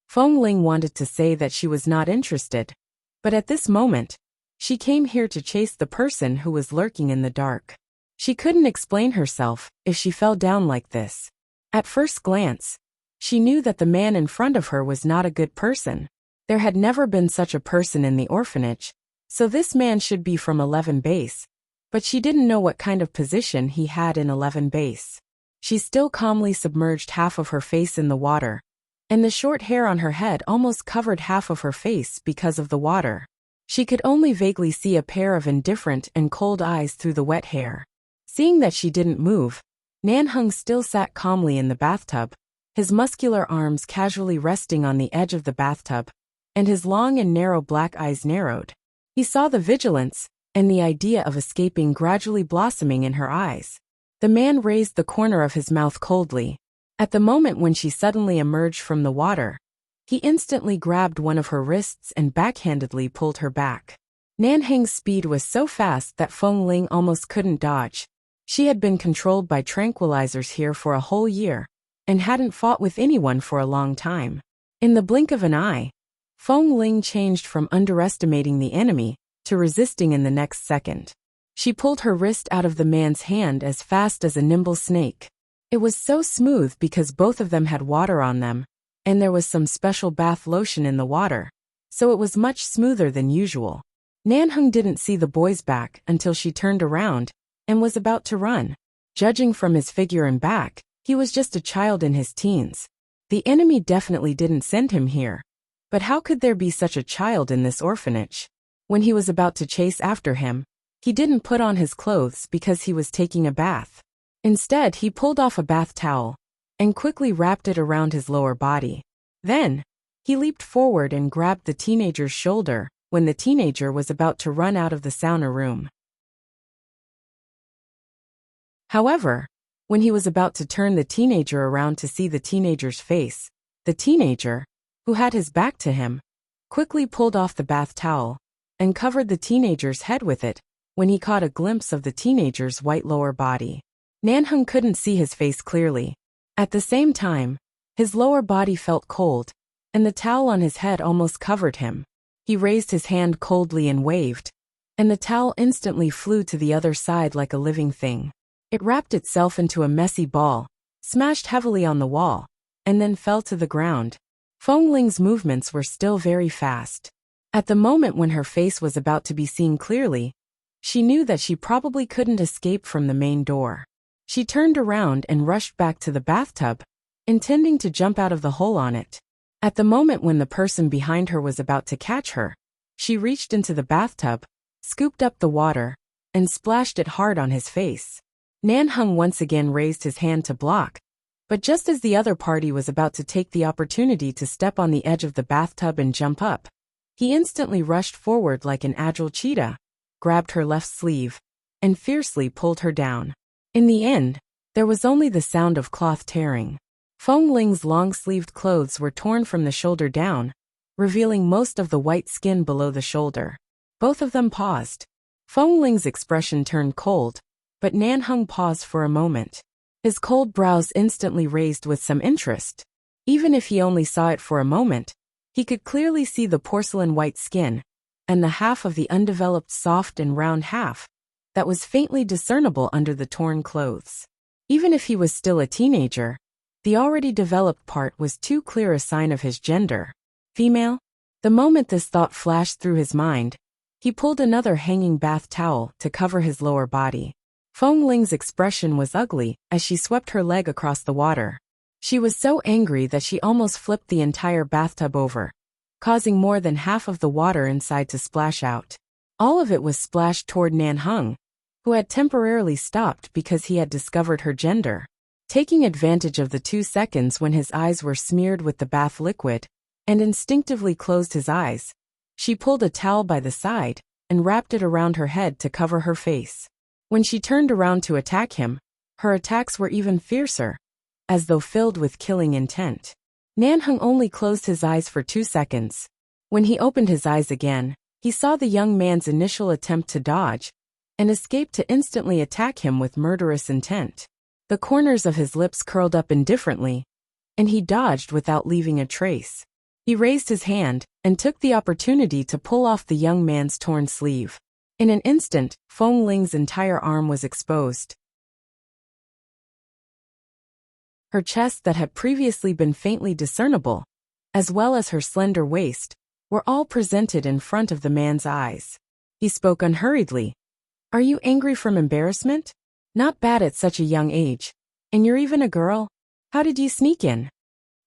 Feng Ling wanted to say that she was not interested, but at this moment, she came here to chase the person who was lurking in the dark. She couldn't explain herself if she fell down like this. At first glance, she knew that the man in front of her was not a good person. There had never been such a person in the orphanage, so this man should be from 11 base, but she didn't know what kind of position he had in 11 base. She still calmly submerged half of her face in the water, and the short hair on her head almost covered half of her face because of the water. She could only vaguely see a pair of indifferent and cold eyes through the wet hair. Seeing that she didn't move, Nanheng still sat calmly in the bathtub, his muscular arms casually resting on the edge of the bathtub, and his long and narrow black eyes narrowed. He saw the vigilance and the idea of escaping gradually blossoming in her eyes. The man raised the corner of his mouth coldly. At the moment when she suddenly emerged from the water, he instantly grabbed one of her wrists and backhandedly pulled her back. Nanheng's speed was so fast that Feng Ling almost couldn't dodge. She had been controlled by tranquilizers here for a whole year, and hadn't fought with anyone for a long time. In the blink of an eye, Feng Ling changed from underestimating the enemy to resisting in the next second. She pulled her wrist out of the man's hand as fast as a nimble snake. It was so smooth because both of them had water on them, and there was some special bath lotion in the water, so it was much smoother than usual. Nanheng didn't see the boy's back until she turned around and was about to run. Judging from his figure and back, he was just a child in his teens. The enemy definitely didn't send him here. But how could there be such a child in this orphanage? When he was about to chase after him, he didn't put on his clothes because he was taking a bath. Instead, he pulled off a bath towel and quickly wrapped it around his lower body. Then, he leaped forward and grabbed the teenager's shoulder when the teenager was about to run out of the sauna room. However, when he was about to turn the teenager around to see the teenager's face, the teenager, who had his back to him, quickly pulled off the bath towel and covered the teenager's head with it when he caught a glimpse of the teenager's white lower body. Nanheng couldn't see his face clearly. At the same time, his lower body felt cold, and the towel on his head almost covered him. He raised his hand coldly and waved, and the towel instantly flew to the other side like a living thing. It wrapped itself into a messy ball, smashed heavily on the wall, and then fell to the ground. Feng Ling's movements were still very fast. At the moment when her face was about to be seen clearly, she knew that she probably couldn't escape from the main door. She turned around and rushed back to the bathtub, intending to jump out of the hole on it. At the moment when the person behind her was about to catch her, she reached into the bathtub, scooped up the water, and splashed it hard on his face. Nanheng once again raised his hand to block, but just as the other party was about to take the opportunity to step on the edge of the bathtub and jump up, he instantly rushed forward like an agile cheetah, grabbed her left sleeve, and fiercely pulled her down. In the end, there was only the sound of cloth tearing. Feng Ling's long-sleeved clothes were torn from the shoulder down, revealing most of the white skin below the shoulder. Both of them paused. Feng Ling's expression turned cold, but Nanheng paused for a moment. His cold brows instantly raised with some interest. Even if he only saw it for a moment, he could clearly see the porcelain white skin, and the half of the undeveloped soft and round half that was faintly discernible under the torn clothes. Even if he was still a teenager, the already developed part was too clear a sign of his gender. Female? The moment this thought flashed through his mind, he pulled another hanging bath towel to cover his lower body. Feng Ling's expression was ugly as she swept her leg across the water. She was so angry that she almost flipped the entire bathtub over, causing more than half of the water inside to splash out. All of it was splashed toward Nanheng, who had temporarily stopped because he had discovered her gender. Taking advantage of the 2 seconds when his eyes were smeared with the bath liquid, and instinctively closed his eyes, she pulled a towel by the side and wrapped it around her head to cover her face. When she turned around to attack him, her attacks were even fiercer, as though filled with killing intent. Nanheng only closed his eyes for 2 seconds, When he opened his eyes again, he saw the young man's initial attempt to dodge and escape to instantly attack him with murderous intent. The corners of his lips curled up indifferently, and he dodged without leaving a trace. He raised his hand and took the opportunity to pull off the young man's torn sleeve. In an instant, Feng Ling's entire arm was exposed. Her chest that had previously been faintly discernible, as well as her slender waist, were all presented in front of the man's eyes. He spoke unhurriedly. "Are you angry from embarrassment? Not bad at such a young age. And you're even a girl? How did you sneak in?"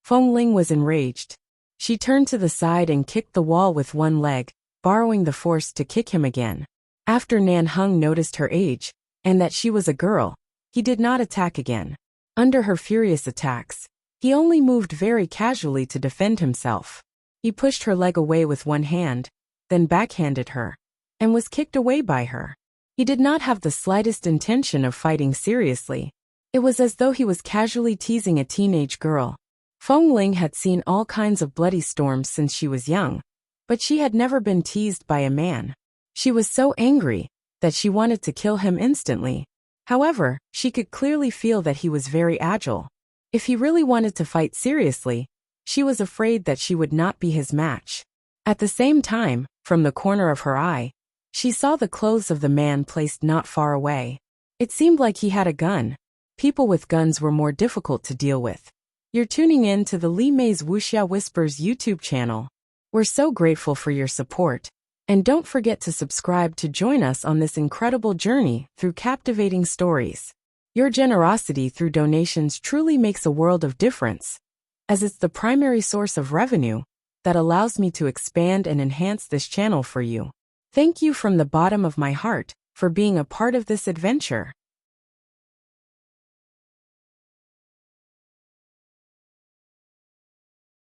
Feng Ling was enraged. She turned to the side and kicked the wall with one leg, borrowing the force to kick him again. After Nan Heng noticed her age, and that she was a girl, he did not attack again. Under her furious attacks, he only moved very casually to defend himself. He pushed her leg away with one hand, then backhanded her, and was kicked away by her. He did not have the slightest intention of fighting seriously. It was as though he was casually teasing a teenage girl. Feng Ling had seen all kinds of bloody storms since she was young, but she had never been teased by a man. She was so angry that she wanted to kill him instantly. However, she could clearly feel that he was very agile. If he really wanted to fight seriously, she was afraid that she would not be his match. At the same time, from the corner of her eye, she saw the clothes of the man placed not far away. It seemed like he had a gun. People with guns were more difficult to deal with. You're tuning in to the Li Mei's Wuxia Whispers YouTube channel. We're so grateful for your support. And don't forget to subscribe to join us on this incredible journey through captivating stories. Your generosity through donations truly makes a world of difference, as it's the primary source of revenue that allows me to expand and enhance this channel for you. Thank you from the bottom of my heart for being a part of this adventure.